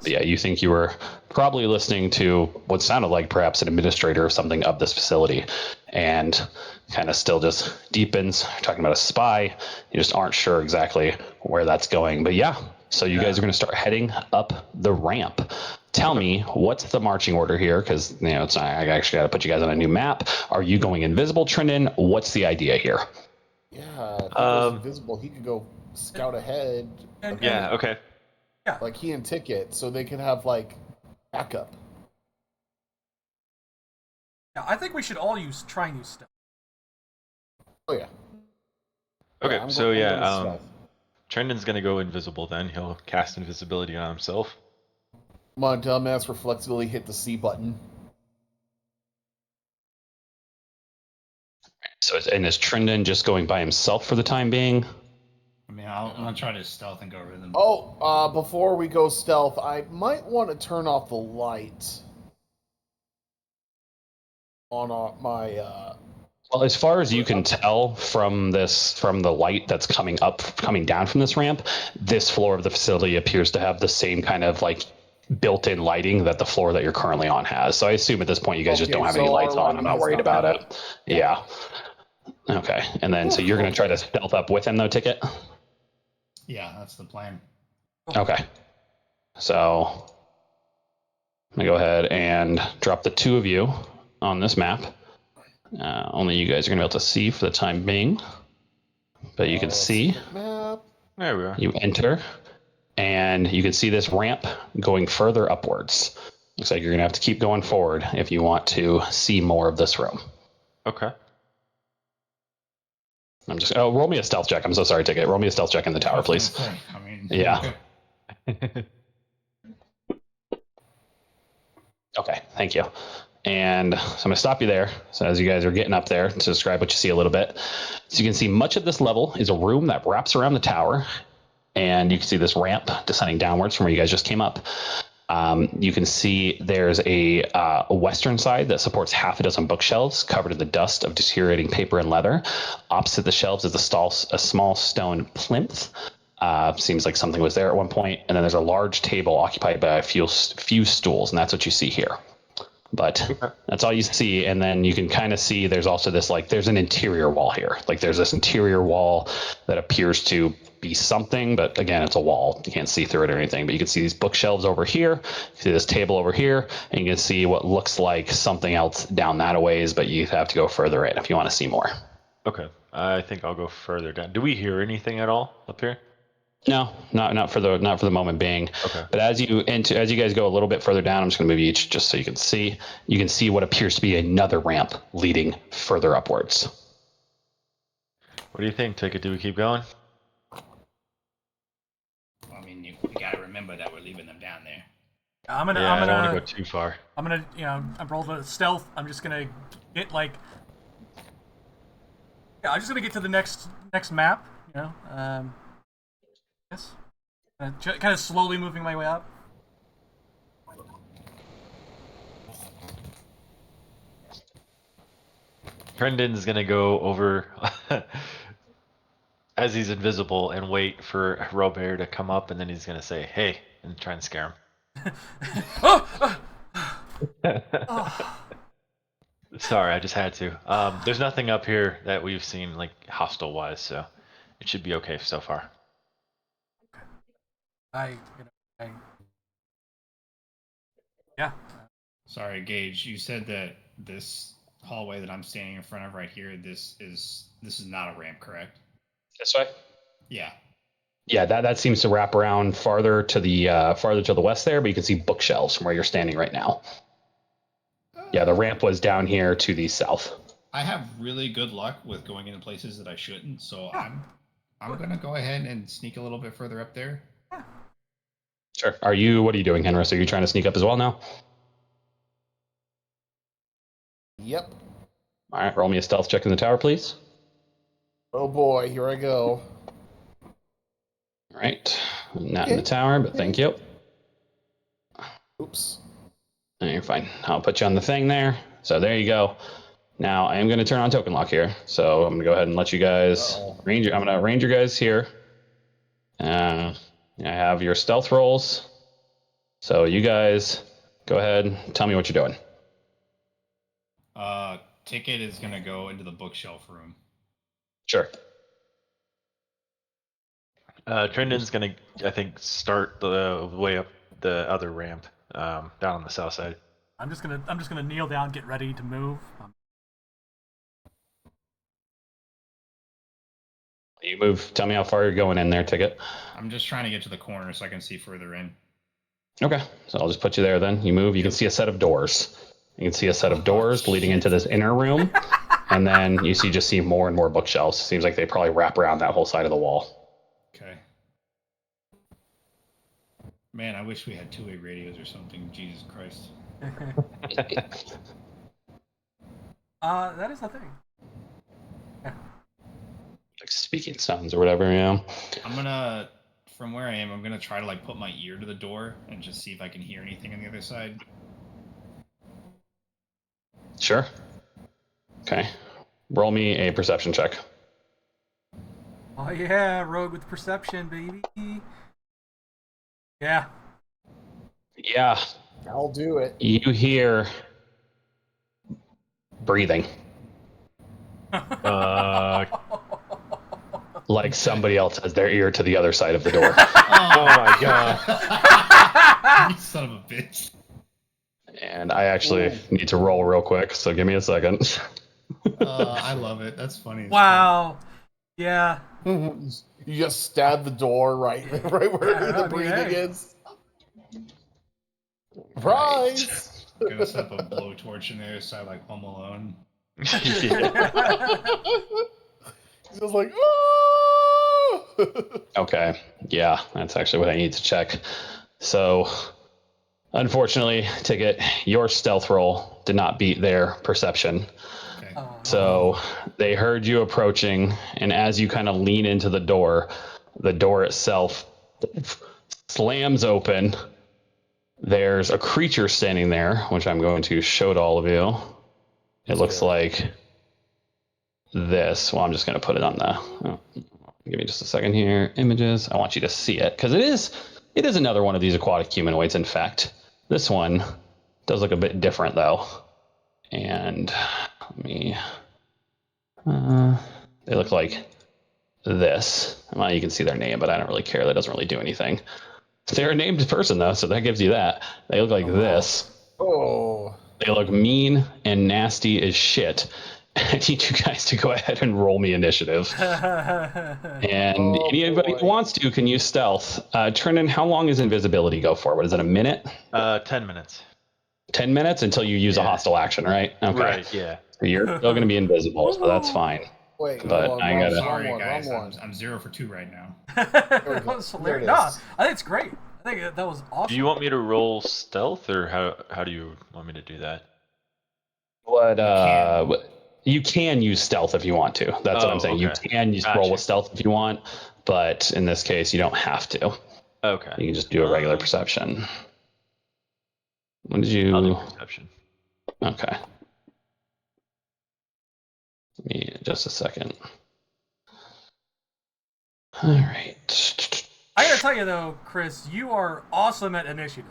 Yeah, you think you were probably listening to what sounded like perhaps an administrator or something of this facility, and kind of still just deepens, talking about a spy. You just aren't sure exactly where that's going. But yeah, so you guys are going to start heading up the ramp. Tell me, what's the marching order here? Because I actually got to put you guys on a new map. Are you going invisible, Trendon? What's the idea here? Yeah, if he was invisible, he could go scout ahead. Yeah, okay. Yeah. Like he and Ticket, so they can have like backup. Yeah, I think we should all try new stuff. Oh yeah. Okay, so Trendon's gonna go invisible then. He'll cast invisibility on himself. Come on, dumbass, for flexibility, hit the C button. So is Trendon just going by himself for the time being? I mean, I'm gonna try to stealth and go over them. Oh, before we go stealth, I might want to turn off the light on my. Well, as far as you can tell from the light that's coming down from this ramp, this floor of the facility appears to have the same kind of like built-in lighting that the floor that you're currently on has. So I assume at this point you guys just don't have any lights on. I'm not worried about it. Yeah. Okay. And then so you're going to try to stealth up with him though, Ticket? Yeah, that's the plan. Okay. So I'm going to go ahead and drop the 2 of you on this map. Only you guys are going to be able to see for the time being. But you can see. Map. There we are. You enter, and you can see this ramp going further upwards. Looks like you're going to have to keep going forward if you want to see more of this room. Okay. Roll me a stealth check. I'm so sorry, Ticket. Roll me a stealth check in the tower, please. Say, I mean, Yeah. okay. Okay, thank you. And so I'm going to stop you there. So as you guys are getting up there to describe what you see a little bit. So you can see much of this level is a room that wraps around the tower. And you can see this ramp descending downwards from where you guys just came up. You can see there's a western side that supports half a dozen bookshelves covered in the dust of deteriorating paper and leather. Opposite the shelves is a small stone plinth. Seems like something was there at one point. And then there's a large table occupied by a few stools, and that's what you see here. But that's all you see. And then you can kind of see there's also this, like, there's an interior wall here. Like, there's this interior wall that appears to be something, but again, it's a wall. You can't see through it or anything. But you can see these bookshelves over here, you see this table over here, and you can see what looks like something else down that a ways, but you have to go further in if you want to see more. Okay. I think I'll go further down. Do we hear anything at all up here? No, not for the moment being. Okay. But as you guys go a little bit further down, I'm just going to move you each just so you can see. You can see what appears to be another ramp leading further upwards. What do you think, Ticket? Do we keep going? I mean, you gotta remember that we're leaving them down there. I'm I don't want to go too far. gonna, I rolled a stealth. I'm just gonna get I'm just gonna get to the next map. Yes. Kind of slowly moving my way up. Brendan's gonna go over as he's invisible and wait for Robert to come up, and then he's gonna say, "Hey," and try and scare him. Sorry, I just had to. There's nothing up here that we've seen like hostile wise, so it should be okay so far. Yeah. Sorry, Gage. You said that this hallway that I'm standing in front of right here, this is not a ramp, correct? This way? Yeah. Yeah, that seems to wrap around farther to the west there, but you can see bookshelves from where you're standing right now. Yeah, the ramp was down here to the south. I have really good luck with going into places that I shouldn't, so I'm gonna go ahead and sneak a little bit further up there. Sure. What are you doing, Henris? Are you trying to sneak up as well now? Yep. All right, roll me a stealth check in the tower, please. Oh boy, here I go. All right. Not in the tower, but thank you. Oops. No, you're fine. I'll put you on the thing there. So there you go. Now I am going to turn on token lock here. So I'm going to go ahead and let you guys range. I'm going to range your guys here. I have your stealth rolls. So you guys go ahead and tell me what you're doing. Ticket is gonna go into the bookshelf room. Sure. Trendon's gonna, I think, start the way up the other ramp down on the south side. I'm just gonna kneel down, get ready to move. You move. Tell me how far you're going in there, Ticket. I'm just trying to get to the corner so I can see further in. Okay, so I'll just put you there then. You move. You can see a set of doors. You can see a set of doors leading into this inner room, and then you see more and more bookshelves. Seems like they probably wrap around that whole side of the wall. Okay. Man, I wish we had two-way radios or something. Jesus Christ. That is the thing. Yeah. Like speaking sounds or whatever, yeah. From where I am, I'm gonna try to like put my ear to the door and just see if I can hear anything on the other side. Sure. Okay. Roll me a perception check. Oh yeah, rogue with perception, baby. Yeah. Yeah. I'll do it. You hear breathing. Like somebody else has their ear to the other side of the door. Oh my god. You son of a bitch. And I actually need to roll real quick, so give me a second. I love it. That's funny. Wow. Yeah. You just stab the door right where Yeah, the I mean, breathing hey. is. Surprise! Gonna set up a blowtorch in there, so I like Home Alone. Yeah. He's just like, oh! Okay. Yeah, that's actually what I need to check. So, unfortunately, Ticket, your stealth roll did not beat their perception. Okay. So they heard you approaching, and as you kind of lean into the door itself slams open. There's a creature standing there, which I'm going to show to all of you. It looks like this. Well, I'm just going to put it on the. Oh, give me just a second here. Images. I want you to see it because it is another one of these aquatic humanoids. In fact, this one does look a bit different though. And let me. They look like this. Well, you can see their name, but I don't really care. That doesn't really do anything. They're a named person though, so that gives you that. They look like this. Oh. They look mean and nasty as shit. I need you guys to go ahead and roll me initiative. And Oh, anybody who boy. wants to can use stealth. Trinan, how long does invisibility go for? What is it, a minute? 10 minutes. 10 minutes until you use a Yeah. hostile action, right? Okay. Right. Yeah. So you're still going to be invisible, so that's fine. Wait, But hold on. I gotta- Sorry, wrong guys. one. I'm 0 for 2 right now. That we go. was There hilarious. it No, is. I think it's great. I think that was awesome. Do you want me to roll stealth, or how do you want me to do that? You can use stealth if you want to. That's what I'm Oh, saying. You okay. can use roll with stealth if you want, but in this case, you don't have to. Okay. You can just do a regular perception. When did I'll do you? perception. Okay. Give me just a second. All right. I gotta tell you though, Chris, you are awesome at initiative.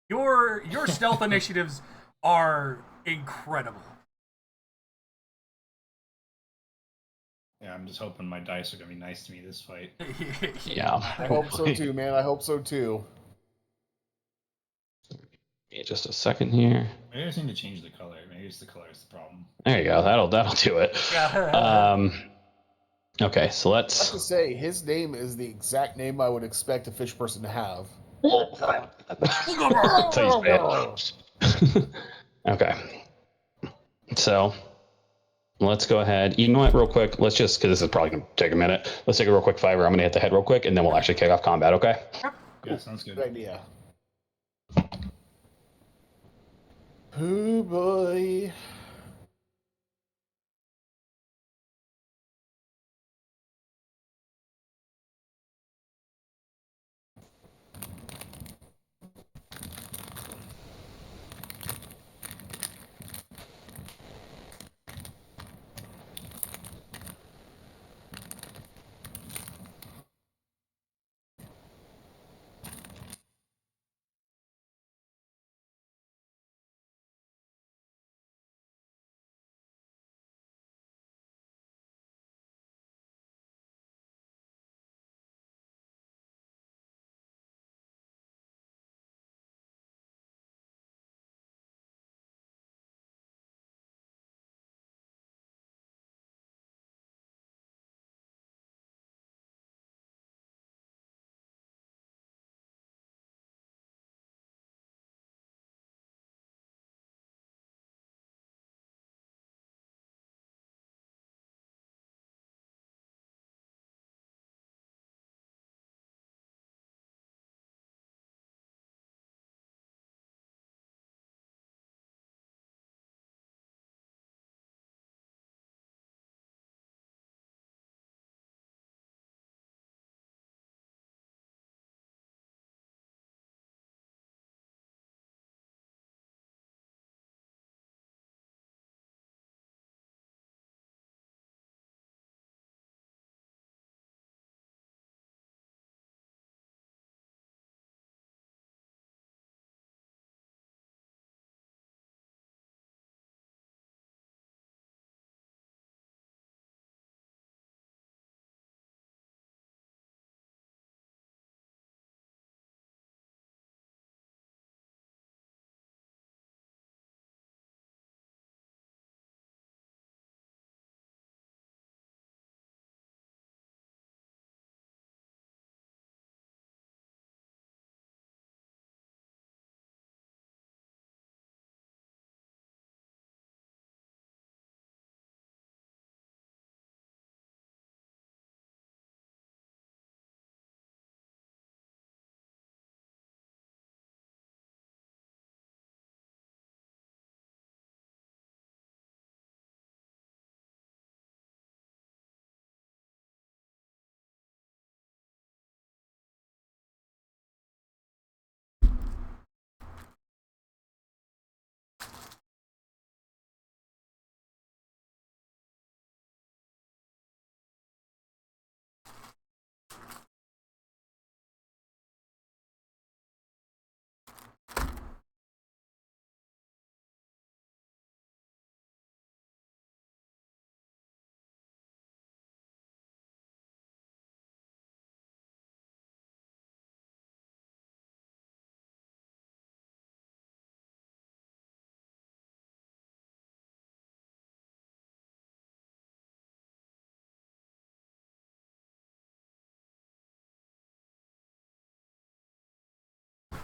Your stealth initiatives are incredible. Yeah, I'm just hoping my dice are gonna be nice to me this fight. Yeah. I hope so too, man. I hope so too. Give me just a second here. Maybe I just need to change the color. Maybe it's the color is the problem. There you go. That'll do it. Okay, so I have to let's. say, his name is the exact name I would expect a fish person to have. Please say it. Okay. So let's go ahead. You know what? Real quick. Let's just, because this is probably going to take a minute. Let's take a real quick fiver. I'm going to hit the head real quick, and then we'll actually kick off combat. Okay. Yeah, sounds good. Good idea. Oh boy.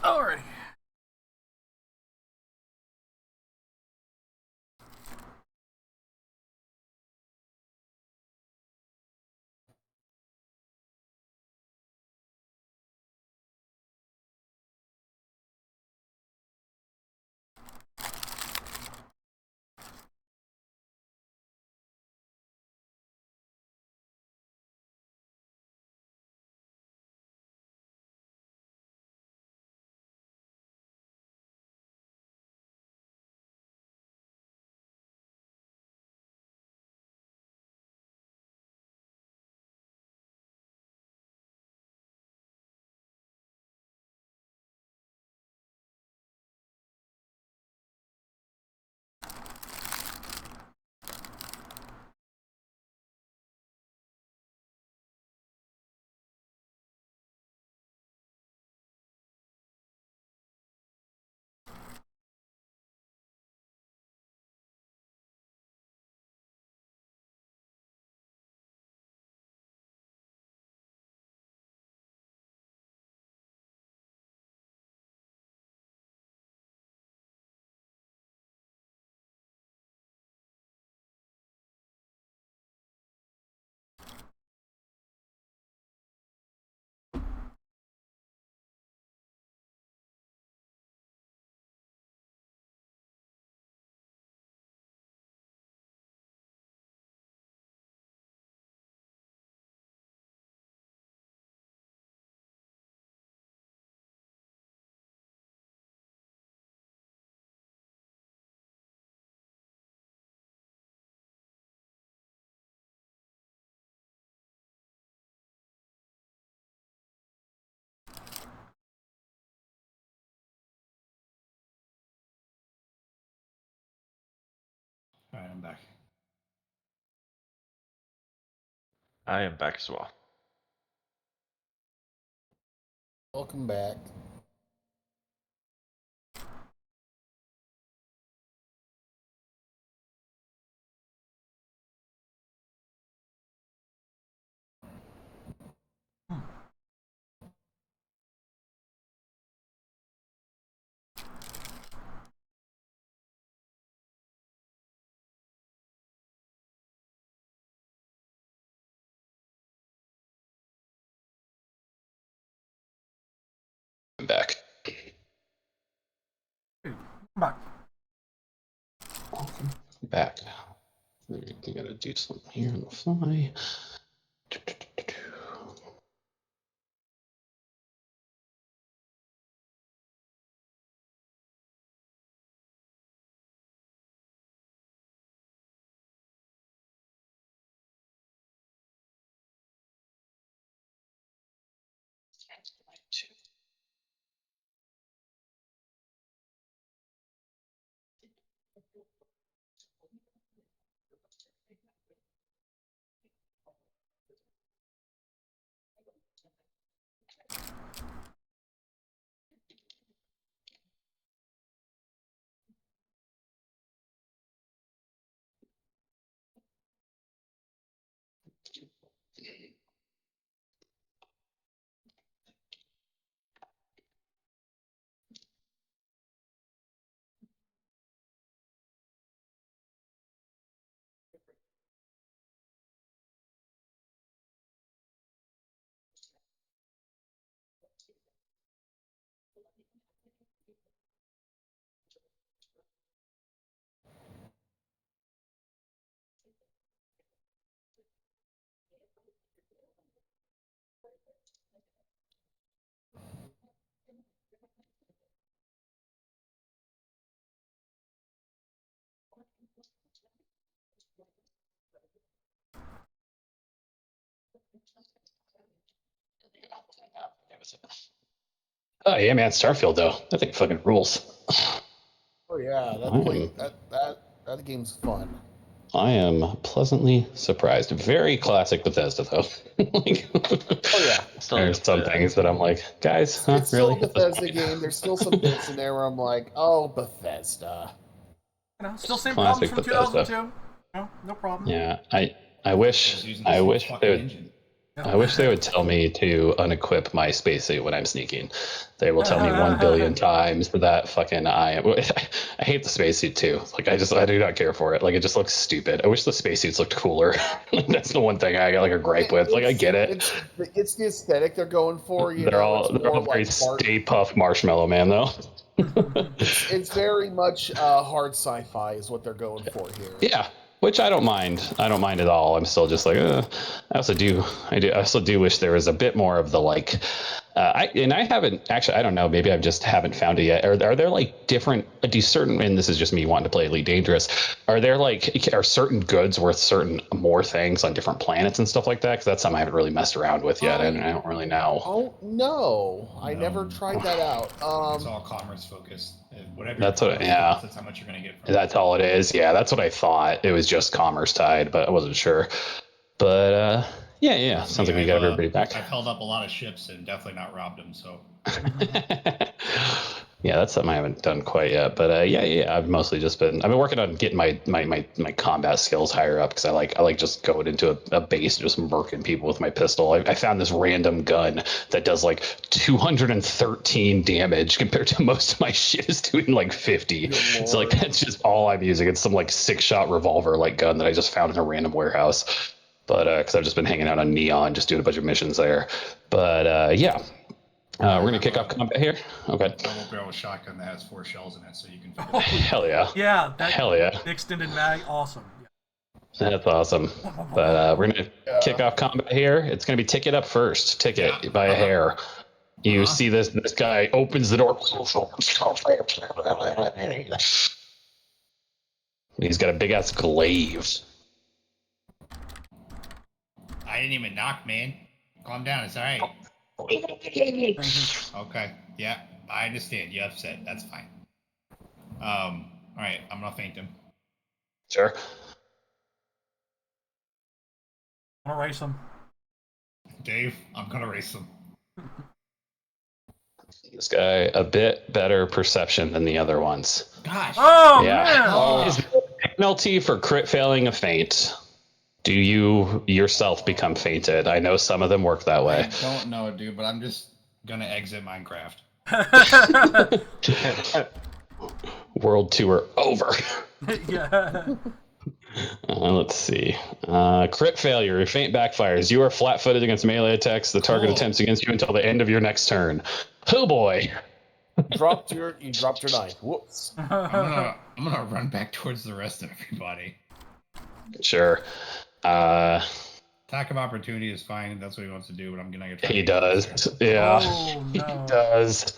Alrighty. All right, I'm back. I am back as well. Welcome back. I'm back. Come back. Back. We gotta do something here on the fly. Oh yeah, man, Starfield though. That thing fucking rules. Oh yeah, that game's fun. I am pleasantly surprised. Very classic Bethesda though. Like, Oh yeah, Still there's some things that I'm like, guys, huh, it's still really? a Bethesda game. There's still some bits in there where I'm like, oh, Bethesda. You know, still same problems Classic from Bethesda. 2002. No problem. Yeah, I Just wish using the same fucking they would. engine. I wish they would tell me to unequip my spacesuit when I'm sneaking. They will tell me 1 billion times that fucking I hate the spacesuit too. Like I do not care for it. Like it just looks stupid. I wish the spacesuits looked cooler. That's the one thing I got like a gripe with. Like I get it. It's the aesthetic they're going for. They're all very like Stay Puff Marshmallow Man though. it's very much hard sci-fi is what they're going for here. Yeah, which I don't mind. I don't mind at all. I'm still just like, I also do. I also do wish there was a bit more of the like. I haven't actually. I don't know. Maybe I just haven't found it yet. Are there like different? Do certain? And this is just me wanting to play Elite Dangerous. Are certain goods worth certain more things on different planets and stuff like that? Because that's something I haven't really messed around with yet. I don't really know. Oh no, I never tried that out. It's all commerce focused. Whatever. That's what. Yeah. That's how much you're gonna get. From That's all it is. Yeah, that's what I thought. It was just commerce tied, but I wasn't sure. But yeah. Sounds like we got everybody back. I've held up a lot of ships and definitely not robbed them. So. Yeah, that's something I haven't done quite yet. But yeah. I've mostly just been. I've been working on getting my combat skills higher up because I like just going into a base and just murking people with my pistol. I found this random gun that does like 213 damage compared to most of my shit is doing like 50. So like that's just all I'm using. It's some like 6-shot revolver like gun that I just found in a random warehouse. But because I've just been hanging out on Neon, just doing a bunch of missions there. But yeah. We're gonna kick off combat here. Okay. Double barrel shotgun that has 4 shells in it, so you can. Hell yeah. Yeah. Hell yeah. The extended mag, awesome. That's awesome. But we're gonna kick off combat here. It's gonna be Ticket up first. Ticket by a hair. You see this guy opens the door. He's got a big ass glaive. I didn't even knock, man. Calm down. It's all right. Okay. Yeah, I understand. You're upset. That's fine. All right. I'm gonna faint him. Sure. I'm gonna race him. Dave, I'm gonna race him. This guy a bit better perception than the other ones. Gosh. Oh Yeah. man! Is there a penalty for crit failing a feint? Do you yourself become fainted? I know some of them work that way. I don't know, dude, but I'm just gonna exit Minecraft. World tour over. Yeah. Let's see. Crit failure. Your feint backfires. You are flat-footed against melee attacks. The target attempts against you until the end of your next turn. Oh boy. You dropped your knife. Whoops. I'm gonna run back towards the rest of everybody. Sure. Attack of opportunity is fine. That's what he wants to do, but I'm gonna try. He does. Yeah. Oh, no. He does.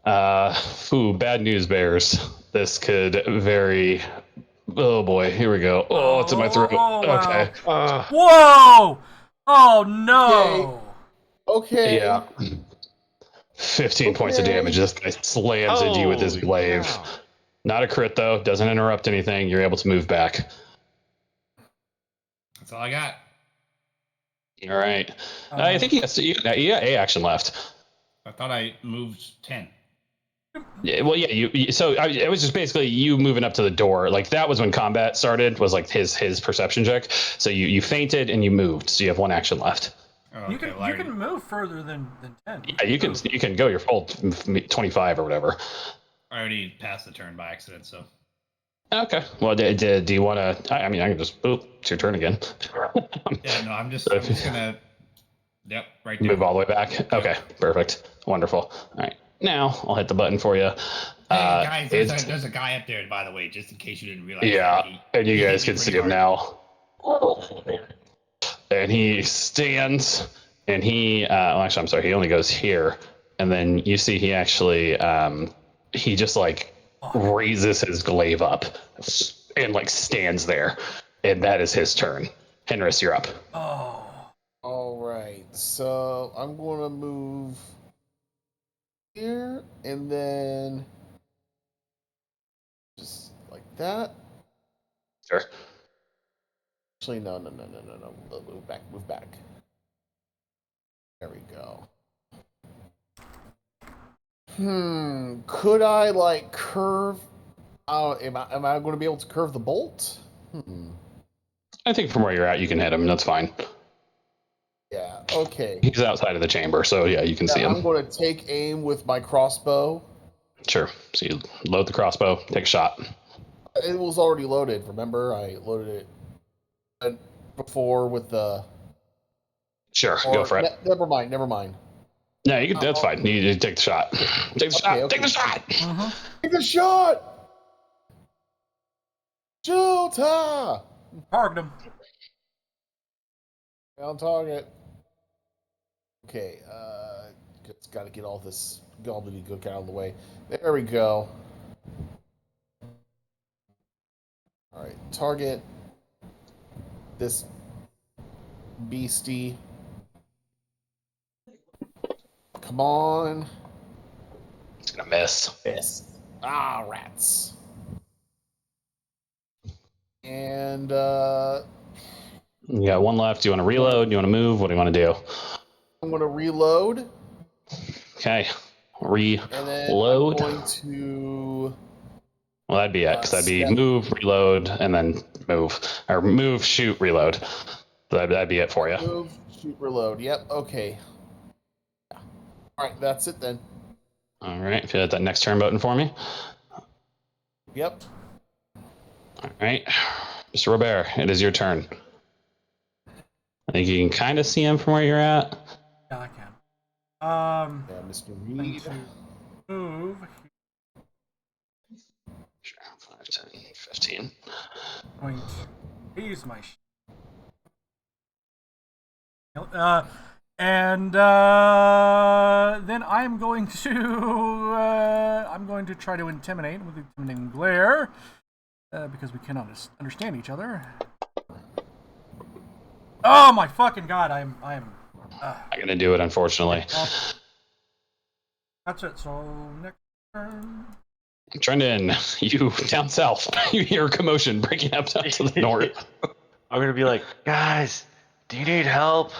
Bad news bears. This could very. Oh boy, here we go. Oh, it's in my throat. Oh, wow. Okay. Whoa! Oh no! Okay. Yeah. 15 points of damage. This guy slams into you with his glaive. Wow. Not a crit though. Doesn't interrupt anything. You're able to move back. That's all I got. All right. I think you got A action left. I thought I moved 10. Yeah, well, yeah. It was just basically you moving up to the door. Like that was when combat started. Was like his perception check. So you fainted and you moved. So you have 1 action left. Oh, You okay, can well, you can move further than 10. Yeah, you can go your full 25 or whatever. I already passed the turn by accident, so. Okay. Well, do you want to? I mean, I can just. Boop. It's your turn again. Yeah, no, I'm just gonna. Yep, right there. Move all the way back. Okay. Perfect. Wonderful. All right. Now I'll hit the button for you. Hey, guys, there's a guy up there, by the way, just in case you didn't realize. Yeah, and you he guys hit me can see pretty him hard. now. And he stands, and he. Well, actually, I'm sorry. He only goes here, and then you see he actually. He just like raises his glaive up, and like stands there, and that is his turn. Henris, you're up. Oh. All right. So I'm gonna move here, and then just like that. Sure. Actually, no. Move back. There we go. Could I like curve? Am I going to be able to curve the bolt? I think from where you're at, you can hit him. That's fine. Yeah, Okay. He's outside of the chamber, so yeah, you can see him. I'm going to take aim with my crossbow. Sure. So you load the crossbow, take a shot. It was already loaded. Remember, I loaded it before with the. Sure, go for it. Never mind. No, you can, that's fine. You take the shot. Take the shot. Okay. Take the shot. Take the shot. Shoot! Target him. On target. Okay, just got to get all this gobbledygook out of the way. There we go. All right, target this beastie. Come on. It's gonna miss. Miss. Rats. And You got one left. Do you want to reload? Do you want to move? What do you want to do? I'm going to reload. Okay. And then I'm Reload. going to. Well, that'd be it, because that'd be step. move, reload, and then move. Or move, shoot, reload. So that'd be it for you. Move, shoot, reload. Yep, okay. All right, that's it then. All right. If you hit that next turn button for me. Yep. All right. Mr. Robert, it is your turn. I think you can kind of see him from where you're at. Yeah, I can. Yeah, Mr. Going Reed. to move. Sure. 5, 10, 15. Going to use my. Then I'm going to try to intimidate with the intimidating glare, because we cannot understand each other. Oh my fucking god! I am. Not gonna do it, unfortunately. That's it. So next turn. Trendon, you down south. You hear a commotion breaking up down to the north. I'm gonna be like, guys, do you need help?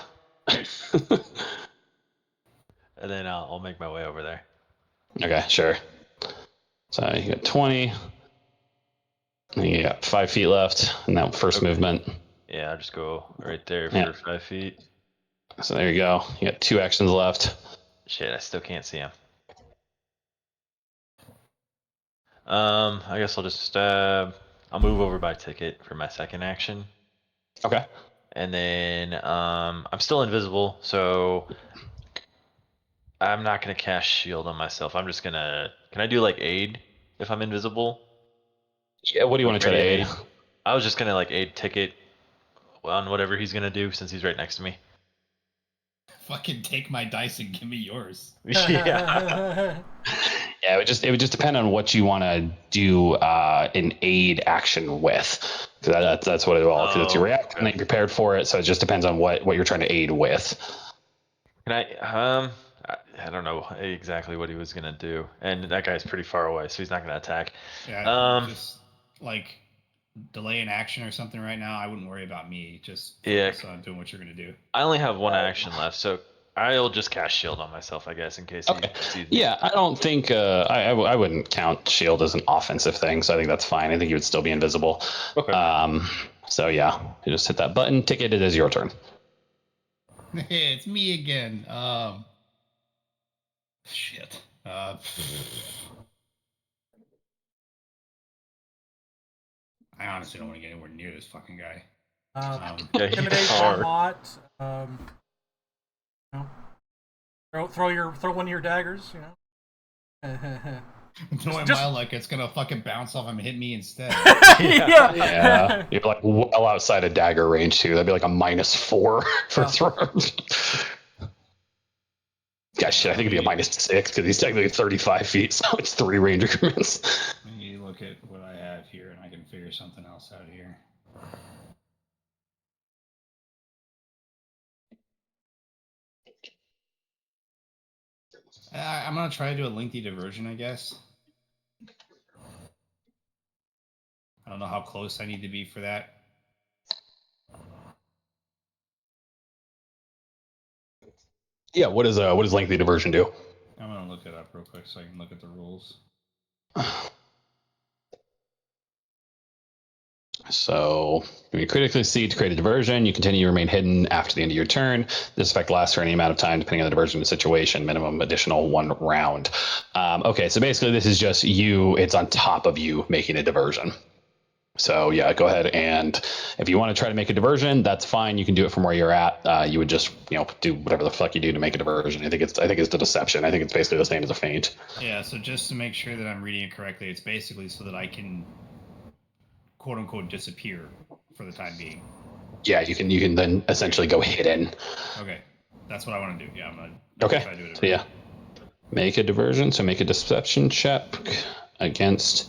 And then I'll make my way over there. Okay, sure. So you got 20. And you got 5 feet left in that first movement. Yeah, I'll just go right there for Yeah. 5 feet. So there you go. You got 2 actions left. Shit, I still can't see him. I guess I'll just I'll move over by ticket for my second action. Okay. And then I'm still invisible, so I'm not gonna cast shield on myself. I'm just gonna. Can I do like aid if I'm invisible? Yeah, what do you want to try to aid? I was just gonna like aid ticket on whatever he's gonna do since he's right next to me. Fucking take my dice and give me yours. Yeah. Yeah, it would just depend on what you want to do an aid action with. That's what it will. Because it's your reaction that you prepared for it, so it just depends on what you're trying to aid with. Can I don't know exactly what he was gonna do, and that guy's pretty far away, so he's not gonna attack. Yeah, just like delay an action or something right now. I wouldn't worry about me. Just focus on doing what you're gonna do. I only have one action left, so I'll just cast shield on myself, I guess, in case he sees me. Yeah, I don't think I wouldn't count shield as an offensive thing, so I think that's fine. I think you would still be invisible. Okay. So yeah, you just hit that button. Ticket, it is your turn. It's me again. Shit. I honestly don't want to get anywhere near this fucking guy. Yeah, he's Intimidate hard. not. You know, throw one of your daggers. You know. Knowing my luck, it's gonna fucking bounce off him and hit me instead. Yeah, you're like well outside of dagger range too. That'd be like a -4 for throws. Gosh, shit, I think it'd be a -6 because he's technically 35 feet, so it's 3 range increments. Let me look at what I have here, and I can figure something else out here. I'm gonna try to do a lengthy diversion, I guess. I don't know how close I need to be for that. Yeah, what does lengthy diversion do? I'm gonna look it up real quick so I can look at the rules. So when you critically succeed to create a diversion, you continue to remain hidden after the end of your turn. This effect lasts for any amount of time, depending on the diversion situation. Minimum additional 1 round. Okay, so basically this is just you. It's on top of you making a diversion. So yeah, go ahead, and if you want to try to make a diversion, that's fine. You can do it from where you're at. You would just do whatever the fuck you do to make a diversion. I think it's the deception. I think it's basically the same as a feint. Yeah, so just to make sure that I'm reading it correctly, it's basically so that I can quote unquote disappear for the time being. Yeah, you can then essentially go hidden. Okay. That's what I want to do. Yeah, I'm gonna Okay. try to do it. So yeah, make a diversion. So make a deception check against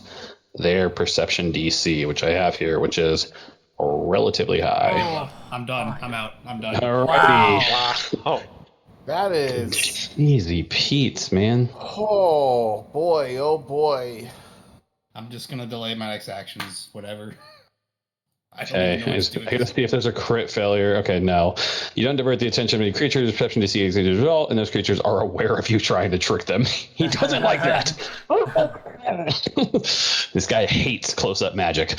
their perception DC, which I have here, which is relatively high. Oh, I'm done. I'm out. I'm done. Alrighty. wow. Oh, That is. Easy Pete's, man. Oh boy! Oh boy! I'm just gonna delay my next actions. Whatever. I don't Okay, even know what to do with I gotta this. see if there's a crit failure. Okay, no. You don't divert the attention of any creatures. Perception DC exceeds as result, and those creatures are aware of you trying to trick them. He doesn't like that. This guy hates close-up magic.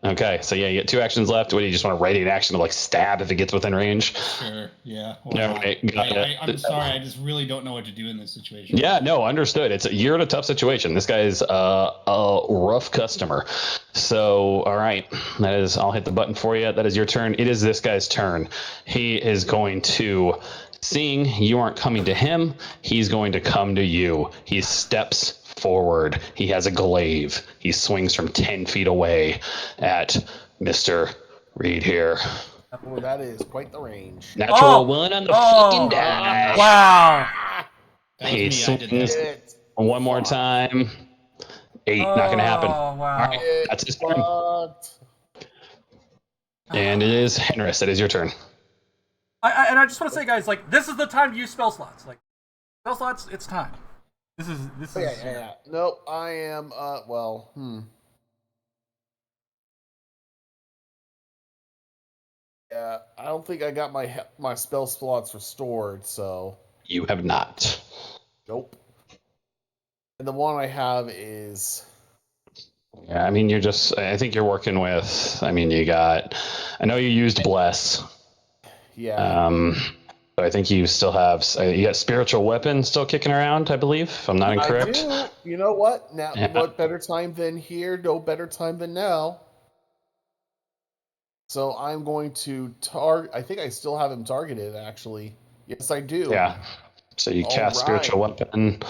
Okay, so yeah, you get 2 actions left. What do you just want to ready an action to like stab if it gets within range? Sure. Yeah. Why No, not? it got it. I'm sorry. I just really don't know what to do in this situation. Yeah, no, understood. You're in a tough situation. This guy's a rough customer. So, all right, I'll hit the button for you. That is your turn. It is this guy's turn. He is going to, seeing you aren't coming to him, he's going to come to you. He steps forward. He has a glaive. He swings from 10 feet away at Mr. Reed here. Oh, that is quite the range. Natural 1 on the fucking die. Wow. That was He me. I did swings that. one more time. 8, not gonna happen. Oh, wow. All right, that's his turn. Fucked. And it is Henris. It is your turn. I just want to say, guys, like, this is the time to use spell slots. Like, spell slots, it's time. This is. Yeah. Nope. I am. Well. Yeah. I don't think I got my spell slots restored. So. You have not. Nope. And the one I have is. Yeah, I mean, I think you're working with. I mean, I know you used Bless. Yeah. But I think you still have. You got Spiritual Weapon still kicking around, I believe, if I'm not incorrect. I do. You know what? Now, Yeah. what better time than here? No better time than now. So I'm going to target. I think I still have him targeted. Actually, yes, I do. Yeah. So you cast right. Spiritual Weapon,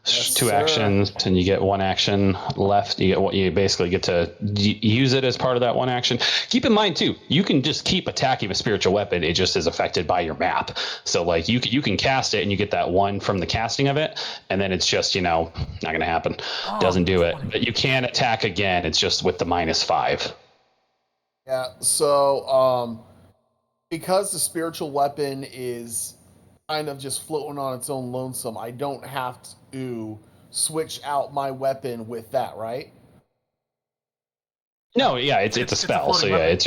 Yes, 2 sir. actions, and you get 1 action left. You basically get to use it as part of that 1 action. Keep in mind too, you can just keep attacking with Spiritual Weapon. It just is affected by your map. So like you can cast it and you get that 1 from the casting of it, and then it's just not going to happen. Doesn't do it. But you can attack again. It's just with the -5. Yeah. So because the spiritual weapon is kind of just floating on its own lonesome, I don't have to switch out my weapon with that, right? No, yeah, it's a spell. So yeah, weapon. it's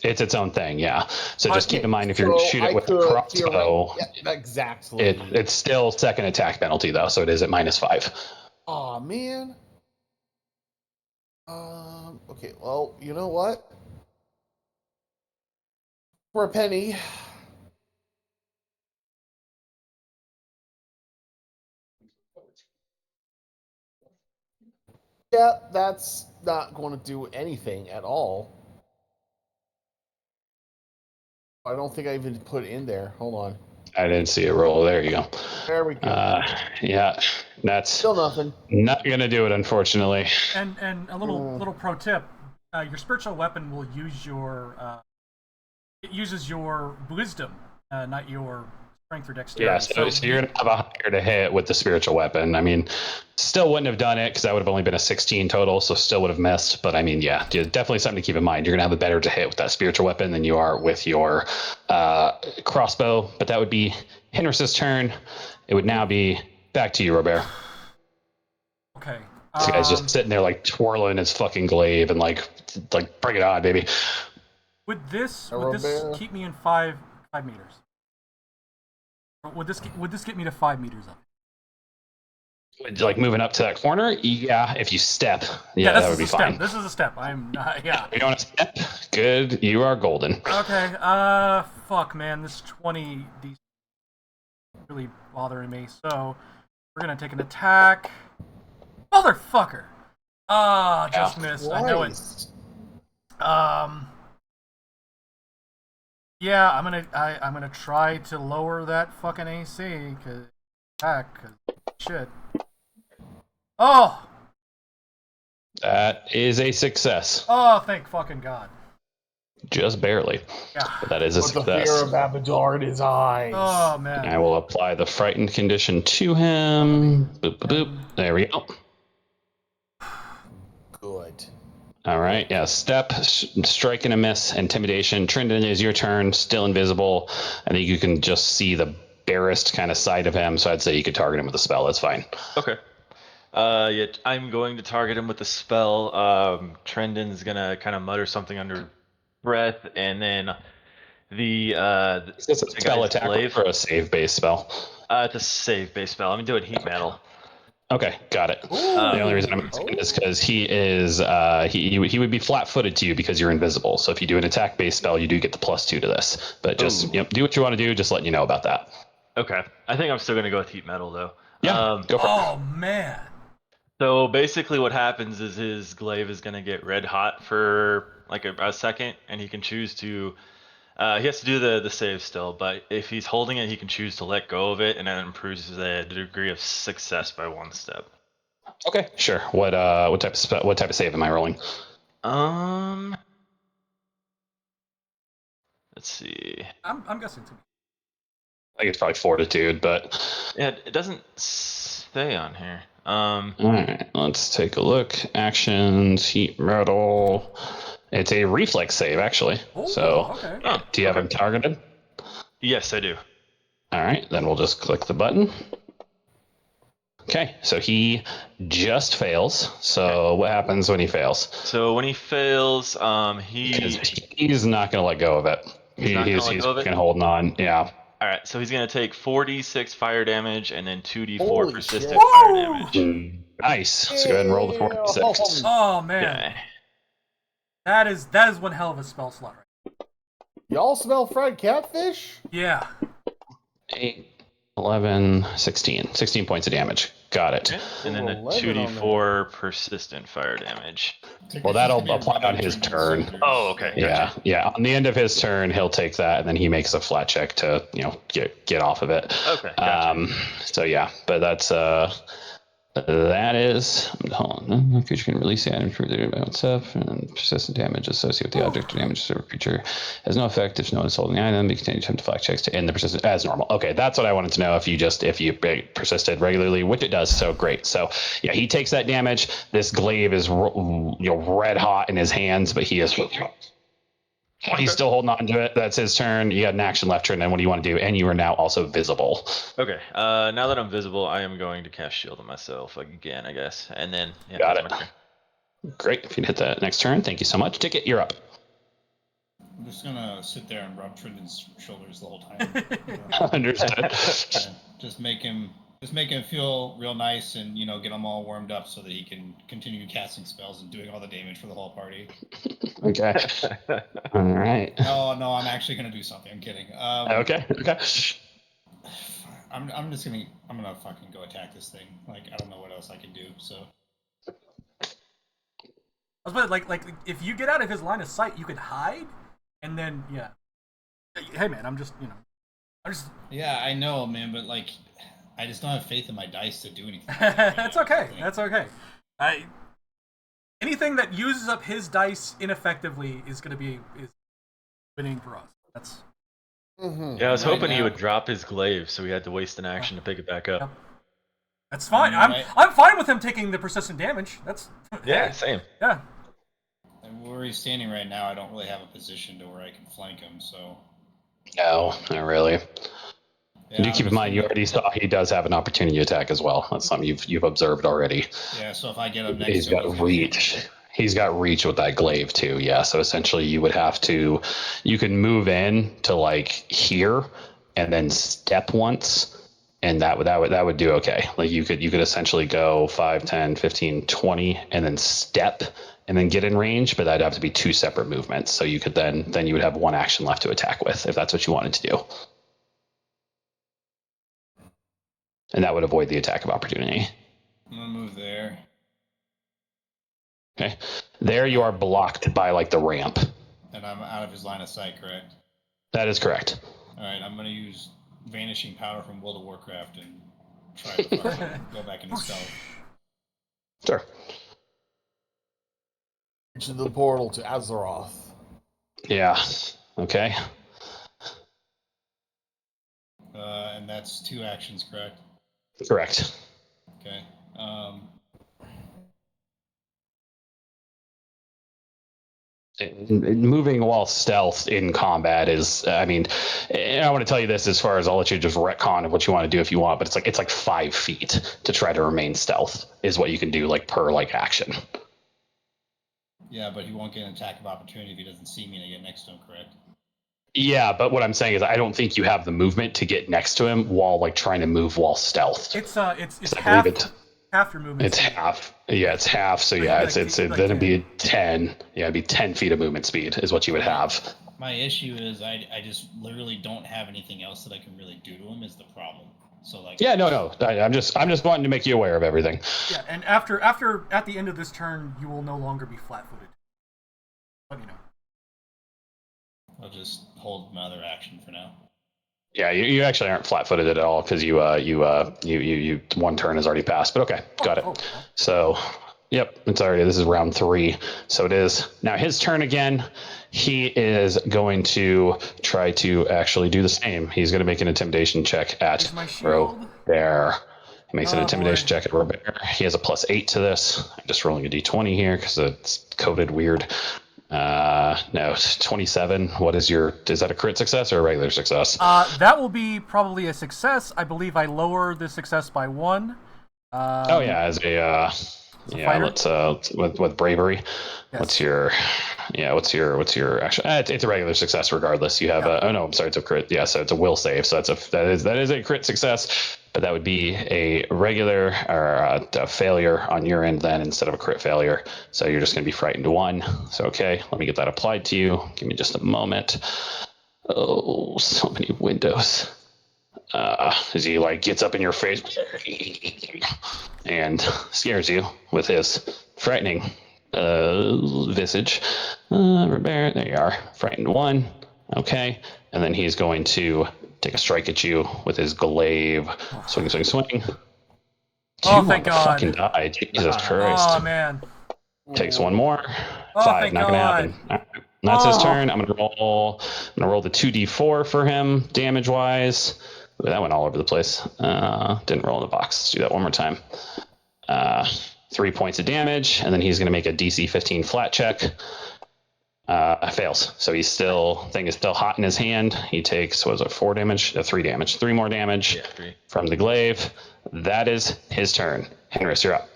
its own thing. Yeah. So just keep in mind if you So shoot it I with a could crossbow, yeah, exactly. it's still second attack penalty though, so it is at -5. Aw, man. Okay, well, you know what? For a penny. Yeah, that's not going to do anything at all. I don't think I even put it in there. Hold on. I didn't see it roll. There you go. There we go. Yeah, that's Still nothing. not gonna do it, unfortunately. And a little pro tip: your spiritual weapon will use it uses your wisdom, not your strength or dexterity. Yeah, so you're gonna have a higher to hit with the spiritual weapon. I mean, still wouldn't have done it because that would have only been a 16 total, so still would have missed. But I mean, yeah, definitely something to keep in mind. You're gonna have a better to hit with that spiritual weapon than you are with your crossbow. But that would be Henris's turn. It would now be back to you, Robert. Okay. This guy's just sitting there like twirling his fucking glaive and like bring it on, baby. Would this keep me in 5 meters? Or would this get me to 5 meters up? Like moving up to that corner? Yeah, if you step, yeah, this that would is be a step. fine. This is a step. I'm not. Yeah. You want to step? Good. You are golden. Okay. Fuck, man. This 20 these really bothering me. So we're gonna take an attack. Motherfucker. Ah, just missed. I know it. Christ. Yeah, I'm gonna try to lower that fucking AC cause shit. Oh, That is a success. oh, thank fucking God. Just barely. Yeah. But that is a With the fear success. of Abadar in his eyes. Oh man. I will apply the frightened condition to him. Boop, boop, boop. There we go. Good. All right. Yeah. Step, strike and a miss, intimidation. Trindon is your turn. Still invisible. I think you can just see the barest kind of side of him. So I'd say you could target him with a spell. That's fine. Okay. Yeah, I'm going to target him with the spell. Trendon's gonna kind of mutter something under breath, and then the Is this a spell guy's attack glaive. or a save based spell? It's a save-based spell. I'm doing heat metal. Okay, got it. The only reason I'm asking is because he is he would be flat-footed to you because you're invisible. So if you do an attack-based spell, you do get the +2 to this. But just do what you want to do. Just letting you know about that. Okay. I think I'm still gonna go with heat metal though. Yeah, go for Oh man. So basically, what happens is his glaive is gonna get red hot for like a second, and he can choose to. He has to do the save still, but if he's holding it, he can choose to let go of it, and that improves the degree of success by 1 step. it. Okay, sure. What type of save am I rolling? Let's see. I'm guessing too. I think it's probably Fortitude, but Yeah, it doesn't stay on here. all right. Let's take a look. Actions, heat metal. It's a reflex save, actually. Oh, So, okay. Oh, do you have him targeted? Yes, I do. All right, then we'll just click the button. Okay, so he just fails. So what happens when he fails? So when he fails, Because he's not going to let go of it. He's not gonna let go of it? fucking holding on. Yeah. All right, so he's gonna take 4d6 fire damage and then 2d4 Holy persistent shit. fire damage. Nice. So go ahead and roll the 46. Oh man. Okay. That is one hell of a spell slot, right? Y'all smell fried catfish? Yeah. 8, 11, 16. 16 points of damage. Got it. Okay. And then the 11 on 2d4 persistent fire damage. Well, that'll apply on his turn. Oh, okay. Yeah, Gotcha. yeah. On the end of his turn, he'll take that, and then he makes a flat check to, get off of it. Okay, gotcha. So yeah, but that is. Hold on. The creature can release the item through their own stuff, and persistent damage associated with the object or damage to the creature has no effect if no one is holding the item. You continue to attempt to flag checks to end the persistent as normal. Okay, that's what I wanted to know. If you persisted regularly, which it does, so great. So yeah, he takes that damage. This glaive is red hot in his hands, but he is. He's still holding on to it. That's his turn. You got an action left turn. Then what do you want to do? And you are now also visible. Okay. Now that I'm visible, I am going to cast shield on myself again, I guess. And then Got that's it. my turn. Great. If you hit that next turn, thank you so much. Ticket, you're up. I'm just gonna sit there and rub Trindon's shoulders the whole time. Understood. Yeah, just make him feel real nice, and get him all warmed up so that he can continue casting spells and doing all the damage for the whole party. Okay. All right. No, I'm actually gonna do something. I'm kidding. Okay. I'm gonna fucking go attack this thing. Like, I don't know what else I can do. So I was about like if you get out of his line of sight, you could hide, and then yeah. Hey man, I'm just. yeah, I know, man, but like, I just don't have faith in my dice to do anything. That's okay. That's okay. Anything that uses up his dice ineffectively is winning for us. That's. Mm-hmm. Yeah, I was Right hoping he now- would drop his glaive, so he had to waste an action to pick it back up. That's fine. Right. I'm fine with him taking the persistent damage. That's. Yeah, same. Yeah. And where he's standing right now, I don't really have a position to where I can flank him. So No, not really. yeah, Do keep in mind, you already saw he does have an opportunity attack as well. That's something you've observed already. Yeah, so if I get up next, He's to him, got reach. He's got reach with that glaive too. Yeah. So essentially, you can move in to like here, and then step once, and that would do okay. Like you could essentially go 5, 10, 15, 20, and then step and then get in range, but that'd have to be 2 separate movements. So you could then you would have 1 action left to attack with if that's what you wanted to do. And that would avoid the attack of opportunity. I'm gonna move there. Okay. There you are blocked by like the ramp. And I'm out of his line of sight, correct? That is correct. Alright, I'm gonna use Vanishing Powder from World of Warcraft and try to fucking go back into stealth. Sure. To the portal to Azeroth. Yeah. Okay. And that's 2 actions, correct? Correct. Okay. Moving while stealth in combat is, I mean, I want to tell you this as far as I'll let you just retcon of what you want to do if you want, but it's like 5 feet to try to remain stealth is what you can do like per like action. Yeah, but he won't get an attack of opportunity if he doesn't see me and I get next to him, correct? Yeah, but what I'm saying is I don't think you have the movement to get next to him while like trying to move while stealth. It's I half, believe half your movement. It's speed. half. Yeah, it's half. So yeah, Like, then it'd be 10. Yeah, it'd be 10 feet of movement speed is what you would have. My issue is I just literally don't have anything else that I can really do to him is the problem. So like. Yeah, no. I'm just wanting to make you aware of everything. Yeah, and after at the end of this turn, you will no longer be flat-footed. Let me know. I'll just hold my other action for now. Yeah, you actually aren't flat-footed at all because you 1 turn has already passed. But okay, got it. So, yep, it's already. This is round 3, so it is now his turn again. He is going to try to actually do the same. He's going to make an intimidation check at Robert. He makes an intimidation check at Robert. He has a +8 to this. I'm just rolling a d20 here because it's coded weird. No, 27. Is that a crit success or a regular success? That will be probably a success. I believe I lower the success by 1. Oh yeah, as a fighter? let's with bravery. Yes. What's your actual? It's a regular success regardless. You have I'm sorry, it's a crit. Yeah, so it's a will save. So that is a crit success, but that would be a regular or a failure on your end then instead of a crit failure. So you're just going to be frightened 1. So okay, let me get that applied to you. Give me just a moment. Oh, so many windows. As he like gets up in your face and scares you with his frightening visage. Robert, there you are. Frightened 1. Okay. And then he's going to take a strike at you with his glaive. Swing. Oh, thank God. Fucking die. Jesus Christ. Oh, man. Takes 1 more. Oh, 5. Not God. gonna happen. Right. That's his turn. I'm gonna roll the 2d4 for him, damage wise. Ooh, that went all over the place. Didn't roll in the box. Let's do that one more time. 3 points of damage, and then he's gonna make a DC 15 flat check. Fails. So thing is still hot in his hand. He takes 4 damage? 3 damage. 3 more damage from the glaive. That is his turn. Henris, you're up.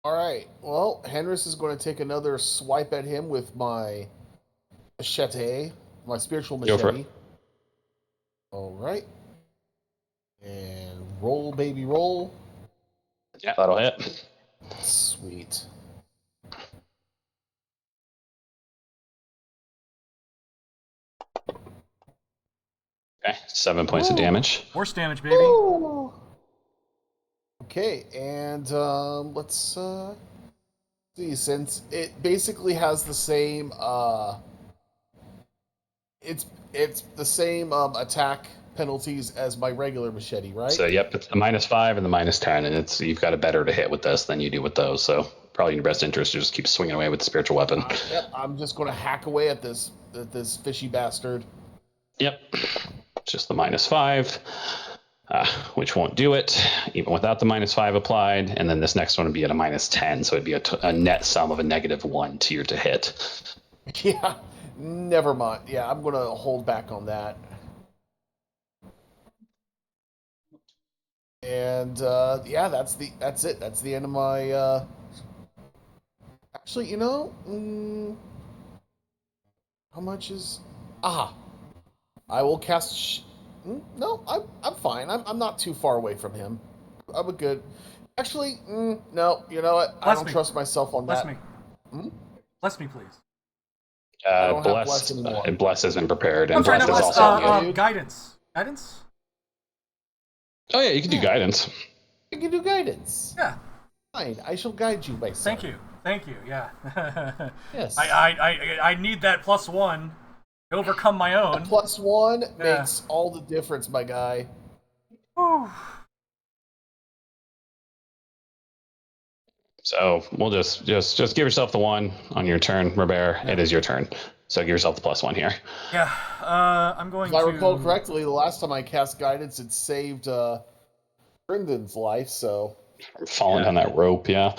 All right. Well, Henris is going to take another swipe at him with my machete, my spiritual machete. Go for it. All right. And roll, baby, roll. Yeah, that'll hit. Sweet. Okay, 7 points of damage. Force damage, baby. Ooh. Okay, and let's see. Since it basically has the same, it's the same attack penalties as my regular machete, right? So yep, it's the -5 and the -10, and you've got a better to hit with this than you do with those. So probably in your best interest to just keep swinging away with the spiritual weapon. Yep, I'm just going to hack away at this fishy bastard. Yep, just the -5, which won't do it even without the -5 applied. And then this next one would be at a -10, so it'd be a net sum of a -1 to hit. Yeah, never mind. Yeah, I'm going to hold back on that. And yeah, that's it. That's the end of my. Actually, how much is? I will cast No, I'm fine. I'm not too far away from him. I'm a good. Actually, no. You know what? I Bless don't me. trust myself on Bless that. me. Hmm? Bless me, please. I don't have Bless bless anymore. Bless has been prepared, I'm and sorry, Bless not is bless. also mute. dude. Guidance. Guidance? Oh yeah, you can do Yeah. guidance. I can do guidance. Yeah. Fine. I shall guide you, my son. Thank you. Thank you. Yeah. Yes. I need that +1 to overcome my A own. +1 Yeah. makes all the difference, my guy. Whew. So we'll just give yourself the 1 on your turn, Robert. Yeah. It is your turn. So give yourself the +1 here. Yeah. I'm going If to. I recall correctly, the last time I cast guidance, it saved Brendan's life. So, Falling down that rope, yeah.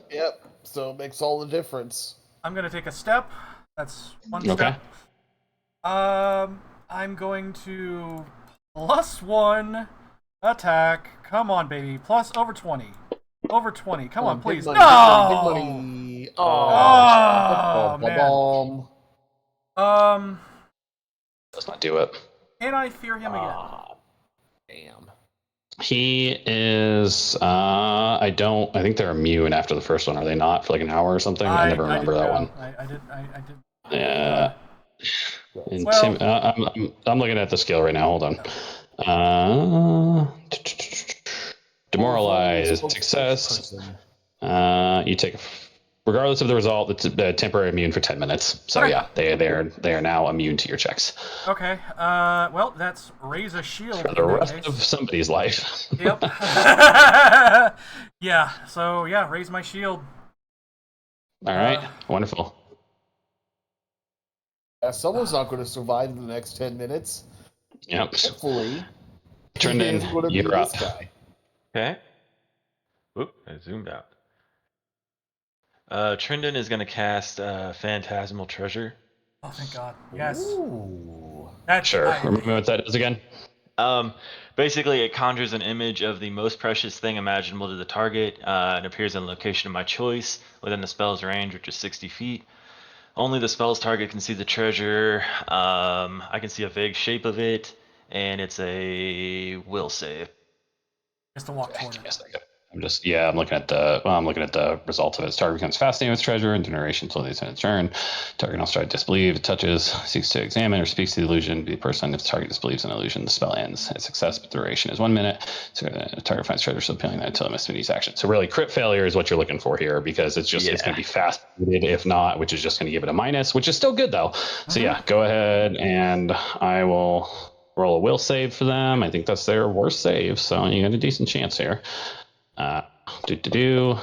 yep. So it makes all the difference. I'm going to take a step. That's 1 Okay. step. I'm going to +1 attack. Come on, baby. Plus over 20. Over 20. Come on, please. Big No! money, big money. Oh, man. Let's not do it. Can I fear him again? Damn. He is I think they're immune after the first one, are they not? For like an hour or something? I never remember that one. I did. Yeah. Well- I'm looking at the skill right now. Hold on. Demoralized success. You take, regardless of the result, it's temporary immune for 10 minutes. So Okay. yeah, they are now immune to your checks Okay. Well, that's raise a shield for the in that rest case. of somebody's life. Yep. Yeah. So yeah, raise my shield. All right. Wonderful. Someone's not going to survive in the next 10 minutes. Yep. Hopefully, Trendon, it's going to be you're this up. guy. Okay. Oop, I zoomed out. Trendon is going to cast Phantasmal Treasure. Oh, thank God. Yes. Ooh. That's Sure. Remind me what that is again. Basically, it conjures an image of the most precious thing imaginable to the target and appears in a location of my choice within the spell's range, which is 60 feet. Only the spell's target can see the treasure. I can see a vague shape of it, and it's a will save. Just to walk toward it. Yes, I'm looking at the results of it. Target becomes fascinated with treasure and generation until the end of its turn. Target now starts to disbelieve. It touches, seeks to examine, or speaks to the illusion. The person, if the target disbelieves an illusion, the spell ends. Its success, but the duration is 1 minute. So the target finds treasure so appealing that until it must finish action. So really, crit failure is what you're looking for here, because it's going to be fascinated. If not, which is just going to give it a minus, which is still good though. So yeah, go ahead and I will roll a will save for them. I think that's their worst save, so you got a decent chance here. 13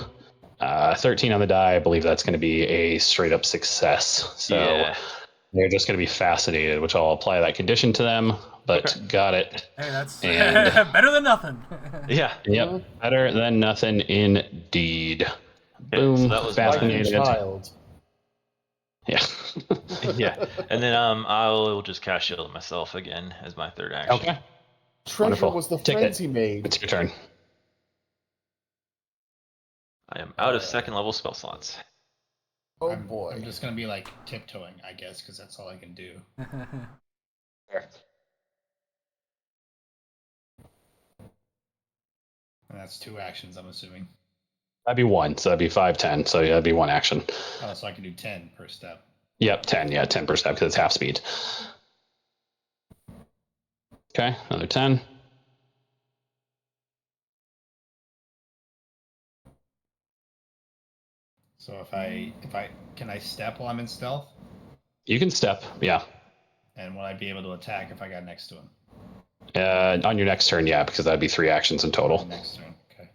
on the die. I believe that's going to be a straight up success. So they're just going to be fascinated, which I'll apply that condition to them. But got it. Hey, that's And better than nothing. Yeah. Yep. Better than nothing indeed. Okay, Boom. so that was Fascinated. Child. Yeah. Yeah. And then I'll just cast shield myself again as my third action. Okay. Treasure Wonderful. was the Take friends it. he made. It's your turn. I am out of second level spell slots. Oh I'm boy. just gonna be like tiptoeing, I guess, because that's all I can do. And that's 2 actions, I'm assuming. That'd be 1. So that'd be 5, 10. So yeah, that'd be 1 action. Oh, so I can do 10 per step. Yep, 10. Yeah, 10 per step because it's half speed. Okay, another 10. So if I can I step while I'm in stealth? You can step, yeah. And will I be able to attack if I got next to him? On your next turn, yeah, because that'd be 3 actions in total. Next turn, okay.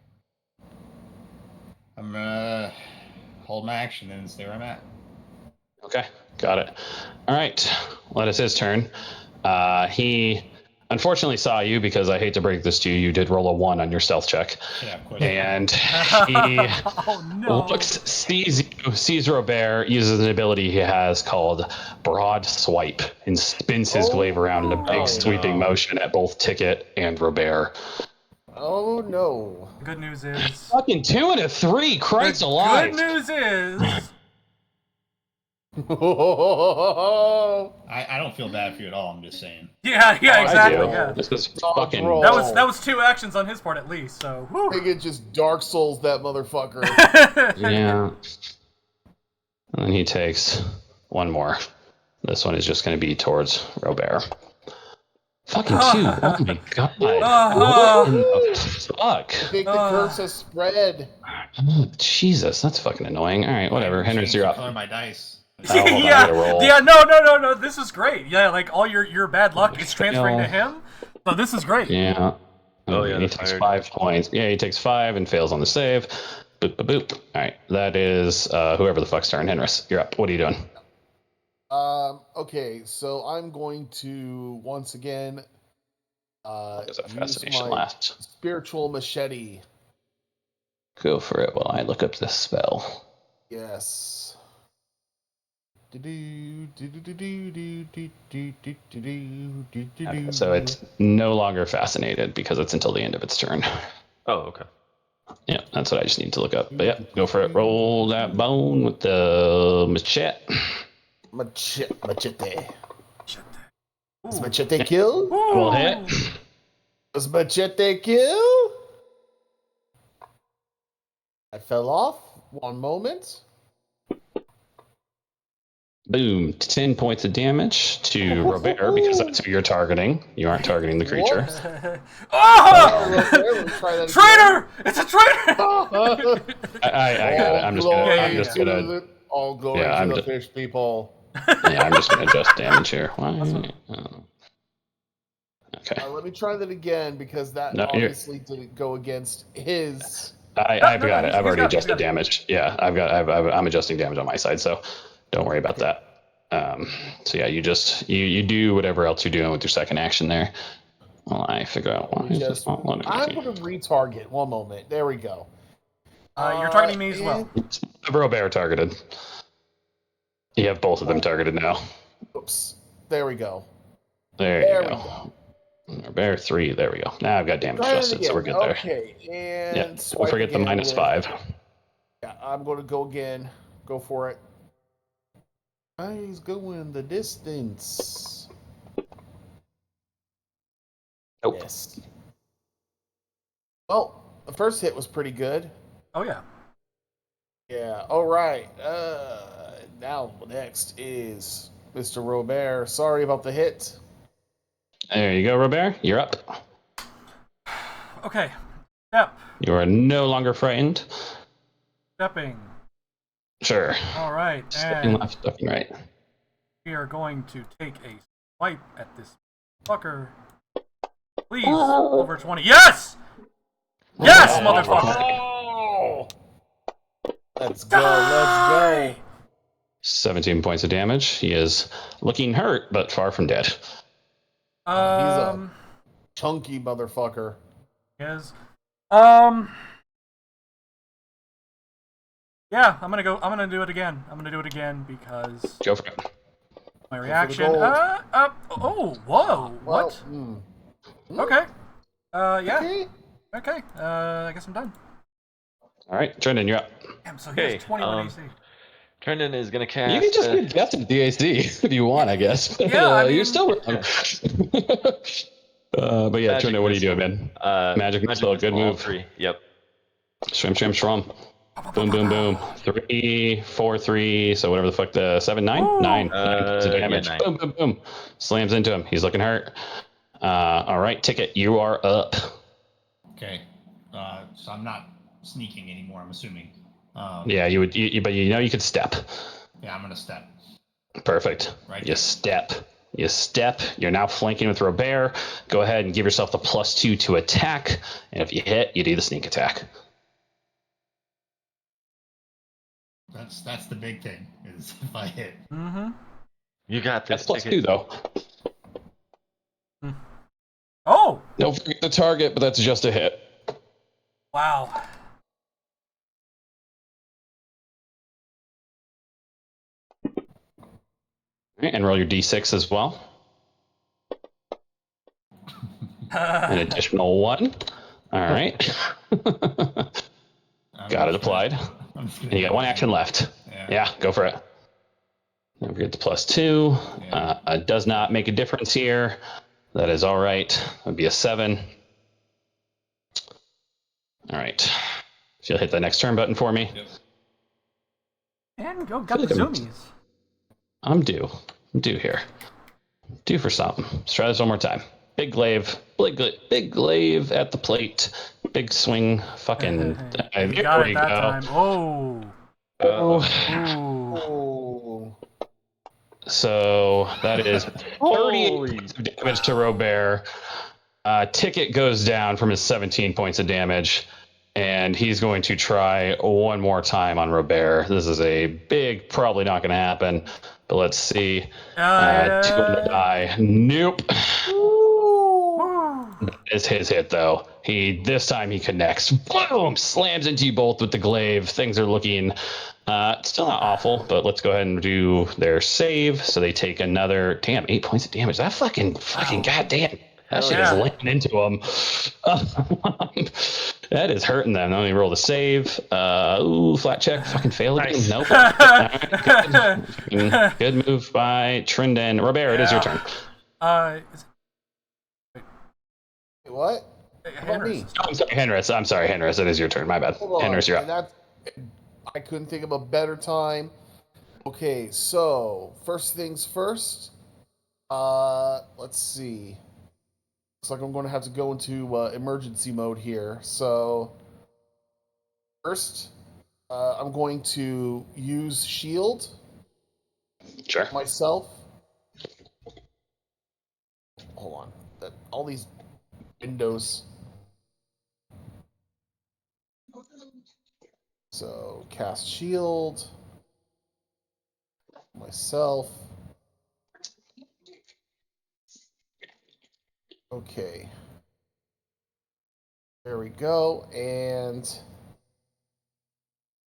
I'm gonna hold my action and stay where I'm at. Okay, got it. All right, well, it's his turn. He unfortunately saw you because I hate to break this to you. You did roll a 1 on your stealth check. Yeah, of course. And he Oh no. sees Robert, uses an ability he has called Broad Swipe, and spins his glaive around in a big sweeping motion at both Ticket and Robert. Oh no. The good news is. Fucking 2 and a 3, Christ alive. Good news is. I don't feel bad for you at all. I'm just saying. Yeah, I exactly. do. Yeah. This is Dodge fucking. roll. That was 2 actions on his part at least. So. I think it just Dark Souls that motherfucker. Yeah. And then he takes one more. This one is just going to be towards Robert. Fucking 2. Oh my god. What in the fuck? I think the curse has spread. Oh, Jesus, that's fucking annoying. All right, whatever. I Henry's, changed you're the up. color of my dice. Oh, hold on, I yeah, gotta roll. yeah, no. This is great. Yeah, like all your bad luck is transferring to him. So this is great. Yeah. Oh, yeah, He the takes fire 5 points. Yeah, he takes 5 and fails on the save. Boop, boop, boop. All right, that is whoever the fuck's turn. Henris, you're up. What are you doing? Okay, so I'm going to once again There's a use fascination my last. spiritual machete. Go for it while I look up this spell. Yes. Okay, so it's no longer fascinated because it's until the end of its turn. Oh, okay. Yeah, that's what I just need to look up. But yeah, go for it. Roll that bone with the machete. Machete. Does Ooh. machete kill? Will hit. Does machete kill? I fell off. One moment. Boom. 10 points of damage to Robert because that's who you're targeting. You aren't targeting the creature. Oh! Try that Traitor! It's a traitor! I got it. I'm just gonna. All glory Yeah, to I'm the just- fish people. Yeah, I'm just gonna adjust damage here. Why? Oh. Okay. Let me try that again because that No, you're- obviously didn't go against his. I've No, got it. he's I've already got it, he's adjusted got it. damage. Yeah, I'm adjusting damage on my side, so don't worry about that. So yeah, you do whatever else you're doing with your second action there. Well, I figure out why is this not loading. I'm going to retarget. One moment. There we go. You're targeting me as well. Robert targeted. You have both of them targeted now. Oops. There we go. There There you we go. Robert 3. There we go. Now I've got damage Try it adjusted, so we're again. good there. Okay, and Yeah. Don't swipe forget the again -5. Yeah, I'm going to go again. Go for it. He's going the distance. Nope. Yes. Well, the first hit was pretty good. Oh yeah. Yeah. All right. Now next is Mr. Robert. Sorry about the hit. There you go, Robert. You're up. Okay. Step. You are no longer frightened. Stepping. Sure. All right. Stepping And left, stepping right. we are going to take a swipe at this fucker. Please, over 20. Yes! Yes, motherfucker! Oh! Let's go. Let's go. 17 points of damage. He is looking hurt, but far from dead. Chunky motherfucker. Yes. Yeah, I'm gonna do it again. I'm gonna do it again because Go for it. my reaction. gold. Oh, whoa. What? Okay. Yeah. Okay. Okay. I guess I'm done. All right, Trendon, you're up. Damn. So Okay, here's 21 AC. Trendon is gonna cast. You can just get guessed at the AC if you want, I guess. But, Yeah, I mean- you're still wrong. But yeah, Magic Trendon, what are you doing, missile. man? Magic missile, good all move. 3. Yep. Shrim, shrim, shrum. Boom, boom, boom. 3, 4, 3. So whatever the fuck, the 7, 9? Ooh. 9. 9 points of Yeah, damage. 9. Boom, boom, boom. Slams into him. He's looking hurt. All right, Ticket, you are up. Okay. So I'm not sneaking anymore, I'm assuming. Yeah, you would, but you could step. Yeah, I'm going to step. Perfect. Right You there. step. You step. You're now flanking with Robert. Go ahead and give yourself the +2 to attack. And if you hit, you do the sneak attack. That's the big thing, is if I hit. Mm-hmm. You got this. That's +2 Ticket. though. Oh! Don't forget the target, but that's just a hit. Wow. All right, and roll your d6 as well. An additional 1. All right. Got it applied. I'm just And you got 1 action left. Yeah. Yeah, go for it. Don't forget the +2. Yeah. Does not make a difference here. That is all right. That would be a 7. All right. If you'll hit the next turn button for me. Yep. And go got the feel like zoomies. I'm due. I'm due here. Due for something. Let's try this one more time. Big glaive. Big glaive at the plate. Big swing. Fucking. You There got we it that go. time. Oh. Oh. Ooh. Oh. So that is 38 Holy. points of damage to Robert. Ticket goes down from his 17 points of damage, and he's going to try one more time on Robert. This is a big, probably not going to happen, but let's see. 2 on the die. Nope. Is his hit though. This time he connects. Boom! Slams into you both with the glaive. Things are looking still not awful, but let's go ahead and do their save. So they take another 8 points of damage. That fucking goddamn. That shit is yeah. laying into them. That is hurting them. Let me roll the save. Flat check. Fucking fail again. Nice. Nope. All right, good move by Trindon. Robert, it is your turn. What? Henris. I'm sorry, Henris. I'm sorry, Henris. It is your turn. My bad. Hold on. Henris, you're And up. I couldn't think of a better time. Okay, so first things first. Let's see. Looks like I'm going to have to go into emergency mode here. So first, I'm going to use shield Sure. myself. Hold on. All these windows. So cast shield myself. Okay. There we go. And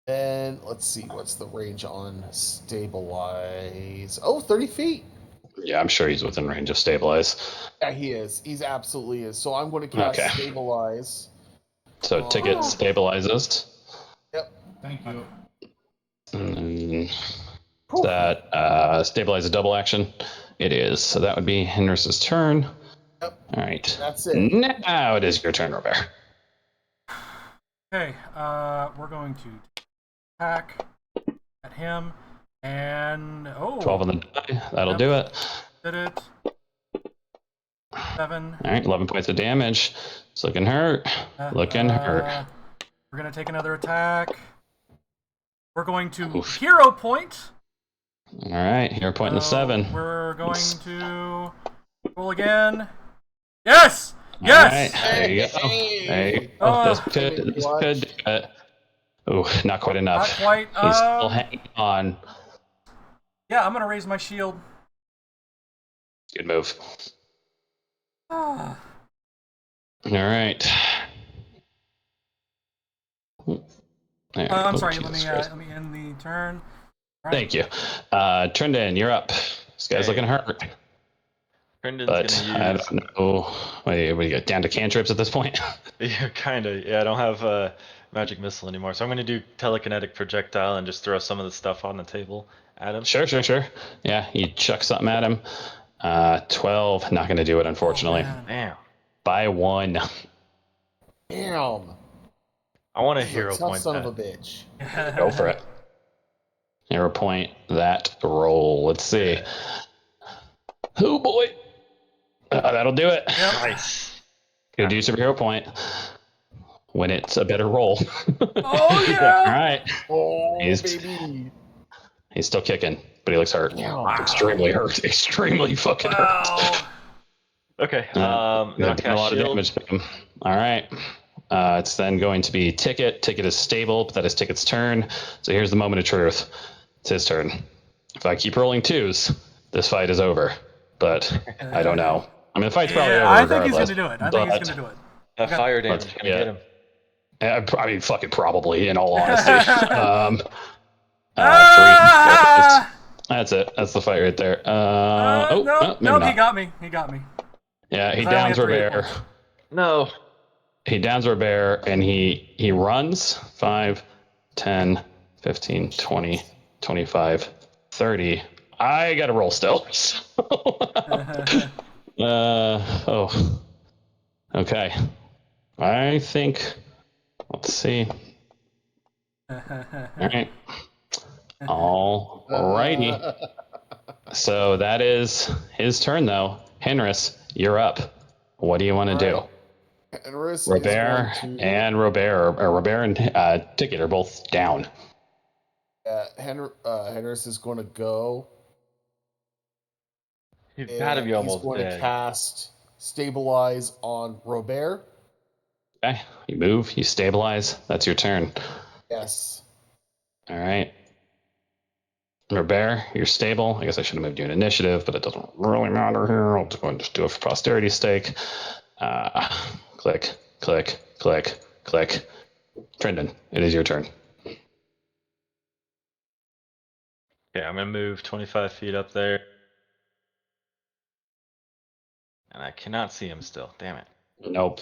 then let's see, what's the range on stabilize? Oh, 30 feet. Yeah, I'm sure he's within range of stabilize. Yeah, he is. He's absolutely is. So I'm going to cast Okay. stabilize. So ticket stabilizes. Yep. Thank you. And that stabilize a double action. It is. So that would be Henris's turn. Yep. All right. That's it. Now it is your turn, Robert. Okay, we're going to attack at him, and 12 on the die. That'll do it. Did it. 7. All right. 11 points of damage. It's looking hurt. Looking hurt. We're gonna take another attack. We're going to Oof. hero point. All right. Hero point in the 7. We're going to roll again. Yes! Yes! All right. There you go. There you go. This could do it. Oh, not quite enough. Not quite. He's still hanging on. Yeah, I'm gonna raise my shield. Good move. Ah. All right. There. I'm Oh, sorry. Jesus Let me end the turn. All right. Thank you. Trindon, you're up. This guy's looking hurt. Trindon's But gonna I use. don't know. What do you get down to cantrips at this point? Yeah, kind of. Yeah, I don't have magic missile anymore, so I'm gonna do telekinetic projectile and just throw some of the stuff on the table at him. Sure. Yeah, you chuck something at him. 12, not going to do it, unfortunately. Oh, Damn. By 1. Damn. I want a This is hero a tough point son that. of a bitch. Go for it. Hero point that roll. Let's see. Oh boy. That'll do it. Yep. Nice. Gonna do some hero point when it's a better roll. Oh yeah. All right. Oh, He's- baby. He's still kicking, but he looks hurt. Wow. Extremely hurt. Extremely fucking hurt. Wow. Okay. Then Then I'll done a cast lot of shield. damage to him. All right. It's then going to be Ticket. Ticket is stable, but that is Ticket's turn. So here's the moment of truth. It's his turn. If I keep rolling 2s, this fight is over. But I don't know. I mean, the fight's probably over I think he's regardless. gonna do it. I think he's gonna do it. That fire damage Let's- gonna yeah. get him. I mean, fucking probably, in all honesty. 3. Ah! That's it. That's the fight right there. No, maybe he not. got me. He got me. Yeah, he I only downs have 3 hit Robert. points. No. He downs Robert and he runs 5, 10, 15, 20, 25, 30 I got to roll still. Oh, okay. I think. Let's see. All right. All righty. So that is his turn, though. Henris, you're up. What do you want to do? Alright. Henris is Robert going to. and Robert, or Robert and Ticket are both down. Henris is going to go. He's got to And be he's almost going to dead. cast Stabilize on Robert. Okay, you move, you stabilize. That's your turn. Yes. All right. Robert, you're stable. I guess I should have moved you an initiative, but it doesn't really matter here. I'll just do it for posterity's sake. Click, click, click, click. Trendon, it is your turn. Okay, I'm gonna move 25 feet up there. And I cannot see him still. Damn it. Nope.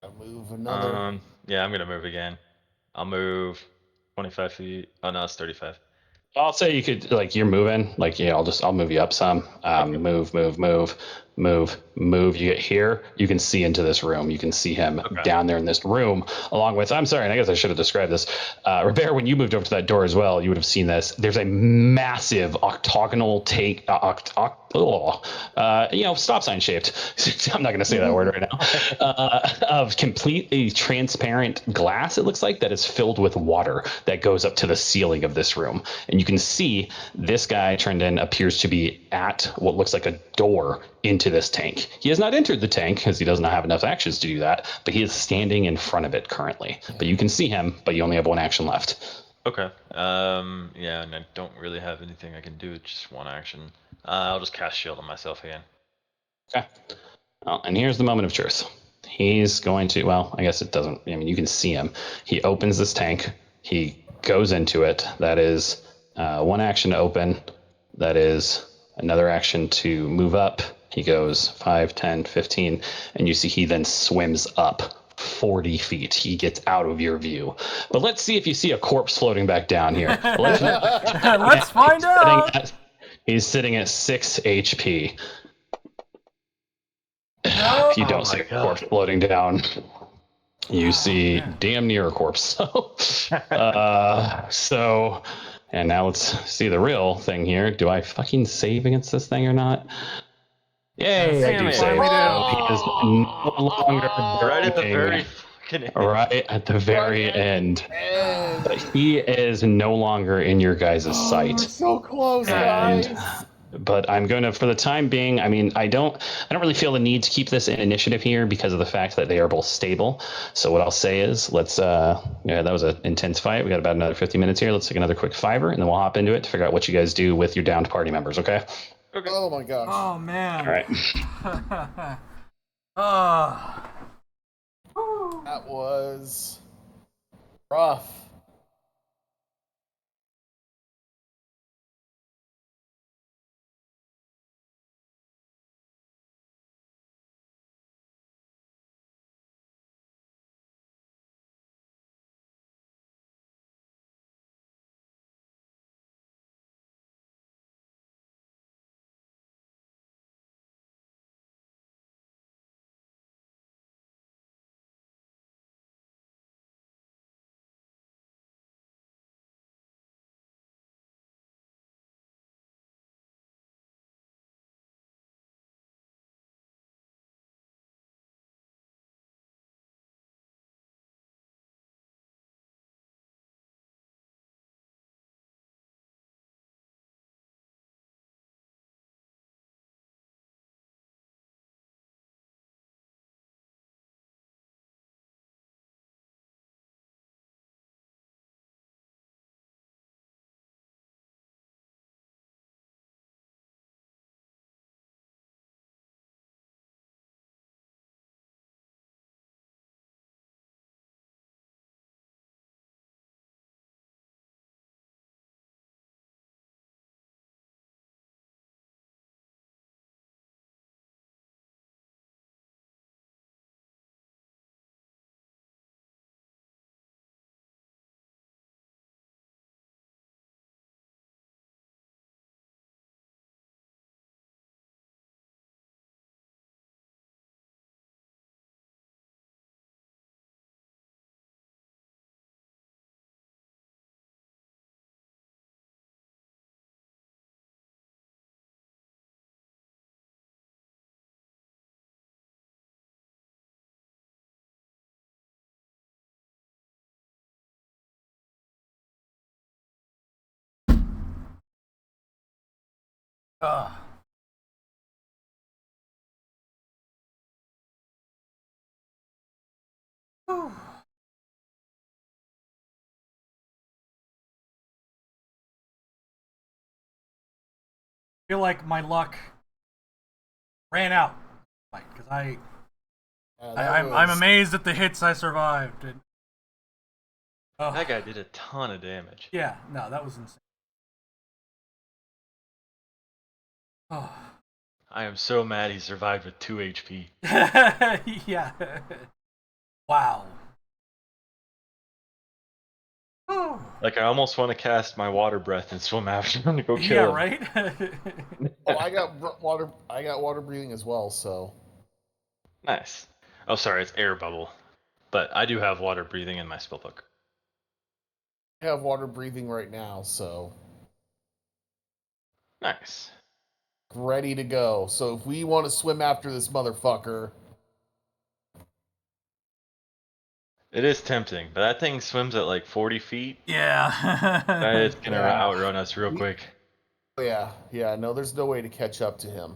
I'll move another. Yeah, I'm gonna move again. I'll move 25 feet. Oh no, it's 35. I'll say you could, like, you're moving. Like, yeah, I'll move you up some. Okay. Move, move, move, move, move. You get here, you can see into this room. You can see him Okay. down there in this room, along with, I'm sorry, and I guess I should have described this. Robert, when you moved over to that door as well, you would have seen this. There's a massive octagonal stop sign shaped. I'm not going to say that word right now. Of completely transparent glass, it looks like, that is filled with water that goes up to the ceiling of this room. And you can see this guy, Trendon, appears to be at what looks like a door into this tank. He has not entered the tank because he does not have enough actions to do that, but he is standing in front of it currently. But you can see him, but you only have one action left. Okay. Yeah, and I don't really have anything I can do. It's just one action. I'll just cast shield on myself again. Okay. Well, and here's the moment of truth. He's going to, well, I guess it doesn't, I mean, you can see him. He opens this tank. He goes into it. That is one action to open. That is another action to move up. He goes 5, 10, 15, and you see he then swims up 40 feet. He gets out of your view. But let's see if you see a corpse floating back down here. Let's find out. He's sitting at 6 HP. No. If you don't Oh see my a corpse God. floating down, you see man. damn near a corpse. So, and now let's see the real thing here. Do I fucking save against this thing or not? Yay, I Damn do it. save. Finally So do. he is no longer Right at the burning very fucking end. right at the very Right at end. And But he is no longer in your guys' we're sight. so close, And guys. but I'm going to, for the time being, I mean, I don't really feel the need to keep this in initiative here because of the fact that they are both stable. So what I'll say is, let's yeah, that was an intense fight. We got about another 50 minutes here. Let's take another quick fiver, and then we'll hop into it to figure out what you guys do with your downed party members. Okay. Okay. Oh my gosh. Oh man. All right. Oh. That was rough. Ugh. Whew. Feel like my luck ran out, like because I'm amazed at the hits I survived. And, That guy did a ton of damage. Yeah, no, that was insane. Oh. I am so mad he survived with 2 HP. Yeah. Wow. Oh. Like, I almost want to cast my water breath and swim after him to go kill Yeah, him. right? Oh, I got water. I got water breathing as well. So Nice. Oh, sorry, it's air bubble. But I do have water breathing in my spellbook. I have water breathing right now. So Nice. ready to go. So if we want to swim after this motherfucker, It is tempting, but that thing swims at like 40 feet. Yeah. It's gonna Yeah. outrun us real quick. yeah, no, there's no way to catch up to him.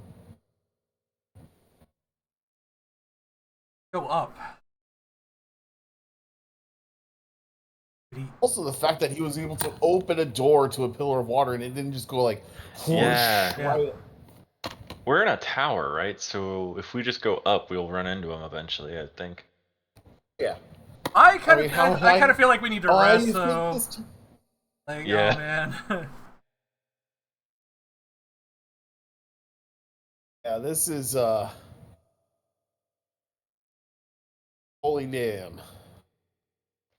Go up. Also, the fact that he was able to open a door to a pillar of water and it didn't just go like, whoosh, Yeah. right. We're in a tower, right? So if we just go up, we'll run into him eventually, I think. Yeah. I kind mean, of feel like we need to Oh, rest. you So, think this like, Yeah. oh man. Yeah, this is holy damn.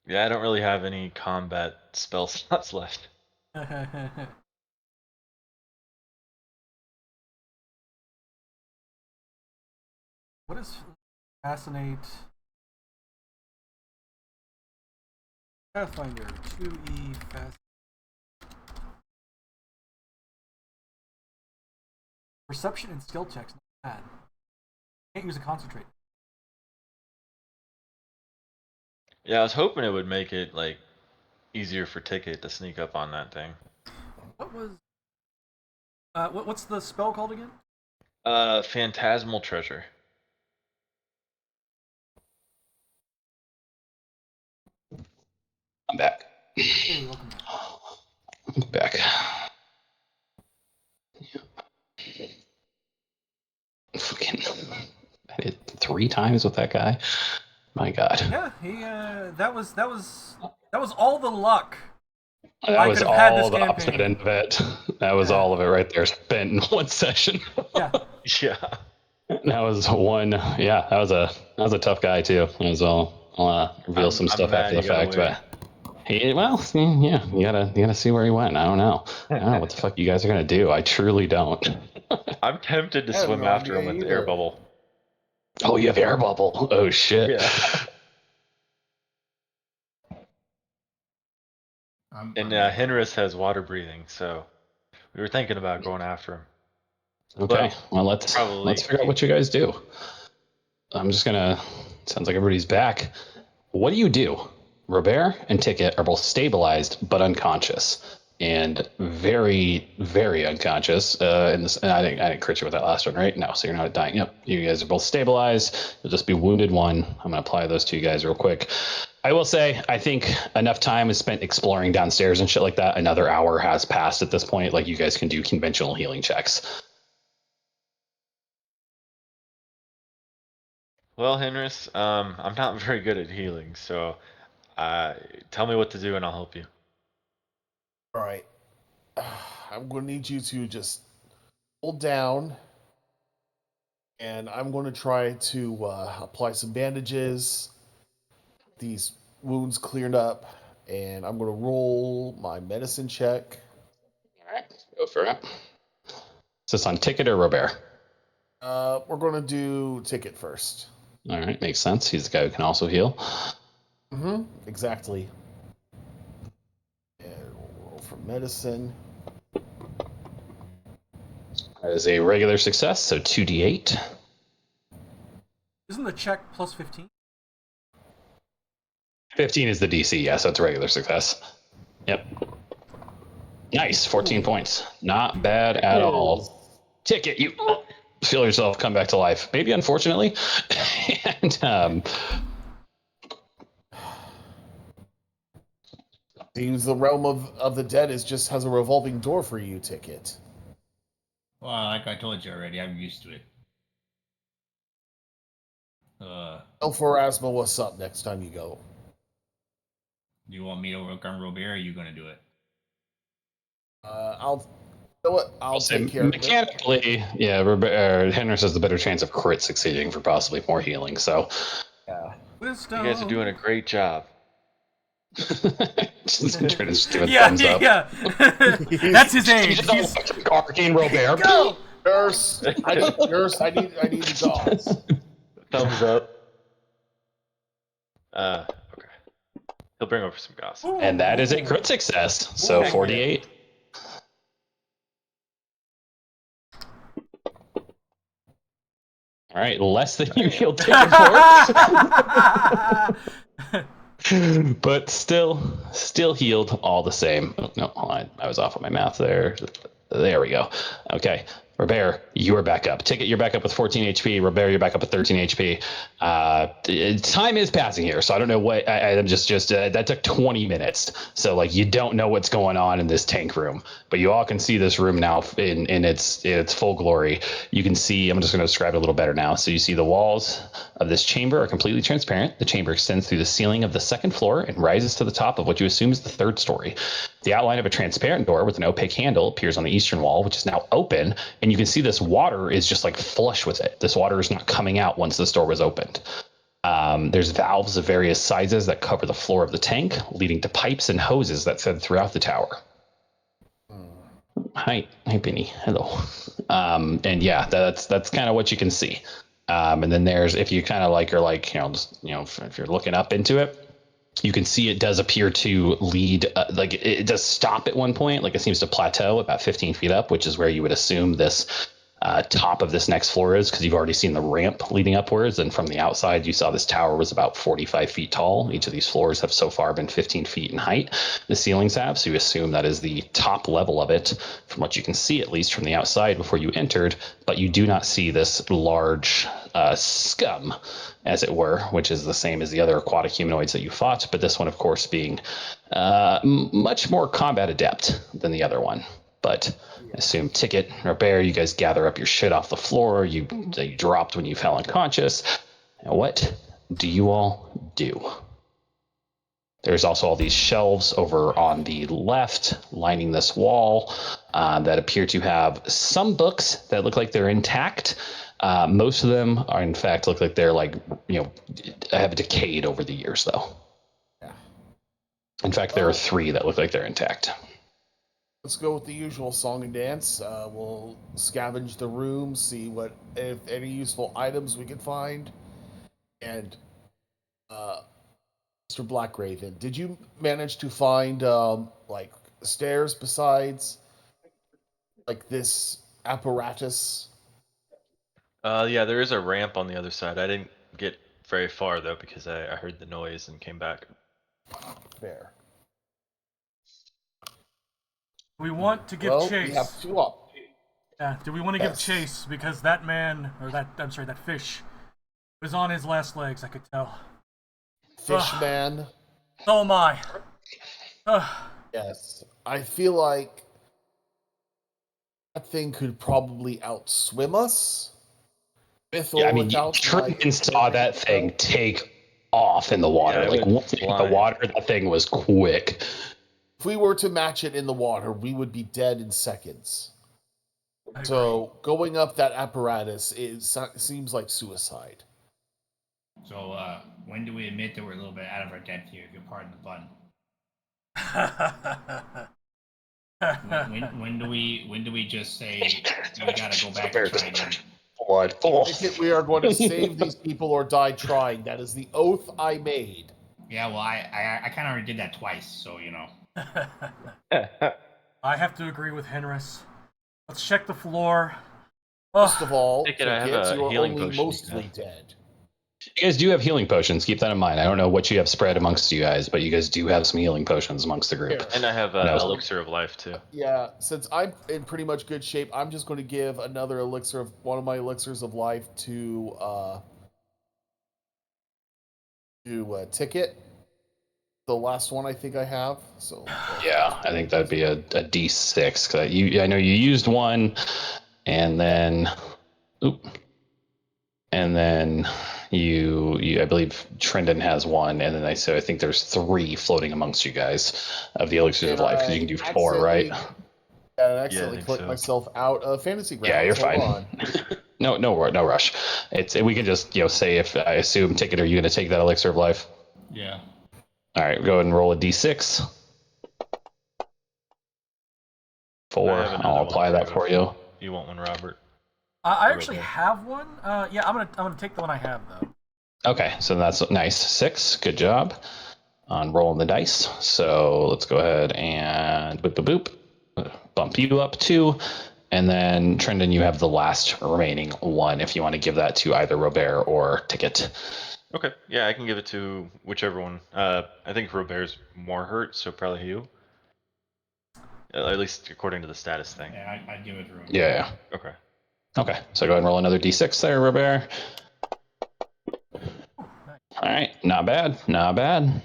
Yeah, I don't really have any combat spell slots left. What is fascinate? Pathfinder 2E fast. Perception and skill checks not bad. Can't use a concentrate. Yeah, I was hoping it would make it like easier for Ticket to sneak up on that thing. What was? What's the spell called again? Phantasmal Treasure. I'm back. Hey, welcome back. I'm back. Fucking, I did 3 times with that guy. My God. Yeah, he. That was all the luck. That I was could have had all this the opposite campaign. end of it. That was Yeah. all of it right there, spent in one session. Yeah. Yeah. That was one. Yeah, that was a tough guy too. It was all. I'll reveal some I'm stuff mad after the he got fact, away. but yeah, you gotta see where he went. I don't know what the fuck you guys are gonna do. I truly don't. I'm tempted to I have swim no after him idea with the air either. bubble. Oh, you have air bubble. Oh shit. Yeah. I'm And good. Henris has water breathing, so we were thinking about going after him. Okay. But Well, let's probably figure out what you guys do. I'm just gonna. Sounds like everybody's back. What do you do? Robert and Ticket are both stabilized but unconscious, and very, very unconscious. In this, and I didn't crit you with that last one, right? No, so you're not dying. Yep, you guys are both stabilized. You'll just be wounded 1. I'm gonna apply those to you guys real quick. I will say, I think enough time is spent exploring downstairs and shit like that. Another hour has passed at this point. Like, you guys can do conventional healing checks. Well, Henris, I'm not very good at healing, so tell me what to do and I'll help you. All right. I'm going to need you to just hold down, and I'm going to try to apply some bandages, these wounds cleared up, and I'm going to roll my medicine check. All right, go for it. Is this on Ticket or Robert? We're going to do Ticket first. All right, makes sense. He's the guy who can also heal. Mm-hmm. Exactly. And we'll roll for medicine. That is a regular success, so 2d8. Isn't the check plus 15? 15 is the DC, yeah, so it's a regular success. Yep. Nice, 14 points. Not bad at all. Ticket, you feel yourself come back to life. Maybe unfortunately. And Seems the realm of the dead has a revolving door for you, Ticket. Well, like I told you already, I'm used to it. Tell Pharasma what's up next time you go. Do you want me to work on Robert, or are you gonna do it? I'll you know what? I'll say take care of it. mechanically, yeah, Henris has the better chance of crit succeeding for possibly more healing. So Yeah. Wisdom. You guys are doing a great job. Trina's doing Yeah, thumbs up. yeah. That's his age. He's He's... Arcane Robert. Go! Nurse, I need the gauze. Thumbs up. Okay. He'll bring over some goss. And that is a crit success. So Ooh. 48. All right, less than you healed Ticket for. But still healed all the same. Oh, no, I was off on my math there. There we go. Okay. Robert, you are back up. Ticket, you're back up with 14 HP. Robert, you're back up with 13 HP. Time is passing here, so I don't know what. I'm just that took 20 minutes. So like you don't know what's going on in this tank room, but you all can see this room now in its full glory. You can see. I'm just going to describe it a little better now. So you see the walls of this chamber are completely transparent. The chamber extends through the ceiling of the second floor and rises to the top of what you assume is the third story. The outline of a transparent door with an opaque handle appears on the eastern wall, which is now open, and you can see this water is just like flush with it. This water is not coming out once this door was opened. There's valves of various sizes that cover the floor of the tank, leading to pipes and hoses that fed throughout the tower. Hi, Benny. Hello. And yeah, that's kind of what you can see. And then there's, if you kind of like are like, if you're looking up into it, you can see it does appear to lead, like it does stop at one point, like it seems to plateau about 15 feet up, which is where you would assume this top of this next floor is, because you've already seen the ramp leading upwards, and from the outside you saw this tower was about 45 feet tall. Each of these floors have so far been 15 feet in height. The ceilings have, so you assume that is the top level of it, from what you can see at least from the outside before you entered, but you do not see this large scum, as it were, which is the same as the other aquatic humanoids that you fought, but this one of course being much more combat adept than the other one. But assume Ticket or Bear, you guys gather up your shit off the floor you dropped when you fell unconscious. Now what do you all do? There's also all these shelves over on the left lining this wall that appear to have some books that look like they're intact. Most of them are, in fact, look like they're have decayed over the years, though. Yeah. In fact, there are 3 that look like they're intact. Let's go with the usual song and dance. We'll scavenge the room, see if any useful items we can find. And Mr. Blackraven, did you manage to find like stairs besides like this apparatus? Yeah, there is a ramp on the other side. I didn't get very far though because I heard the noise and came back. Fair. We want to give chase. We have 2 up. Yeah, do we want to give chase? Because that man, or that fish, was on his last legs, I could tell. Fishman. So am I. Yes. I feel like that thing could probably outswim us. With or without. Trinken saw that thing take off in the water. Yeah, once it hit the water, that thing was quick. If we were to match it in the water, we would be dead in seconds. So going up that apparatus seems like suicide. So when do we admit that we're a little bit out of our depth here, if you'll pardon the pun? when do we just say we gotta go back and try again? Blood. We are going to save these people or die trying. That is the oath I made. Yeah, well, I kind of already did that twice, so you know. I have to agree with Henris. Let's check the floor. First of all, I have a you are healing only potion, mostly dead. You guys do have healing potions. Keep that in mind. I don't know what you have spread amongst you guys, but you guys do have some healing potions amongst the group. Here. And I have No. elixir of life too. Yeah, since I'm in pretty much good shape, I'm just going to give another one of my elixirs of life to Ticket. The last one I think I have. So Yeah, I think that'd be a D6. Cause I know you used one, and then, you I believe Trendon has one, and then I think there's 3 floating amongst you guys of the elixirs of life because you can do 4, right? Yeah, I accidentally think clicked so. myself out of Fantasy Grounds. Yeah, you're Hold fine. on. No rush. We can just say if I assume Ticket, are you going to take that elixir of life? Yeah. All right, go ahead and roll a D6. 4. I have another I'll one apply that for if you. You want one, Robert? I actually have one. Yeah, I'm gonna take the one I have though. Okay, so that's nice. 6. Good job on rolling the dice. So let's go ahead and boop boop boop. Bump you up 2. And then Trendon, you have the last remaining 1 if you want to give that to either Robert or Ticket. Okay, yeah, I can give it to whichever one. I think Robert's more hurt, so probably you. At least according to the status thing. Yeah, I'd give it to him. Yeah. Okay. Okay, so go ahead and roll another D6 there, Robert. All right, not bad.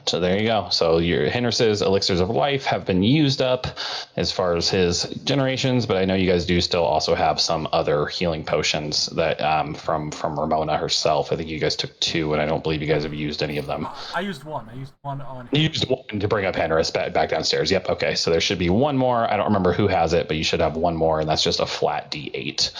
So there you go. So your Henris's elixirs of life have been used up as far as his generations, but I know you guys do still also have some other healing potions that from Ramona herself. I think you guys took 2, and I don't believe you guys have used any of them. I used one. I used one on. You used 1 to bring up Henris back downstairs. Yep. Okay, so there should be 1 more. I don't remember who has it, but you should have 1 more, and that's just a flat D8.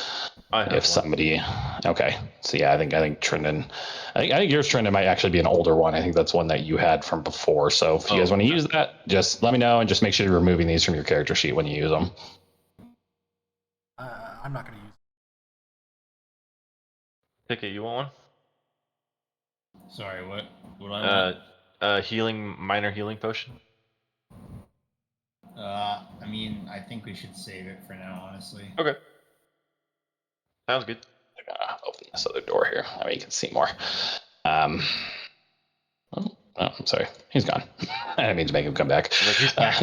I have If one. somebody, okay, so yeah, I think Trendon, I think yours Trendon might actually be an older one. I think that's one that you had from before. So if you guys want to use that, just let me know, and just make sure you're removing these from your character sheet when you use them. I'm not gonna use. Ticket, you want Sorry, what? What do one? I want? Minor healing potion. I mean, I think we should save it for now, honestly. Okay. Sounds good. I'm gonna open this other door here. That way you can see more. Oh, I'm sorry. He's gone. I didn't mean to make him come back. He's back.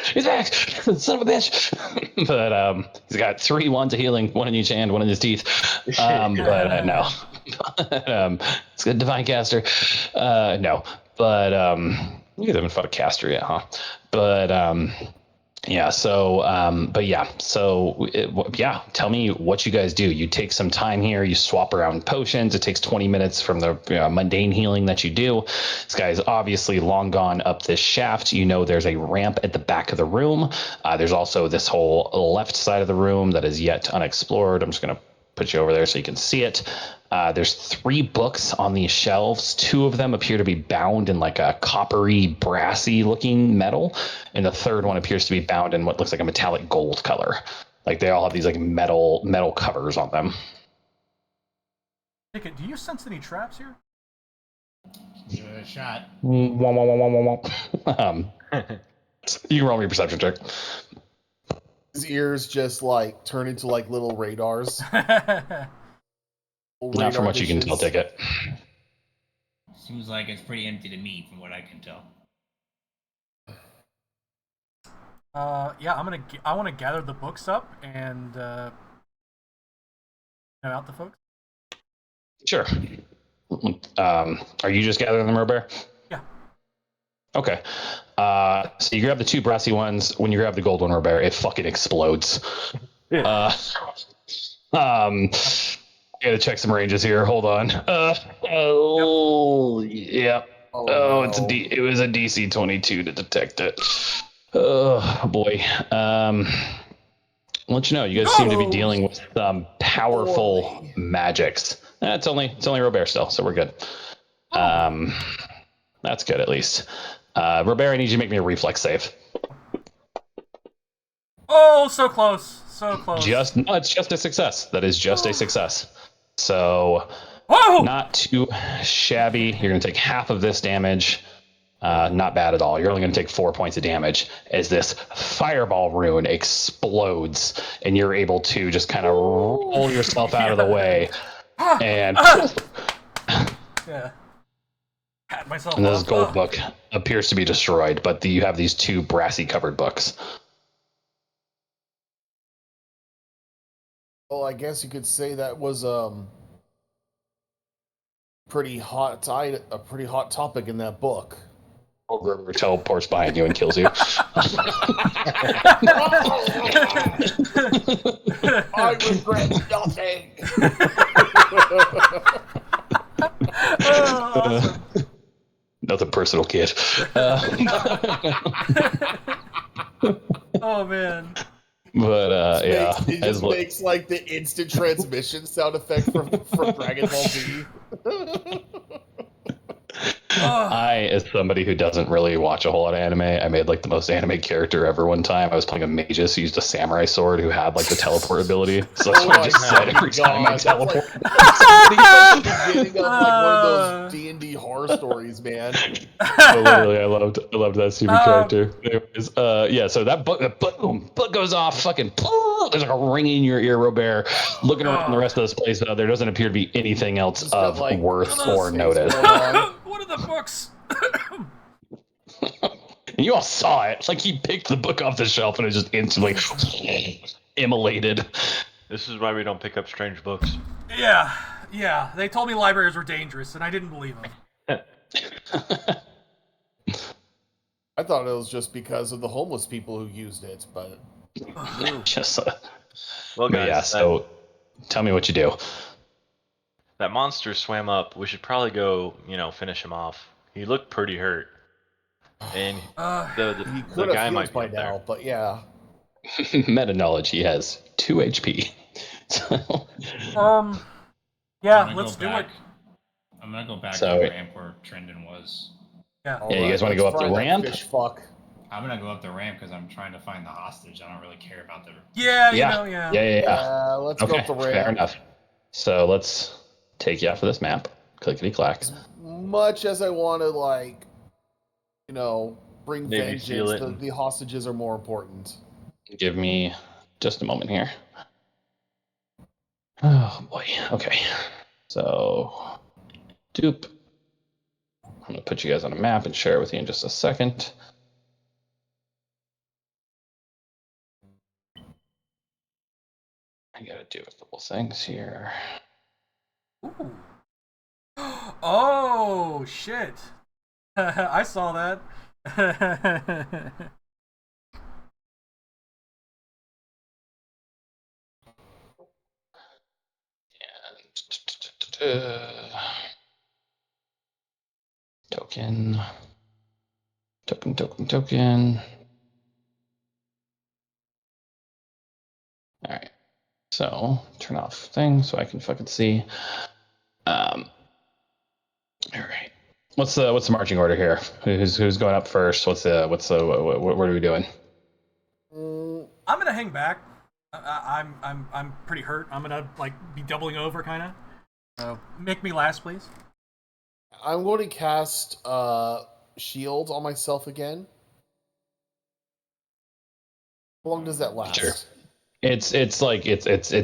He's back. Son of a bitch. But he's got 3 wands of healing, 1 in each hand, 1 in his teeth. But no. It's a divine caster. No. But you haven't fought a caster yet, huh? But yeah, so tell me what you guys do. You take some time here, you swap around potions. It takes 20 minutes from the mundane healing that you do. This guy's obviously long gone up this shaft. You know there's a ramp at the back of the room. There's also this whole left side of the room that is yet unexplored. I'm just going to put you over there so you can see it. There's 3 books on these shelves. 2 of them appear to be bound in like a coppery, brassy looking metal, and the 3rd one appears to be bound in what looks like a metallic gold color. Like they all have these like metal covers on them. Ticket, do you sense any traps here? Give it a shot. You can roll me a perception check. His ears just like turn into like little radars. Not from what you can tell, Ticket. Seems like it's pretty empty to me, from what I can tell. Yeah, I want to gather the books up and out the folks. Sure. Are you just gathering them, Robert? Yeah. Okay. So you grab the 2 brassy ones. When you grab the gold one, Robert, it fucking explodes. Yeah. I gotta check some ranges here. Hold on. Yeah. Oh, no. It was a DC 22 to detect it. Boy. I'll let you know. You guys seem to be dealing with powerful magics. It's only Robert still, so we're good. That's good at least. Robert, I need you to make me a reflex save. Oh, so close. So close. It's just a success. That is just a success. So not too shabby. You're going to take half of this damage. Not bad at all. You're only going to take 4 points of damage as this fireball rune explodes, and you're able to just kind of roll yourself out of the way. And Yeah. Pat myself And this up. gold Oh. book appears to be destroyed, but you have these two brassy covered books. Well, I guess you could say that was pretty a pretty hot topic in that book. Old River teleports behind you and kills you. I regret nothing. Oh, awesome. Nothing personal, kid. Oh man. But yeah, It just makes like the instant transmission sound effect from Dragon Ball Z. I, as somebody who doesn't really watch a whole lot of anime, I made like the most anime character ever one time. I was playing a magus who used a samurai sword who had like the teleport ability. So that's what I just said every time I teleport. Like the beginning of like one of those D&D horror stories, man. So literally, I loved that stupid character. Anyways, yeah. So that book goes off. Fucking, there's like a ring in your ear, Robert. Looking around the rest of this place, there doesn't appear to be anything else Just got, of like, worth or notice. What are the books? And you all saw it. Like he picked the book off the shelf and it just instantly immolated. This is why we don't pick up strange books. Yeah. They told me libraries were dangerous, and I didn't believe them. I thought it was just because of the homeless people who used it, but Just Well, but guys, yeah. So tell me what you do. that monster swam up. We should probably go, finish him off. He looked pretty hurt. And he the could guy have might healed be by up there. now. But yeah, Meta knowledge. He has 2 HP. So, Yeah, I'm gonna let's go do it. back. I'm gonna go back So- to the ramp where Trendon was. Yeah. Yeah, you guys wanna let's go up the fry that ramp? Fish fuck. I'm gonna go up the ramp because I'm trying to find the hostage. I don't really care about the. Yeah, yeah. yeah. Yeah. Let's go Okay, up the ramp. fair enough. So let's take you off of this map. Clickety clack. As much as I want to, like, bring Navy SEAL vengeance, it and- the hostages are more important. Give me just a moment here. Oh boy. Okay. So, doop. I'm gonna put you guys on a map and share it with you in just a second. I gotta do a couple things here. Ooh. Oh shit! I saw that. Token. Token. All right. So turn off thing so I can fucking see. All right. What's the marching order here? Who's going up first? What are we doing? I'm gonna hang back. I'm pretty hurt. I'm gonna be doubling over, kind of. So make me last, please. I'm going to cast shield on myself again. How long does that last? Sure. It's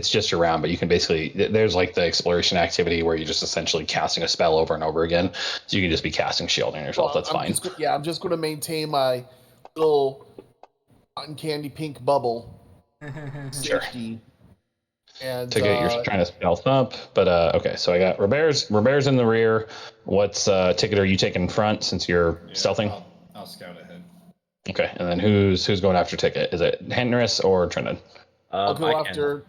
just around, but you can basically there's like the exploration activity where you're just essentially casting a spell over and over again. So you can just be casting shield on yourself. That's fine. I'm just going to maintain my little cotton candy pink bubble Sure. safety. And Ticket, you're trying to stealth up, but okay. So I got Robert's in the rear. What's Ticket? Are you taking front since you're stealthing? I'll scout ahead. Okay, and then who's going after Ticket? Is it Henris or Trendon? I'll go after.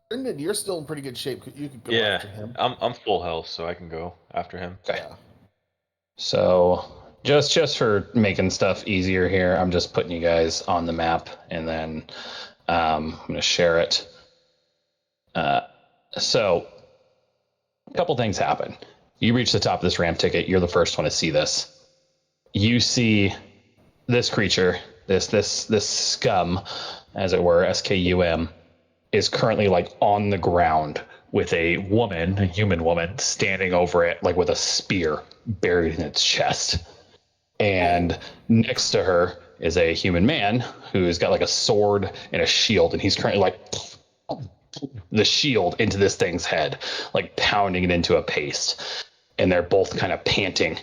Brendan, you're still in pretty good shape. You could go after him. I'm full health, so I can go after him. Okay. Yeah. So just for making stuff easier here, I'm just putting you guys on the map, and then I'm gonna share it. So a couple things happen. You reach the top of this ramp, Ticket. You're the first one to see this. You see this creature, this scum, as it were, SKUM, is currently on the ground with a human woman, standing over it with a spear buried in its chest. And next to her is a human man who's got a sword and a shield, and he's currently the shield into this thing's head, like pounding it into a paste. And they're both kind of panting.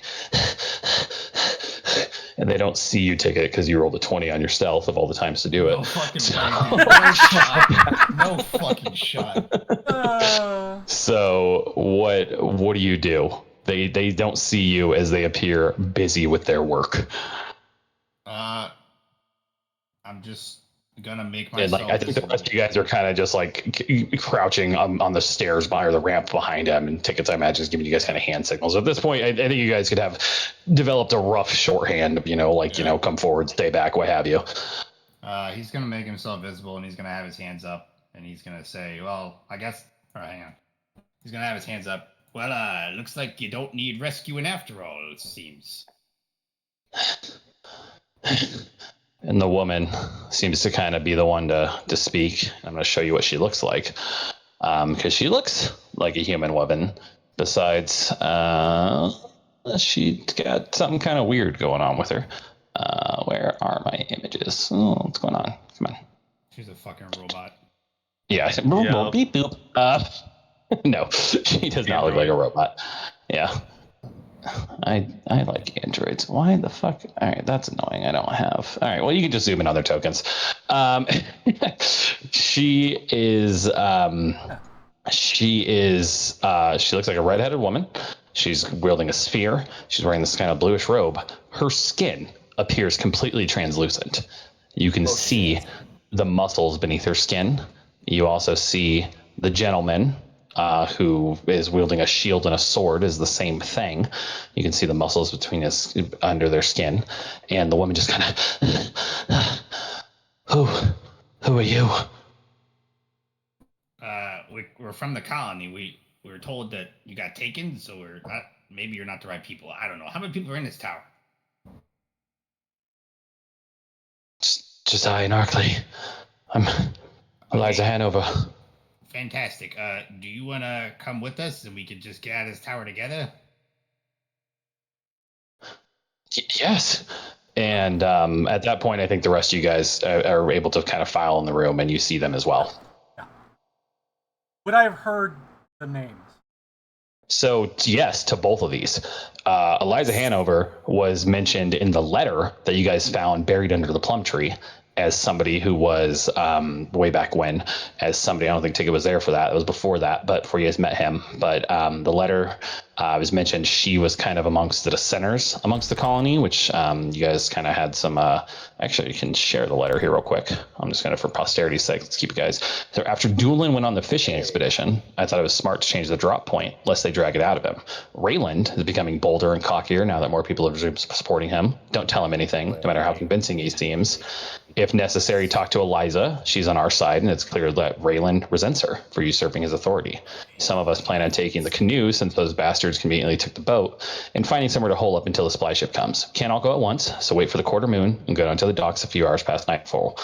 And they don't see you take it because you rolled a 20 on your stealth of all the times to do it. No fucking way, dude. No shot. No fucking shot. So what do you do? They don't see you as they appear busy with their work. I'm just gonna make And myself I think the visible. rest of you guys are kind of just crouching on the stairs by or the ramp behind him, and Tickets, I imagine, is giving you guys kind of hand signals. At this point, I think you guys could have developed a rough shorthand, come forward, stay back, what have you. He's gonna make himself visible, and he's gonna have his hands up, and he's gonna say, "Well, I guess." All right, hang on. He's gonna have his hands up. Well, looks like you don't need rescuing after all. It seems. And the woman seems to kind of be the one to speak. I'm going to show you what she looks like, because she looks like a human woman. Besides, she got something kind of weird going on with her. Where are my images? Oh, what's going on? Come on. She's a fucking robot. Yeah, I said, Yeah. beep boop. No, she does not look like a robot. Yeah. I like androids. Why the fuck? All right, that's annoying. I don't have. All right, well, you can just zoom in on their tokens. She is. She looks like a redheaded woman. She's wielding a spear. She's wearing this kind of bluish robe. Her skin appears completely translucent. You can see the muscles beneath her skin. You also see the gentleman who is wielding a shield and a sword is the same thing. You can see the muscles between under their skin, and the woman just kind of, who are you? We're from the colony. We were told that you got taken, so we're not. Maybe you're not the right people. I don't know. How many people are in this tower? Just I and Arkley. I'm Eliza Hanover. Fantastic. Do you want to come with us and we can just get out of this tower together? Yes. And at that point, I think the rest of you guys are able to kind of file in the room, and you see them as well. Yeah. Would I have heard the names? So, yes, to both of these. Eliza Hanover was mentioned in the letter that you guys found buried under the plum tree as somebody who was, way back when, as somebody, I don't think Ticket was there for that. It was before that, but before you guys met him. But the letter was mentioned she was kind of amongst the dissenters amongst the colony, which you guys kind of had some, actually, you can share the letter here real quick. I'm just going to, for posterity's sake, let's keep you guys. So after Doolin went on the fishing expedition, I thought it was smart to change the drop point, lest they drag it out of him. Rayland is becoming bolder and cockier now that more people are supporting him. Don't tell him anything, no matter how convincing he seems. If necessary, talk to Eliza. She's on our side, and it's clear that Rayland resents her for usurping his authority. Some of us plan on taking the canoe, since those bastards conveniently took the boat, and finding somewhere to hole up until the supply ship comes. Can't all go at once, so wait for the quarter moon and go down to the docks a few hours past nightfall.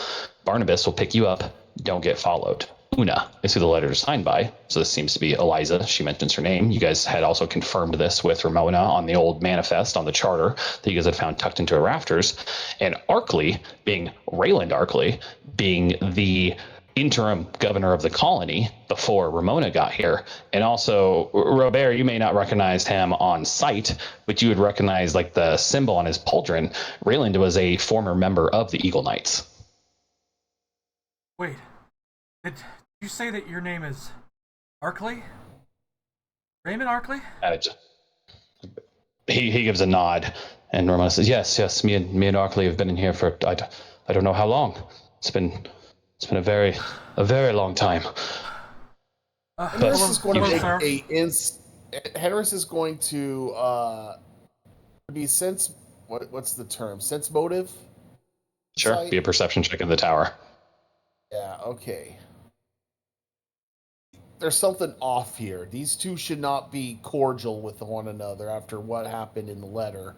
Barnabas will pick you up. Don't get followed. Una is who the letter is signed by, so this seems to be Eliza. She mentions her name. You guys had also confirmed this with Ramona on the old manifest on the charter that you guys had found tucked into her rafters. And Arkley, being Rayland Arkley, being the interim governor of the colony before Ramona got here. And also, Robert, you may not recognize him on sight, but you would recognize like the symbol on his pauldron. Rayland was a former member of the Eagle Knights. Wait, did you say that your name is Arkley? Raymond Arkley? He gives a nod, and Ramona says, "Yes. Me and Arkley have been in here for I don't know how long. It's been a very long time." Henris is going to Hello, make Henris is going to be sense. What's the term? Sense motive. Sure. Sight? Be a perception check in the tower. Yeah. Okay. There's something off here. These two should not be cordial with one another after what happened in the letter.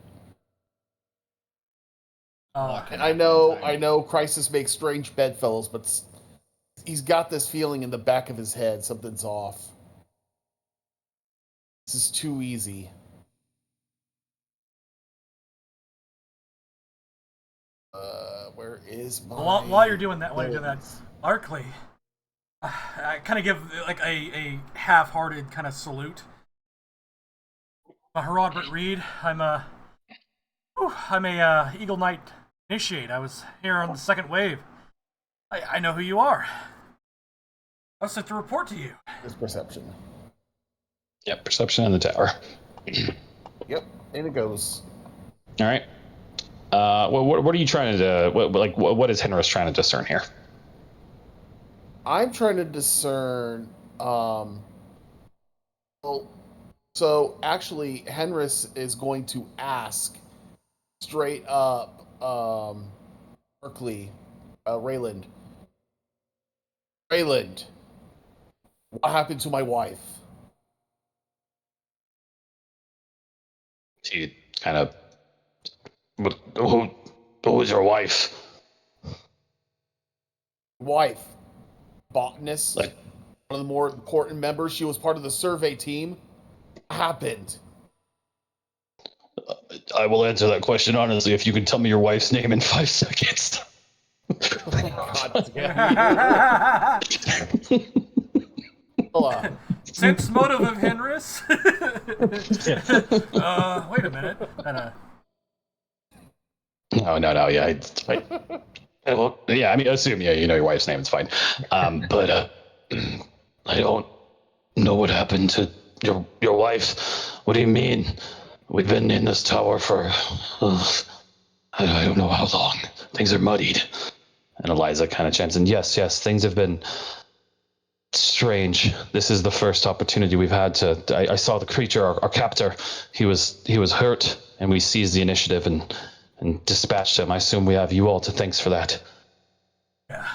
And I know Crisis makes strange bedfellows, but he's got this feeling in the back of his head something's off. This is too easy. Where is my... While you're doing that, Arkley, I kind of give like a half-hearted kind of salute. Robert Reed. I'm a Eagle Knight initiate. I was here on the second wave. I know who you are. I was sent to report to you. This perception. Yep, perception in the tower. Yep, and it goes. All right. Well, what are you trying to what is Henris trying to discern here? I'm trying to discern. Well, so actually, Henris is going to ask straight up, Berkeley, Rayland. Rayland, what happened to my wife? She kind of. Who was your wife? Wife, botanist, Like- one of the more important members. She was part of the survey team. What happened? I will answer that question honestly if you can tell me your wife's name in 5 seconds. God damn you. Hold on. Sense motive of Henris. Wait a minute. No. Yeah, well, yeah. I mean, assume you know your wife's name. It's fine. But I don't know what happened to your wife. What do you mean? We've been in this tower for I don't know how long. Things are muddied. And Eliza kind of chimes in. Yes, things have been strange. This is the first opportunity we've had to. I saw the creature, our captor. He was hurt, and we seized the initiative and dispatched him. I assume we have you all to thanks for that. Yeah.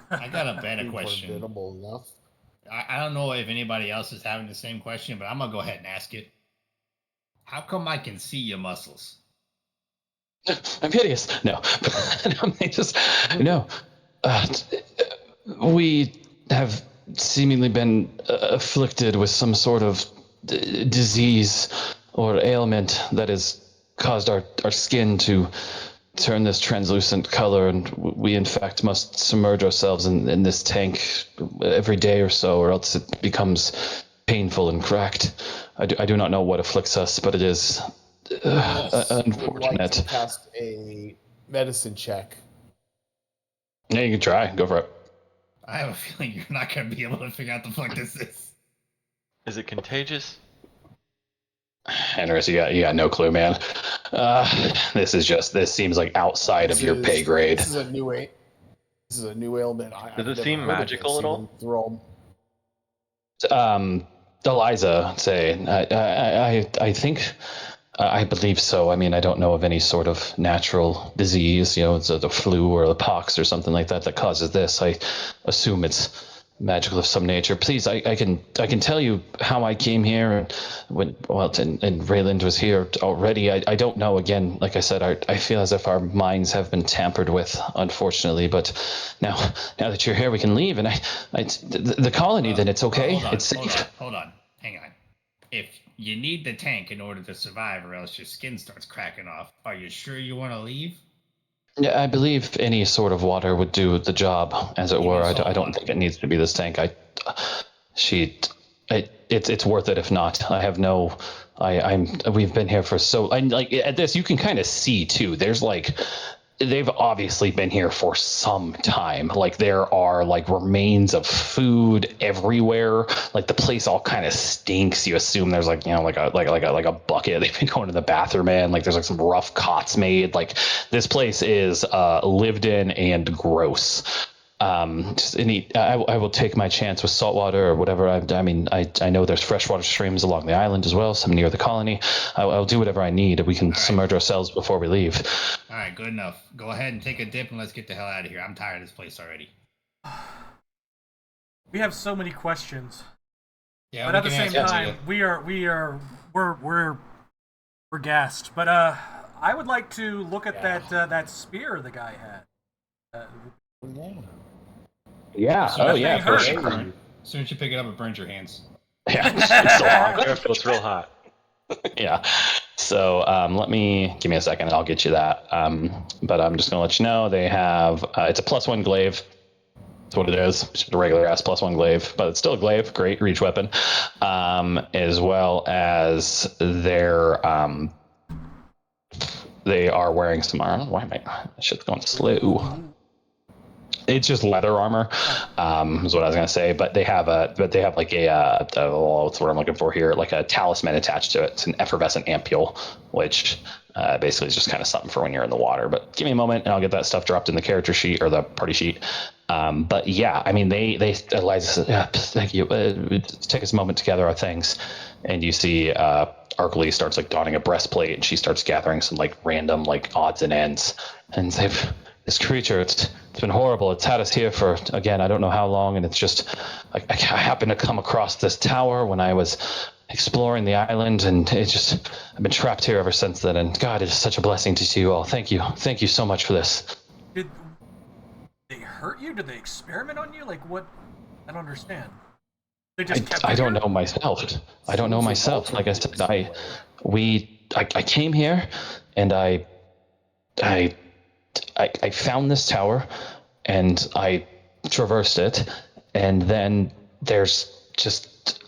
I got a better question. Formidable enough. I don't know if anybody else is having the same question, but I'm gonna go ahead and ask it. How come I can see your muscles? I'm hideous. No, they just no. We have seemingly been afflicted with some sort of disease or ailment that has caused our skin to turn this translucent color, and we in fact must submerge ourselves in this tank every day or so, or else it becomes painful and cracked. I do not know what afflicts us, but it is unfortunate. Would like to cast a medicine check. Yeah, you can try. Go for it. I have a feeling you're not gonna be able to figure out the fuck this is. Is it contagious? Henris, you got no clue, man. This seems like outside of your pay grade. This is a new ailment. Does it seem magical at all? Eliza, say, I think, I believe so. I mean, I don't know of any sort of natural disease, it's the flu or the pox or something like that causes this. I assume it's magical of some nature. Please, I can tell you how I came here and and Rayland was here already. I don't know. Again, like I said, I feel as if our minds have been tampered with, unfortunately. But now that you're here, we can leave. And the colony, then it's okay. It's safe. Hold on. Hang on. If you need the tank in order to survive, or else your skin starts cracking off, are you sure you want to leave? Yeah, I believe any sort of water would do the job, as it were. I don't think it needs to be this tank. It's worth it if not. I have no. We've been here for so. And like at this, you can kind of see too. There's like. They've obviously been here for some time. Like there are like remains of food everywhere. Like the place all kind of stinks. You assume there's like like a bucket they've been going to the bathroom in. Like there's like some rough cots made. Like this place is lived in and gross. I will take my chance with saltwater or whatever. I know there's freshwater streams along the island as well, some near the colony. I'll do whatever I need. We can submerge ourselves before we leave. All right, good enough. Go ahead and take a dip and let's get the hell out of here. I'm tired of this place already. We have so many questions. Yeah, but at the same time, we're gassed. But I would like to look at that spear the guy had. Yeah. For sure. As soon as you pick it up, it burns your hands. Yeah. It's so hot. Careful, it's real hot. Yeah. So give me a second and I'll get you that. But I'm just going to let you know they have, it's a +1 glaive. That's what it is. It's just a regular ass +1 glaive, but it's still a glaive. Great reach weapon. As well as they are wearing some armor. Why am I? Shit's going slow. It's just leather armor, is what I was gonna say. But they have like what's what I'm looking for here, like a talisman attached to it. It's an effervescent ampule, which basically is just kind of something for when you're in the water. But give me a moment, and I'll get that stuff dropped in the character sheet or the party sheet. But yeah, I mean, they Eliza says, yeah, thank you. Take us a moment to gather our things, and you see Arkley starts like donning a breastplate, and she starts gathering some like random like odds and ends, and this creature, it's been horrible. It's had us here for, again, I don't know how long, and it's just, I happened to come across this tower when I was exploring the island, and I've been trapped here ever since then, and God, it's such a blessing to see you all. Thank you so much for this. Did they hurt you? Did they experiment on you? Like, what? I don't understand. They just kept I you don't here? know myself. I don't know myself. Like I said, I came here, and I found this tower, and I traversed it, and then there's just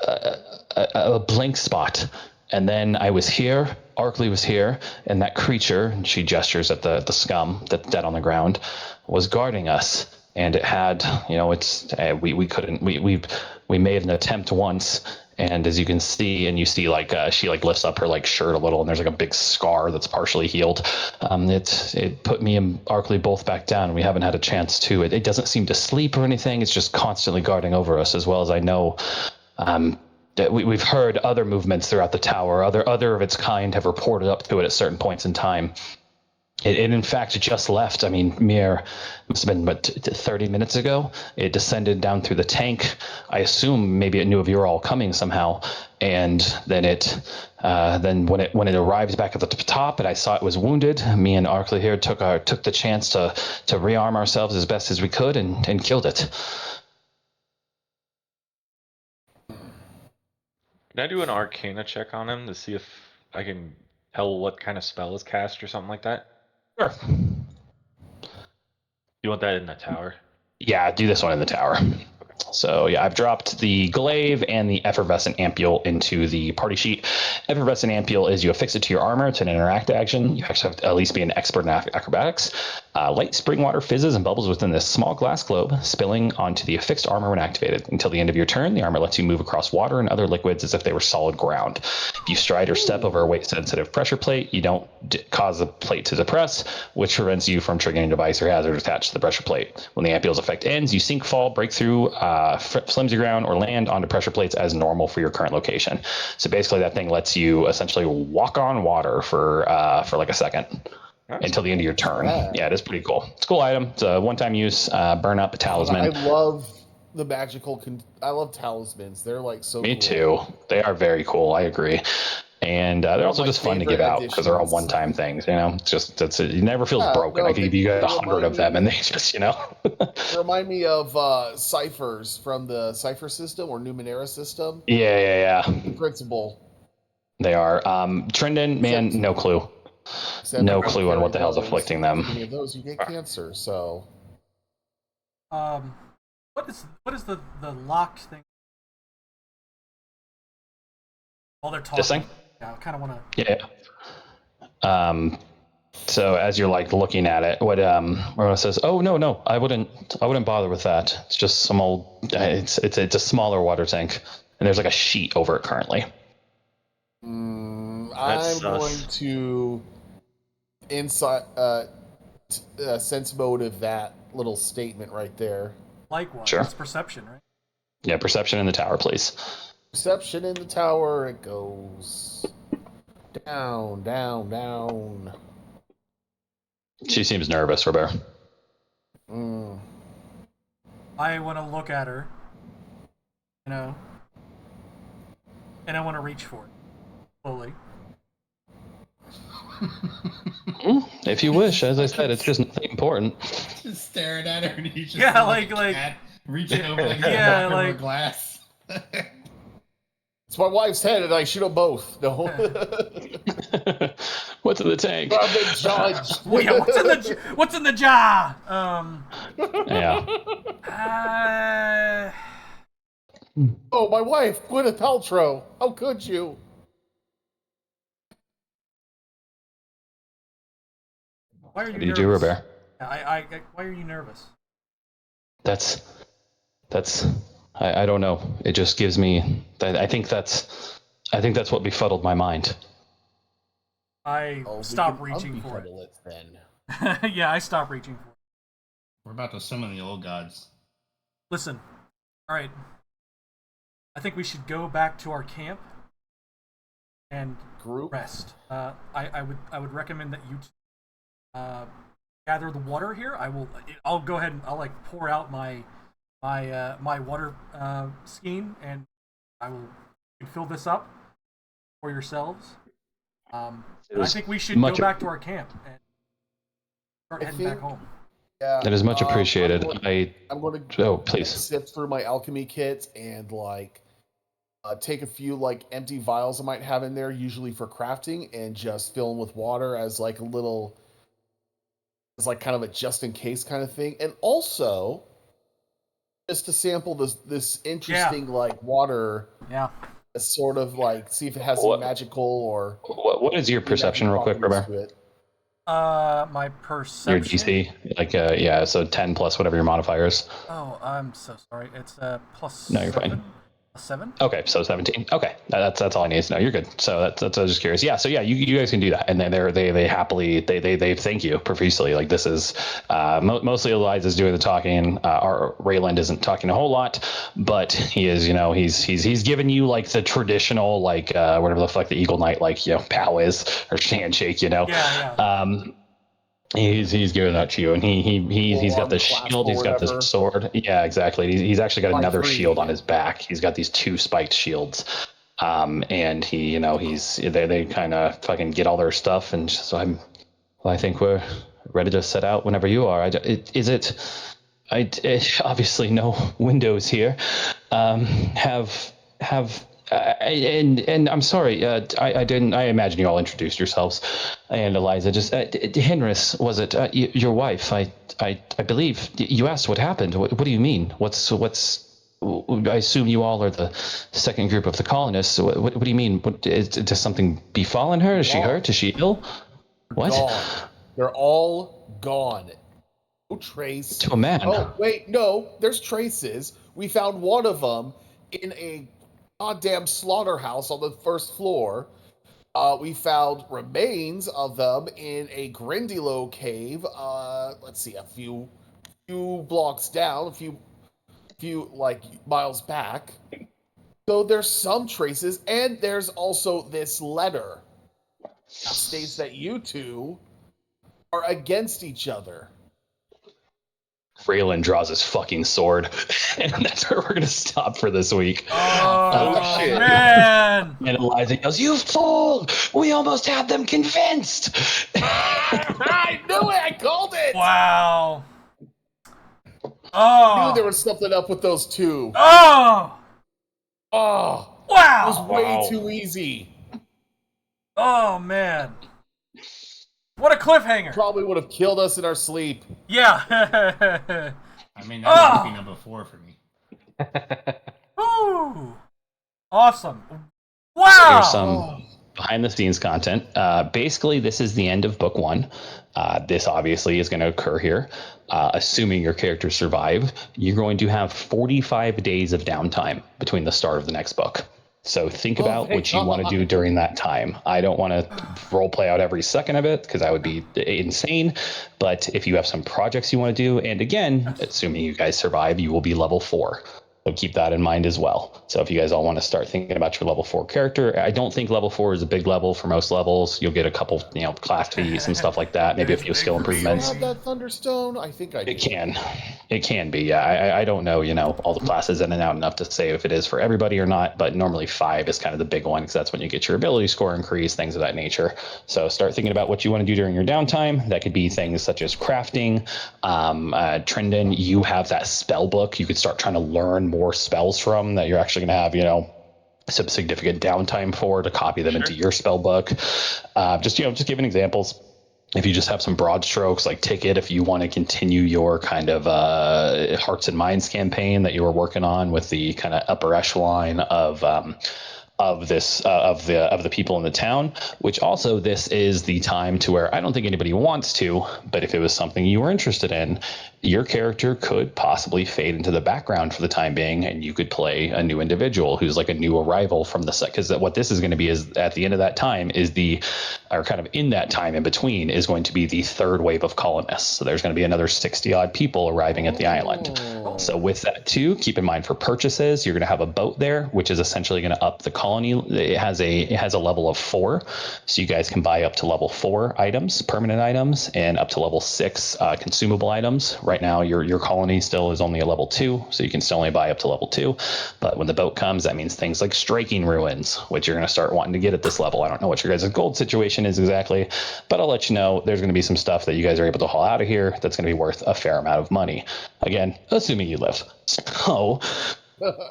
a blank spot, and then I was here. Arkley was here, and that creature, and she gestures at the scum that's dead on the ground, was guarding us, and it had, we couldn't, we made an attempt once, and as you can see, and you see like she like lifts up her like shirt a little, and there's like a big scar that's partially healed. It put me and Arkley both back down, and we haven't had a chance to. It doesn't seem to sleep or anything. It's just constantly guarding over us, as well as I know. We've heard other movements throughout the tower. Other of its kind have reported up to it at certain points in time. It in fact just left. I mean, mere must have been 30 minutes ago. It descended down through the tank. I assume maybe it knew of you were all coming somehow, and then then when it arrived back at the top, and I saw it was wounded, me and Arkley here took the chance to rearm ourselves as best as we could and killed it. Can I do an Arcana check on him to see if I can tell what kind of spell is cast or something like that? Sure. You want that in the tower? Yeah, do this one in the tower. So yeah, I've dropped the glaive and the effervescent ampule into the party sheet. Effervescent ampule is you affix it to your armor. It's an interact action. You actually have to at least be an expert in acrobatics. Light spring water fizzes and bubbles within this small glass globe, spilling onto the affixed armor when activated. Until the end of your turn, the armor lets you move across water and other liquids as if they were solid ground. If you stride or step over a weight-sensitive pressure plate, you don't cause the plate to depress, which prevents you from triggering a device or hazard attached to the pressure plate. When the ampule's effect ends, you sink, fall, break through flimsy ground, or land onto pressure plates as normal for your current location. So basically, that thing lets you essentially walk on water for like a second. That's until the end of your turn. Yeah, it is pretty cool. It's a cool item. It's a one-time use, burn up, a talisman. I love the magical. I love talismans. They're like so. Me cool. too. They are very cool. I agree. And they're also just fun to give out because they're all one-time things. You know, it never feels broken. I can give you guys 100 of them, and they just remind me of ciphers from the cipher system or Numenera system. Yeah. The principle. They are. Trendon, man, no clue. No clue on what the hell's afflicting them. Any of those, you get cancer. So, what is the locked thing? While they're talking. This thing? Yeah, I kind of want to. Yeah. So as you're like looking at it, what says, "Oh no, I wouldn't bother with that. It's just some old. It's a smaller water tank, and there's like a sheet over it currently." I'm going to sense motive that little statement right there. Likewise, sure. It's perception, right? Yeah, perception in the tower, please. Perception in the tower. It goes down, down, down. She seems nervous, Robert. I want to look at her, and I want to reach for it slowly. If you wish, as I said, it's just nothing important. Just staring at her, and he's just like reaching over like yeah, like a glass. It's my wife's head, and I shoot them both. No. What's in the tank? I'm in judge. Well, yeah, what's in the jar? Yeah. Oh, my wife, Gwyneth Paltrow. How could you? Why are you What do you nervous? do, Robert? Why are you nervous? That's I don't know. It just gives me I think that's what befuddled my mind. I stopped reaching for it. Then. Yeah, I stopped reaching for it. We're about to summon the old gods. Listen, all right. I think we should go back to our camp and rest. I would recommend that you gather the water here. I'll go ahead and I'll like pour out my water skein, and I will fill this up for yourselves. I think we should go back to our camp and start heading back home. Yeah, That is much appreciated. I'm going to please sift through my alchemy kit and take a few like empty vials I might have in there, usually for crafting, and just fill them with water as like a little, as like kind of a just in case kind of thing, and also just to sample this interesting like water. Yeah. Sort of like see if it has any magical or. What is your perception, real quick, Robert? My perception. Your DC, like yeah, so 10 plus whatever your modifier is. Oh, I'm so sorry. It's plus. No, you're 7. fine. 7. Okay, so 17. Okay, that's all I need to know. You're good. So that's I was just curious. Yeah, so yeah, you guys can do that, and then they happily they thank you profusely. Like this is mostly Eliza's doing the talking. Our Rayland isn't talking a whole lot, but he is he's giving you like the traditional like whatever the fuck the Eagle Knight like pow is or handshake Yeah. He's giving that to you, and he's got the shield, he's got the sword. Yeah, exactly. He's actually got another shield on his back. He's got these 2 spiked shields, and they kind of fucking get all their stuff, and so I think we're ready to set out whenever you are. Obviously no windows here. And I'm sorry, I didn't. I imagine you all introduced yourselves. And Eliza, just Henris, was it your wife? I believe you asked what happened. What do you mean? What's? I assume you all are the second group of the colonists. What do you mean? Does something befallen her? Is she hurt? Is she ill? What? Gone. They're all gone. No trace. To a man. Oh wait, no. There's traces. We found one of them in a goddamn slaughterhouse on the first floor. We found remains of them in a Grindilo cave. Let's see, a few blocks down, a few like miles back. So there's some traces, and there's also this letter that states that you two are against each other. Raylan draws his fucking sword, and that's where we're gonna stop for this week. Oh shit. man! And Eliza goes, "You fool! We almost had them convinced." I knew it! I called it! Wow. I knew there was something up with those two. Oh! Oh! Wow! It was way too easy. Oh man! What a cliffhanger! Probably would have killed us in our sleep. Yeah. I mean, that would be number 4 for me. Woo! Awesome. Wow! Here's some behind the scenes content. Basically, this is the end of book 1. This obviously is going to occur here. Assuming your characters survive, you're going to have 45 days of downtime between the start of the next book. So think about what you want to do during that time. I don't want to role play out every second of it because that would be insane. But if you have some projects you want to do, and again, assuming you guys survive, you will be level 4. So keep that in mind as well. So if you guys all want to start thinking about your level 4 character, I don't think level 4 is a big level for most levels. You'll get a couple, class feats and stuff like that. Maybe a few skill improvements. Do you have that Thunderstone? I think I do. It can be. Yeah, I don't know, all the classes in and out enough to say if it is for everybody or not. But normally 5 is kind of the big one because that's when you get your ability score increase, things of that nature. So start thinking about what you want to do during your downtime. That could be things such as crafting. Trendon, you have that spell book. You could start trying to learn more spells from that you're actually going to have, some significant downtime for to copy them into your spell book. Just giving examples. If you just have some broad strokes like ticket, if you want to continue your kind of hearts and minds campaign that you were working on with the kind of upper echelon of this of the people in the town, which also this is the time to where I don't think anybody wants to, but if it was something you were interested in, your character could possibly fade into the background for the time being, and you could play a new individual who's like a new arrival from the set. Because what this is going to be is at the end of that time is or kind of in that time in between is going to be the third wave of colonists. So there's going to be another 60 odd people arriving at the island. So with that too, keep in mind for purchases, you're going to have a boat there, which is essentially going to up the colony. It has a level of 4, so you guys can buy up to level 4 items, permanent items, and up to level 6 consumable items. Right now, your colony still is only a level 2, so you can still only buy up to level 2. But when the boat comes, that means things like striking ruins, which you're going to start wanting to get at this level. I don't know what your guys' gold situation is exactly, but I'll let you know. There's going to be some stuff that you guys are able to haul out of here that's going to be worth a fair amount of money. Again, assuming you live. So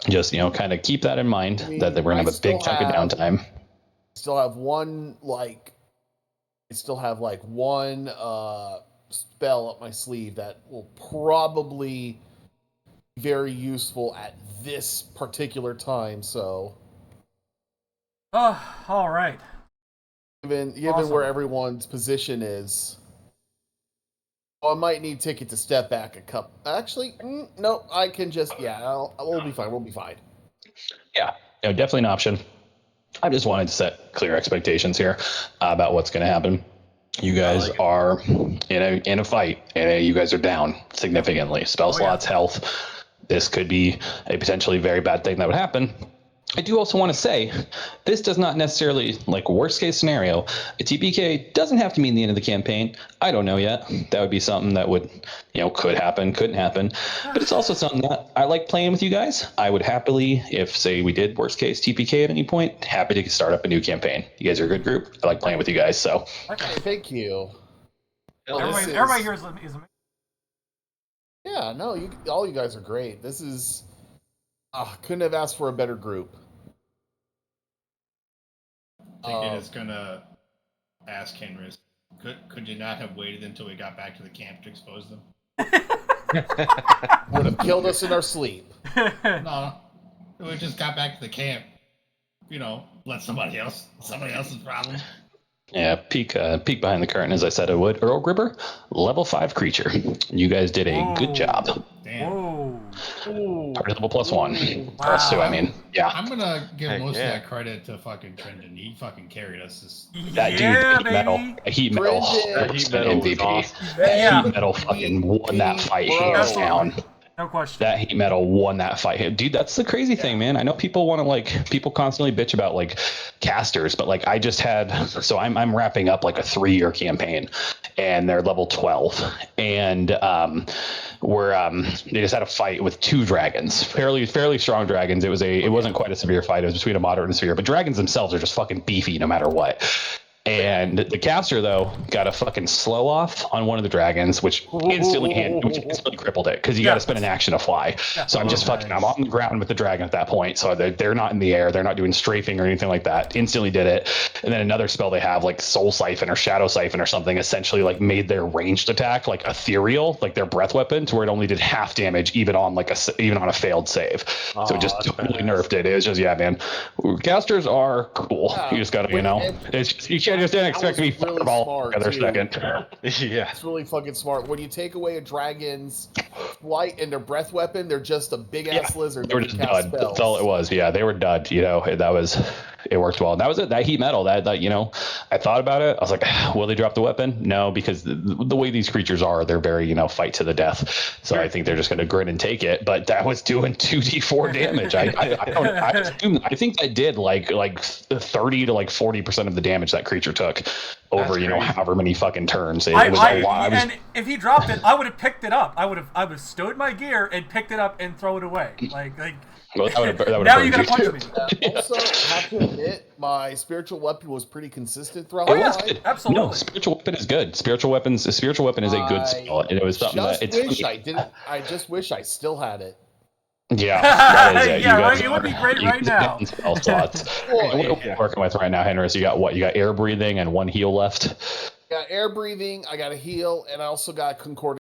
just kind of keep that in mind, I mean, that we're going to have a big chunk of downtime. Still have one spell up my sleeve that will probably be very useful at this particular time. So, all right. Given Awesome. where everyone's position is, I might need Ticket to step back a couple. Actually, no, I can just we'll be fine. We'll be fine. Yeah, definitely an option. I just wanted to set clear expectations here about what's going to happen. You guys are in a fight, and you guys are down significantly. Spell slots, health. This could be a potentially very bad thing that would happen. I do also want to say, this does not necessarily, like worst case scenario, a TPK doesn't have to mean the end of the campaign. I don't know yet. That would be something that would, could happen, couldn't happen. But it's also something that I like playing with you guys. I would happily, if say we did worst case TPK at any point, happy to start up a new campaign. You guys are a good group. I like playing with you guys. So thank you. Everybody here is amazing. Yeah, no, all you guys are great. This is couldn't have asked for a better group. Ticket is gonna ask Henry, could you not have waited until we got back to the camp to expose them? Would have killed us in our sleep. No, we just got back to the camp. Let somebody else's problem. Yeah, peek behind the curtain, as I said I would. Earl Gripper, level 5 creature. You guys did a good job. Damn. Party level +1. Wow. Us too, I mean. Yeah. I'm gonna give most of that credit to fucking Trendon. He fucking carried us. That dude, heat metal MVP. Awesome. Heat metal fucking won that fight hands down. No question. That heat metal won that fight. Dude, that's the crazy thing, man. I know people want to people constantly bitch about casters, but I just had, so I'm wrapping up a 3-year campaign, and they're level 12, and they just had a fight with 2 dragons, fairly strong dragons. It wasn't quite a severe fight. It was between a moderate and severe, but dragons themselves are just fucking beefy no matter what. And the caster, though, got a fucking slow off on one of the dragons, which instantly crippled it, because you got to spend an action to fly. So I'm just I'm on the ground with the dragon at that point. So they're not in the air. They're not doing strafing or anything like that. Instantly did it. And then another spell they have, Soul Siphon or Shadow Siphon or something, essentially made their ranged attack ethereal, their breath weapon, to where it only did half damage even on a failed save. So it just totally nerfed it. It was just, man. Casters are cool. You just got to, it's just, you can't just didn't expect to be really fireball the other second. Yeah. It's really fucking smart. When you take away a dragon's flight and their breath weapon, they're just a big ass lizard. They were just dud. That's all it was. Yeah, they were dud. It worked well. And that was it. That heat metal. That I thought about it. I was like, will they drop the weapon? No, because the way these creatures are, they're very fight to the death. So I think they're just going to grin and take it. But that was doing 2d4 damage. I think that did 30 to 40% of the damage that creature took over however many fucking turns. It was a lot. And if he dropped it, I would have picked it up. I would have stowed my gear and picked it up and throw it away. Well, that would now you gotta punch me. Also, I have to admit, my spiritual weapon was pretty consistent throughout the fight. Absolutely. No, spiritual weapon is good. Spiritual weapon is a good spell, and it was something that I just wish I still had it. Yeah, that is it. Yeah, you guys right, it would be great you right guys now. got spell slots. Well, What are we working with right now, Henry? So you got what? You got air breathing and one heal left. I got air breathing, I got a heal, and I also got concordant